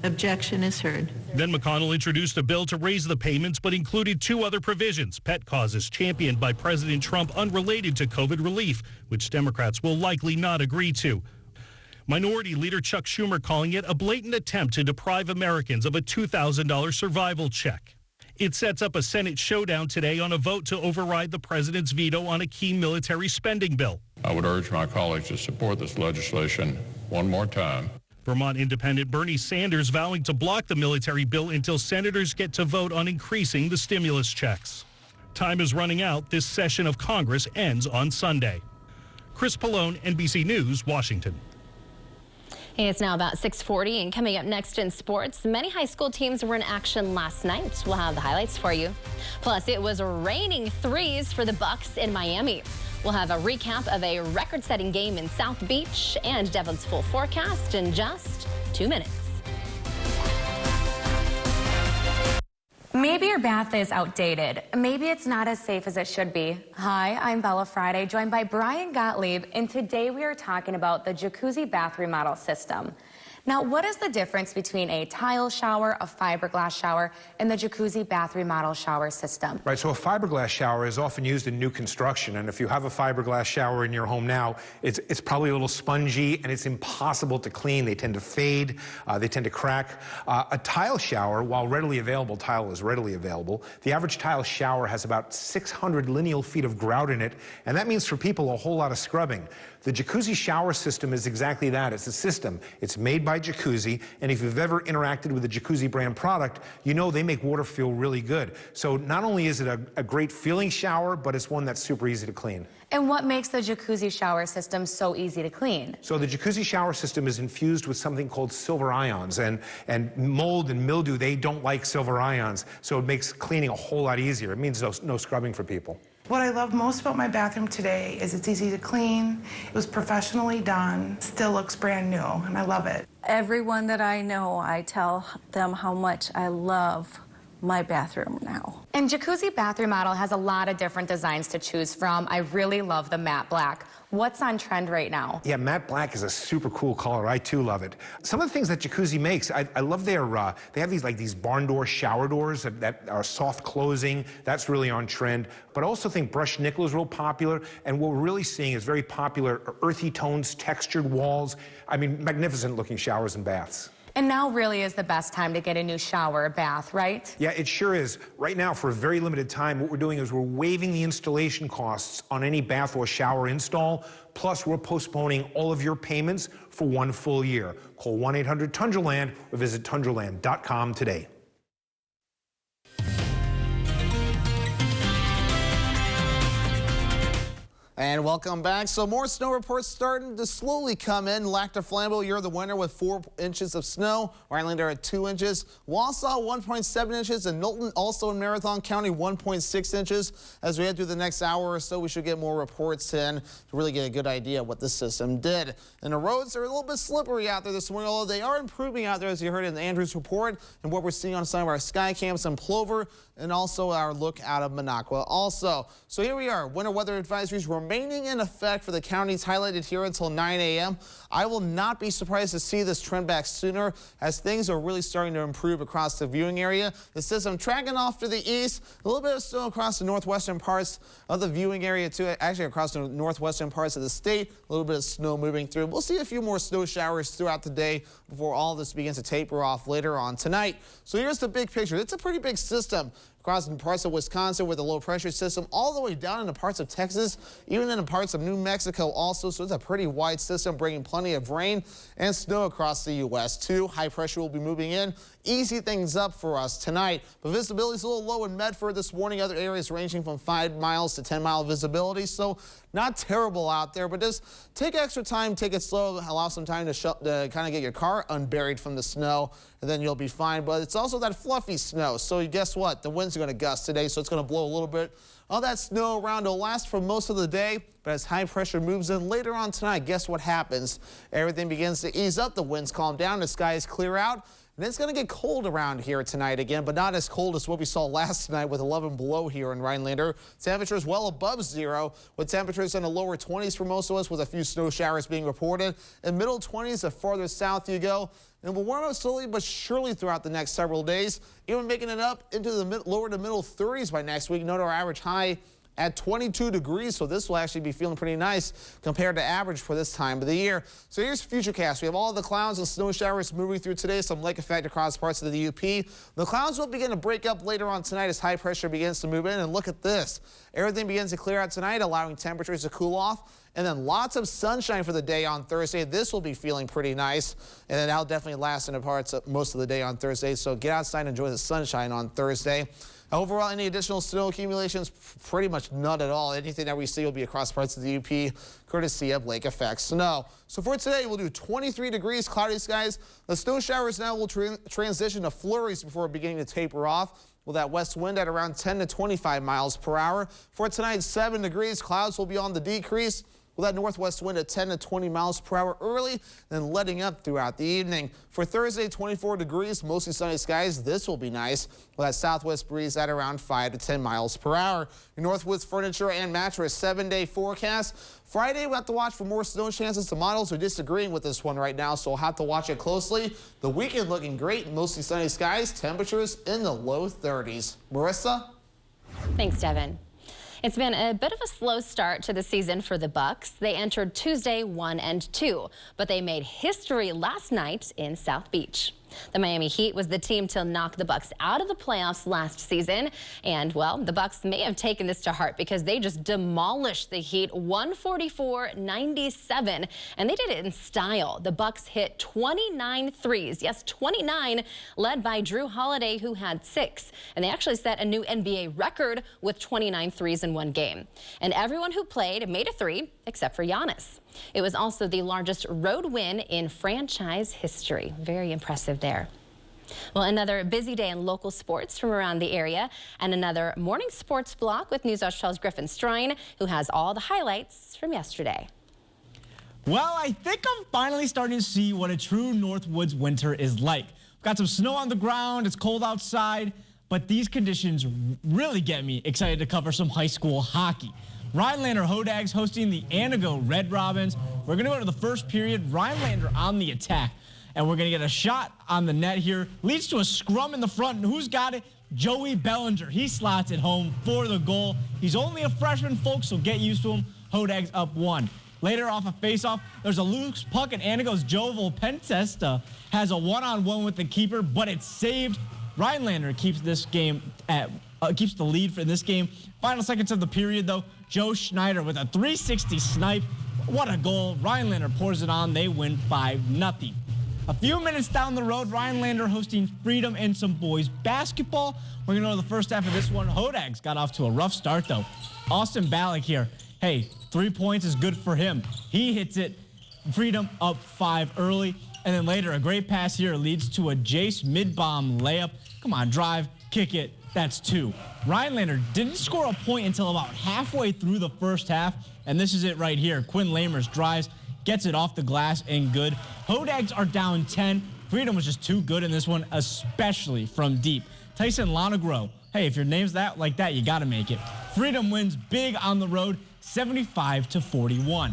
Objection is heard. Then McConnell introduced a bill to raise the payments, but included two other provisions, pet causes championed by President Trump unrelated to COVID relief, which Democrats will likely not agree to. Minority Leader Chuck Schumer calling it a blatant attempt to deprive Americans of a $2,000 survival check. It sets up a Senate showdown today on a vote to override the president's veto on a key military spending bill. I would urge my colleagues to support this legislation one more time. Vermont Independent Bernie Sanders vowing to block the military bill until senators get to vote on increasing the stimulus checks. Time is running out. This session of Congress ends on Sunday. Chris Pallone, NBC News, Washington. Hey, it's now about 6:40, and coming up next in sports, many high school teams were in action last night. We'll have the highlights for you. Plus, it was raining threes for the Bucks in Miami. We'll have a recap of a record-setting game in South Beach and Devon's full forecast in just 2 minutes. Maybe your bath is outdated. Maybe it's not as safe as it should be. Hi, I'm Bella Friday, joined by Brian Gottlieb, and today we are talking about the Jacuzzi bath remodel system. Now, what is the difference between a tile shower, a fiberglass shower, and the jacuzzi bath remodel shower system? Right, so a fiberglass shower is often used in new construction, and if you have a fiberglass shower in your home now, it's probably a little spongy and it's impossible to clean. They tend to fade, they tend to crack. A tile shower, while readily available, tile is readily available, the average tile shower has about 600 lineal feet of grout in it, and that means for people a whole lot of scrubbing. The jacuzzi shower system is exactly that. It's a system. It's made by Jacuzzi, and if you've ever interacted with a Jacuzzi brand product, you know they make water feel really good. So not only is it a great feeling shower, but it's one that's super easy to clean. And what makes the jacuzzi shower system so easy to clean? So the jacuzzi shower system is infused with something called silver ions, and mold and mildew, they don't like silver ions, so it makes cleaning a whole lot easier. It means no scrubbing for people. What I love most about my bathroom today is it's easy to clean, it was professionally done, still looks brand new, and I love it. Everyone that I know, I tell them how much I love my bathroom now. And Jacuzzi Bath Remodel has a lot of different designs to choose from. I really love the matte black. What's on trend right now? Yeah, matte black is a super cool color. I too love it. Some of the things that Jacuzzi makes, I love their, they have these barn door shower doors that are soft closing. That's really on trend. But I also think brushed nickel is real popular. And what we're really seeing is very popular earthy tones, textured walls. I mean, magnificent looking showers and baths. And now really is the best time to get a new shower or bath, right? Yeah, it sure is. Right now, for a very limited time, what we're doing is we're waiving the installation costs on any bath or shower install. Plus, we're postponing all of your payments for 1 full year. Call 1-800-TUNDRALAND or visit tundraland.com today. And welcome back. So more snow reports starting to slowly come in. Lac du Flambeau, you're the winner with 4 inches of snow. Rhinelander at 2 inches. Wausau 1.7 inches. And Knowlton also in Marathon County 1.6 inches. As we head through the next hour or so, we should get more reports in to really get a good idea of what the system did. And the roads are a little bit slippery out there this morning, although they are improving out there, as you heard in the Andrews report, and what we're seeing on some of our sky cams in Plover, and also our look out of Minocqua also. So here we are. Winter weather advisories remaining in effect for the counties highlighted here until 9 a.m. I will not be surprised to see this trend back sooner, as things are really starting to improve across the viewing area. The system tracking off to the east, a little bit of snow across the northwestern parts of the viewing area too, actually across the northwestern parts of the state, a little bit of snow moving through. We'll see a few more snow showers throughout the day before all this begins to taper off later on tonight. So here's the big picture. It's a pretty big system across parts of Wisconsin with a low pressure system, all the way down into parts of Texas, even into parts of New Mexico also. So it's a pretty wide system bringing plenty of rain and snow across the U.S. too. High pressure will be moving in, easy things up for us tonight. But visibility is a little low in Medford this morning. Other areas ranging from 5 miles to 10-mile visibility. So not terrible out there, but just take extra time, take it slow, allow some time to kind of get your car unburied from the snow, and then you'll be fine. But it's also that fluffy snow. So guess what? The winds are going to gust today, so it's going to blow a little bit. All that snow around will last for most of the day, but as high pressure moves in later on tonight, guess what happens? Everything begins to ease up, the winds calm down, the skies clear out. And it's going to get cold around here tonight again, but not as cold as what we saw last night with 11 below here in Rhinelander. Temperatures well above 0, with temperatures in the lower 20s for most of us, with a few snow showers being reported. In middle 20s, the farther south you go. And we'll warm up slowly but surely throughout the next several days, even making it up into the lower to middle 30s by next week. Note our average high at 22 degrees, so this will actually be feeling pretty nice compared to average for this time of the year. So here's Futurecast. We have all the clouds and snow showers moving through today, some lake effect across parts of the UP. The clouds will begin to break up later on tonight as high pressure begins to move in, and look at this. Everything begins to clear out tonight, allowing temperatures to cool off. And then lots of sunshine for the day on Thursday. This will be feeling pretty nice. And then that'll definitely last in the parts of most of the day on Thursday. So get outside and enjoy the sunshine on Thursday. Overall, any additional snow accumulations? Pretty much none at all. Anything that we see will be across parts of the UP, courtesy of lake effect snow. So for today, we'll do 23 degrees, cloudy skies. The snow showers now will transition to flurries before beginning to taper off, with that west wind at around 10 to 25 miles per hour. For tonight, 7 degrees, clouds will be on the decrease. with that northwest wind at 10 to 20 miles per hour early, then letting up throughout the evening. For Thursday, 24 degrees, mostly sunny skies. This will be nice with that southwest breeze at around 5 to 10 miles per hour. Your Northwoods Furniture and Mattress 7-day forecast. Friday, we'll have to watch for more snow chances. The models are disagreeing with this one right now, so we'll have to watch it closely. The weekend looking great, mostly sunny skies, temperatures in the low 30s. Marissa? Thanks, Devin. It's been a bit of a slow start to the season for the Bucks. They entered Tuesday 1-2, but they made history last night in South Beach. The Miami Heat was the team to knock the Bucks out of the playoffs last season. And, well, the Bucks may have taken this to heart because they just demolished the Heat 144-97. And they did it in style. The Bucks hit 29 threes. Yes, 29, led by Drew Holiday, who had 6. And they actually set a new NBA record with 29 threes in one game. And everyone who played made a 3 except for Giannis. It was also the largest road win in franchise history. Very impressive there. Well, another busy day in local sports from around the area and another morning sports block with News Watch 12's Griffin Strine, who has all the highlights from yesterday. Well, I think I'm finally starting to see what a true Northwoods winter is like. We've got some snow on the ground, it's cold outside, but these conditions really get me excited to cover some high school hockey. Rhinelander Hodags hosting the Anago Red Robins. We're going to go to the first period. Rhinelander on the attack. And we're going to get a shot on the net here. Leads to a scrum in the front. And who's got it? Joey Bellinger. He slots it home for the goal. He's only a freshman, folks, so get used to him. Hodags up 1. Later off a face-off, there's a loose puck, and Anago's Jovel Pentesta has a one-on-one with the keeper, but it's saved. Rhinelander keeps this game keeps the lead for this game. Final seconds of the period, though, Joe Schneider with a 360 snipe. What a goal. Rhinelander pours it on. They win 5-0. A few minutes down the road, Rhinelander hosting Freedom and some boys basketball. We're going to go to the first half of this one. Hodags got off to a rough start, though. Austin Ballack here. Hey, 3 points is good for him. He hits it. Freedom up 5 early. And then later, a great pass here leads to a Jace mid-bomb layup. Come on, drive, kick it. That's 2. Rhinelander didn't score a point until about halfway through the first half. And this is it right here. Quinn Lamers drives, gets it off the glass, and good. Hodags are down 10. Freedom was just too good in this one, especially from deep. Tyson Lonegro, hey, if your name's like that, you got to make it. Freedom wins big on the road, 75-41.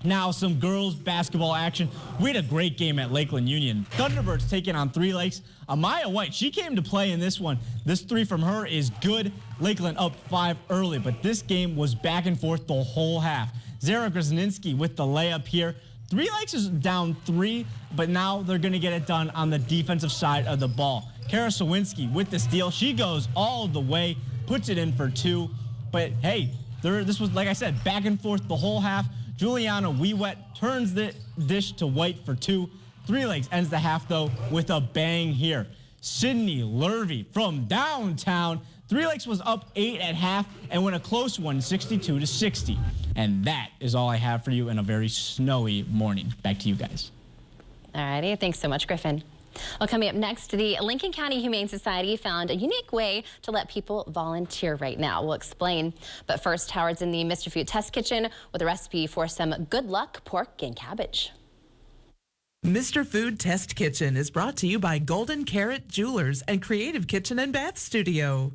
Now some girls basketball action. We had a great game at Lakeland Union. Thunderbirds taking on Three Lakes. Amaya White, she came to play in this one. This 3 from her is good. Lakeland up 5 early, but this game was back and forth the whole half. Zara Grozninski with the layup here. Three Lakes is down 3, but now they're going to get it done on the defensive side of the ball. Kara Sawinski with the steal. She goes all the way, puts it in for 2. But hey, this was, like I said, back and forth the whole half. Juliana Wewet turns the dish to White for 2. Three Lakes ends the half, though, with a bang here. Sydney Lurvy from downtown. Three Lakes was up 8 at half and won a close one, 62-60. And that is all I have for you in a very snowy morning. Back to you guys. All righty. Thanks so much, Griffin. Well, coming up next, the Lincoln County Humane Society found a unique way to let people volunteer right now. We'll explain. But first, Howard's in the Mr. Food Test Kitchen with a recipe for some good luck pork and cabbage. Mr. Food Test Kitchen is brought to you by Golden Carrot Jewelers and Creative Kitchen and Bath Studio.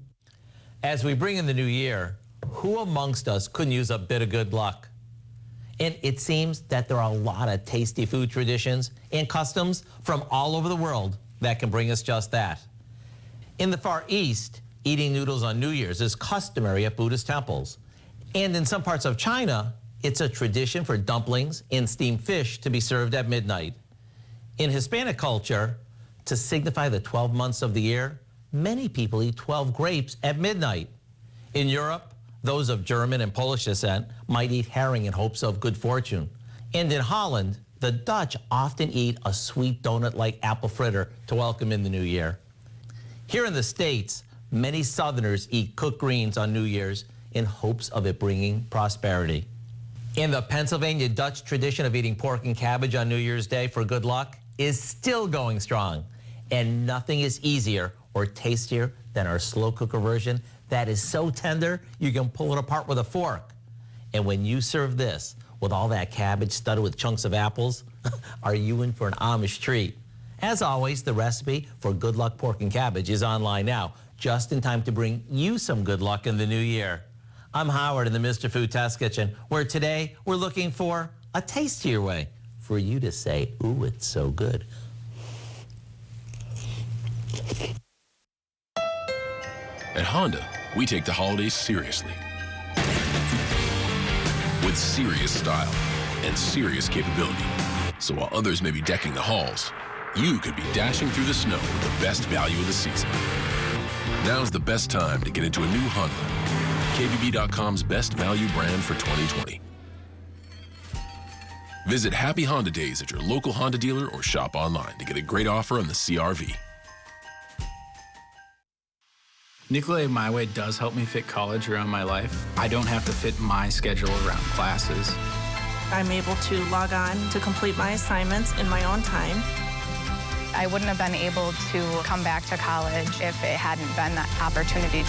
As we bring in the new year, who amongst us couldn't use a bit of good luck? And it seems that there are a lot of tasty food traditions and customs from all over the world that can bring us just that. In the Far East, eating noodles on New Year's is customary at Buddhist temples. And in some parts of China, it's a tradition for dumplings and steamed fish to be served at midnight. In Hispanic culture, to signify the 12 months of the year, many people eat 12 grapes at midnight. In Europe, those of German and Polish descent might eat herring in hopes of good fortune. And in Holland, the Dutch often eat a sweet donut-like apple fritter to welcome in the new year. Here in the States, many Southerners eat cooked greens on New Year's in hopes of it bringing prosperity. And the Pennsylvania Dutch tradition of eating pork and cabbage on New Year's Day for good luck is still going strong. And nothing is easier or tastier than our slow cooker version that is so tender you can pull it apart with a fork. And when you serve this with all that cabbage studded with chunks of apples, are you in for an Amish treat? As always, the recipe for Good Luck Pork and Cabbage is online now, just in time to bring you some good luck in the new year. I'm Howard in the Mr. Food Test Kitchen, where today we're looking for a tastier way for you to say, ooh, it's so good. At Honda, we take the holidays seriously. With serious style and serious capability. So while others may be decking the halls, you could be dashing through the snow with the best value of the season. Now's the best time to get into a new Honda. KBB.com's best value brand for 2020. Visit Happy Honda Days at your local Honda dealer or shop online to get a great offer on the CR-V. Nicolay My Way does help me fit college around my life. I don't have to fit my schedule around classes. I'm able to log on to complete my assignments in my own time. I wouldn't have been able to come back to college if it hadn't been that opportunity.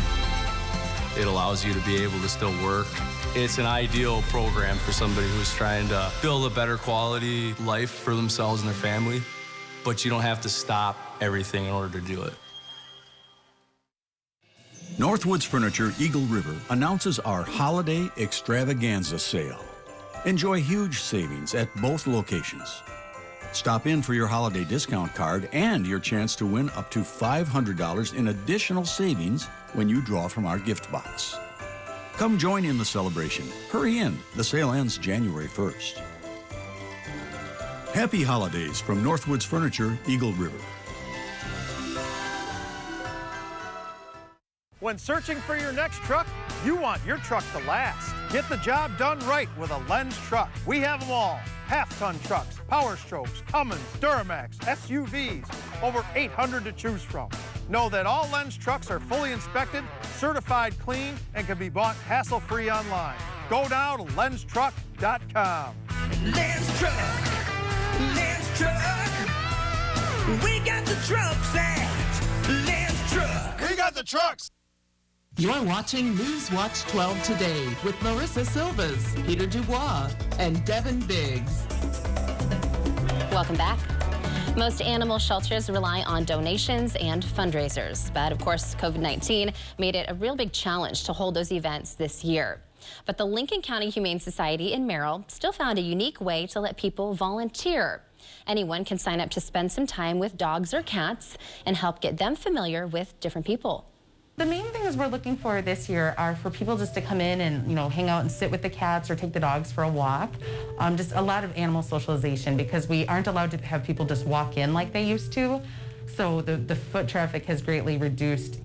It allows you to be able to still work. It's an ideal program for somebody who's trying to build a better quality life for themselves and their family, but you don't have to stop everything in order to do it. Northwoods Furniture Eagle River announces our Holiday Extravaganza Sale. Enjoy huge savings at both locations. Stop in for your holiday discount card and your chance to win up to $500 in additional savings when you draw from our gift box. Come join in the celebration. Hurry in. The sale ends January 1st. Happy holidays from Northwoods Furniture Eagle River. When searching for your next truck, you want your truck to last. Get the job done right with a Lenz truck. We have them all. Half-ton trucks, Power Strokes, Cummins, Duramax, SUVs, over 800 to choose from. Know that all Lenz trucks are fully inspected, certified clean, and can be bought hassle-free online. Go now to lenztruck.com. Lenz Truck, Lenz Truck. We got the trucks at Lenz Truck. We got the trucks. You're watching News Watch 12 Today with Marissa Silvas, Peter Dubois, and Devin Biggs. Welcome back. Most animal shelters rely on donations and fundraisers, but of course COVID-19 made it a real big challenge to hold those events this year. But the Lincoln County Humane Society in Merrill still found a unique way to let people volunteer. Anyone can sign up to spend some time with dogs or cats and help get them familiar with different people. The main things we're looking for this year are for people just to come in and, hang out and sit with the cats or take the dogs for a walk. Just a lot of animal socialization because we aren't allowed to have people just walk in like they used to. So the foot traffic has greatly reduced.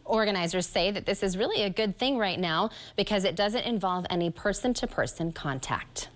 Organizers say that this is really a good thing right now because it doesn't involve any person-to-person contact.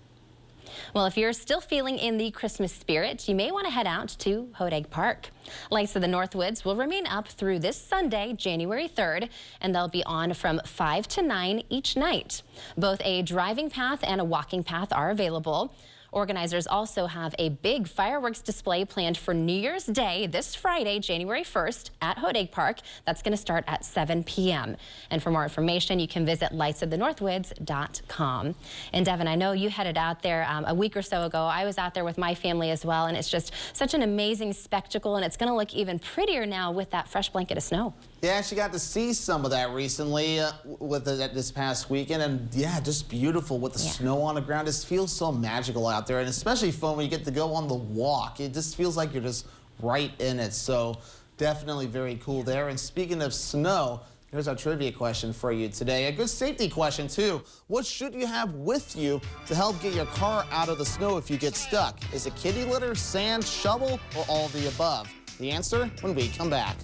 Well, if you're still feeling in the Christmas spirit, you may want to head out to Hodag Park. Lights of the Northwoods will remain up through this Sunday, January 3rd, and they'll be on from 5 to 9 each night. Both a driving path and a walking path are available. Organizers also have a big fireworks display planned for New Year's Day this Friday, January 1st at Hodag Park. That's going to start at 7 p.m. And for more information, you can visit lightsofthenorthwoods.com. And Devin, I know you headed out there a week or so ago. I was out there with my family as well, and it's just such an amazing spectacle, and it's going to look even prettier now with that fresh blanket of snow. Yeah, I actually got to see some of that recently with this past weekend, and yeah, just beautiful with the snow on the ground. It just feels so magical out there, and especially fun when you get to go on the walk. It just feels like you're just right in it, so definitely very cool there. And speaking of snow, here's our trivia question for you today. A good safety question, too. What should you have with you to help get your car out of the snow if you get stuck? Is it kitty litter, sand, shovel, or all of the above? The answer when we come back.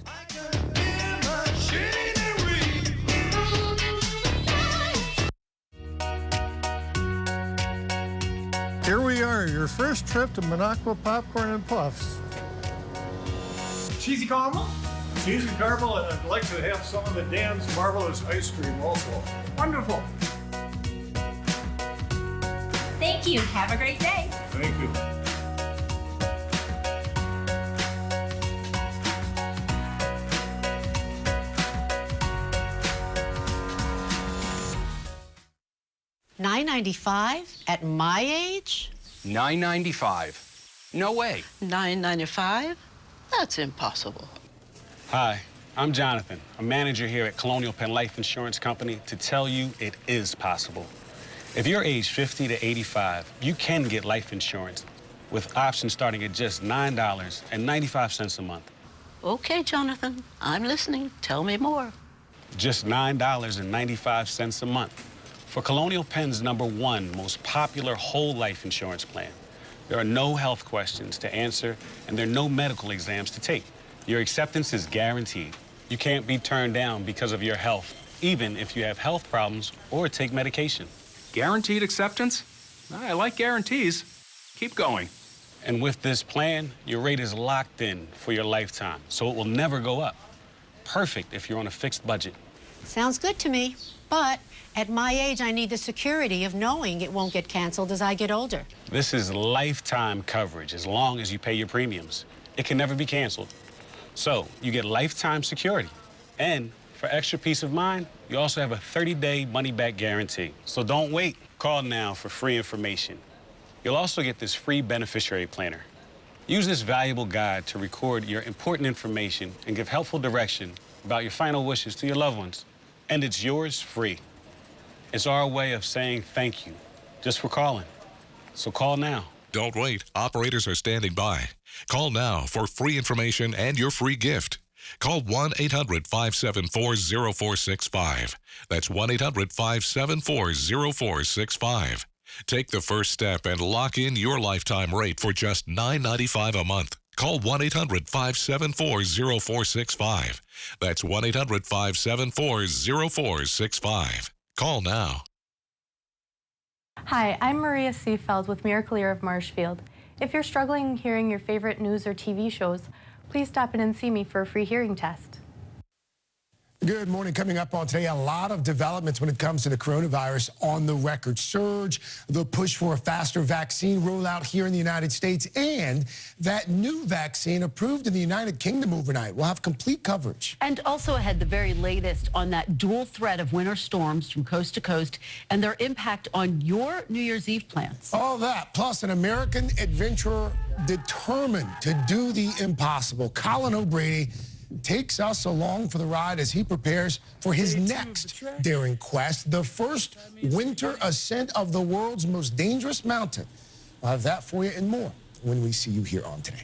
Here we are, your first trip to Minocqua Popcorn and Puffs. Cheesy caramel? Cheesy caramel, and I'd like to have some of the Dan's Marvelous Ice Cream also. Wonderful. Thank you. Have a great day. Thank you. $9.95 at my age? $9.95. No way. $9.95? That's impossible. Hi, I'm Jonathan, a manager here at Colonial Penn Life Insurance Company, to tell you it is possible. If you're age 50 to 85, you can get life insurance with options starting at just $9.95 a month. Okay, Jonathan, I'm listening. Tell me more. Just $9.95 a month for Colonial Penn's #1 most popular whole life insurance plan. There are no health questions to answer, and there are no medical exams to take. Your acceptance is guaranteed. You can't be turned down because of your health, even if you have health problems or take medication. Guaranteed acceptance? I like guarantees. Keep going. And with this plan, your rate is locked in for your lifetime, so it will never go up. Perfect if you're on a fixed budget. Sounds good to me, but at my age, I need the security of knowing it won't get canceled as I get older. This is lifetime coverage as long as you pay your premiums. It can never be canceled. So you get lifetime security. And for extra peace of mind, you also have a 30-day money-back guarantee. So don't wait. Call now for free information. You'll also get this free beneficiary planner. Use this valuable guide to record your important information and give helpful direction about your final wishes to your loved ones. And it's yours free. It's our way of saying thank you just for calling. So call now. Don't wait. Operators are standing by. Call now for free information and your free gift. Call 1-800-574-0465. That's 1-800-574-0465. Take the first step and lock in your lifetime rate for just $9.95 a month. Call 1-800-574-0465. That's 1-800-574-0465. Call now. Hi, I'm Maria Seefeld with Miracle Ear of Marshfield. If you're struggling hearing your favorite news or TV shows, please stop in and see me for a free hearing test. Good morning. Coming up on today, a lot of developments when it comes to the coronavirus on the record surge, the push for a faster vaccine rollout here in the United States, and that new vaccine approved in the United Kingdom overnight. We'll have complete coverage. And also ahead, the very latest on that dual threat of winter storms from coast to coast and their impact on your New Year's Eve plans. All that, plus an American adventurer determined to do the impossible. Colin O'Brady takes us along for the ride as he prepares for his next daring quest, the first winter ascent of the world's most dangerous mountain. I'll have that for you and more when we see you here on Today.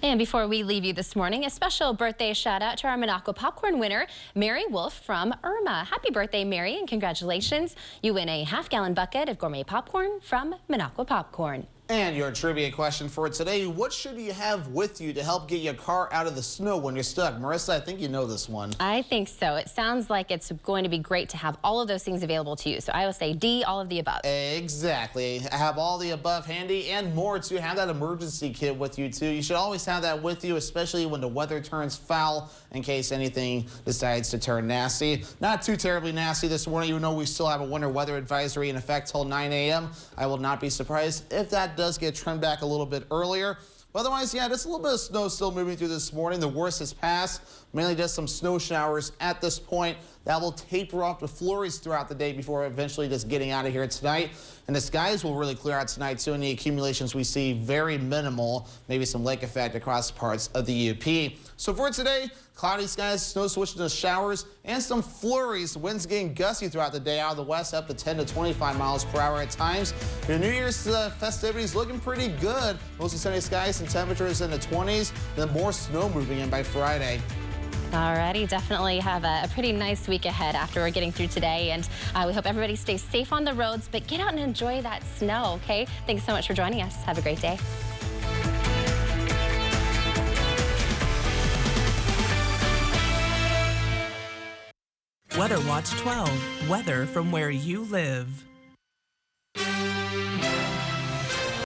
And before we leave you this morning, a special birthday shout out to our Minocqua Popcorn winner, Mary Wolf from Irma. Happy birthday, Mary, and congratulations. You win a half-gallon bucket of gourmet popcorn from Minocqua Popcorn. And your trivia question for today, what should you have with you to help get your car out of the snow when you're stuck? Marissa, I think you know this one. I think so. It sounds like it's going to be great to have all of those things available to you. So I will say D, all of the above. Exactly. Have all the above handy and more too. Have that emergency kit with you too. You should always have that with you, especially when the weather turns foul in case anything decides to turn nasty. Not too terribly nasty this morning, even though we still have a winter weather advisory in effect till 9 a.m. I will not be surprised if that does get trimmed back a little bit earlier. But otherwise, yeah, just a little bit of snow still moving through this morning. The worst has passed. Mainly just some snow showers at this point. That will taper off to flurries throughout the day before eventually just getting out of here tonight. And the skies will really clear out tonight too. And the accumulations we see very minimal. Maybe some lake effect across parts of the UP. So for today, cloudy skies, snow switching to showers, and some flurries. Winds getting gusty throughout the day out of the west, up to 10 to 25 miles per hour at times. Your New Year's festivities looking pretty good. Mostly sunny skies and temperatures in the 20s. Then more snow moving in by Friday. Alrighty, definitely have a pretty nice week ahead after we're getting through today, and we hope everybody stays safe on the roads, but get out and enjoy that snow, okay? Thanks so much for joining us. Have a great day. Weather Watch 12, weather from where you live.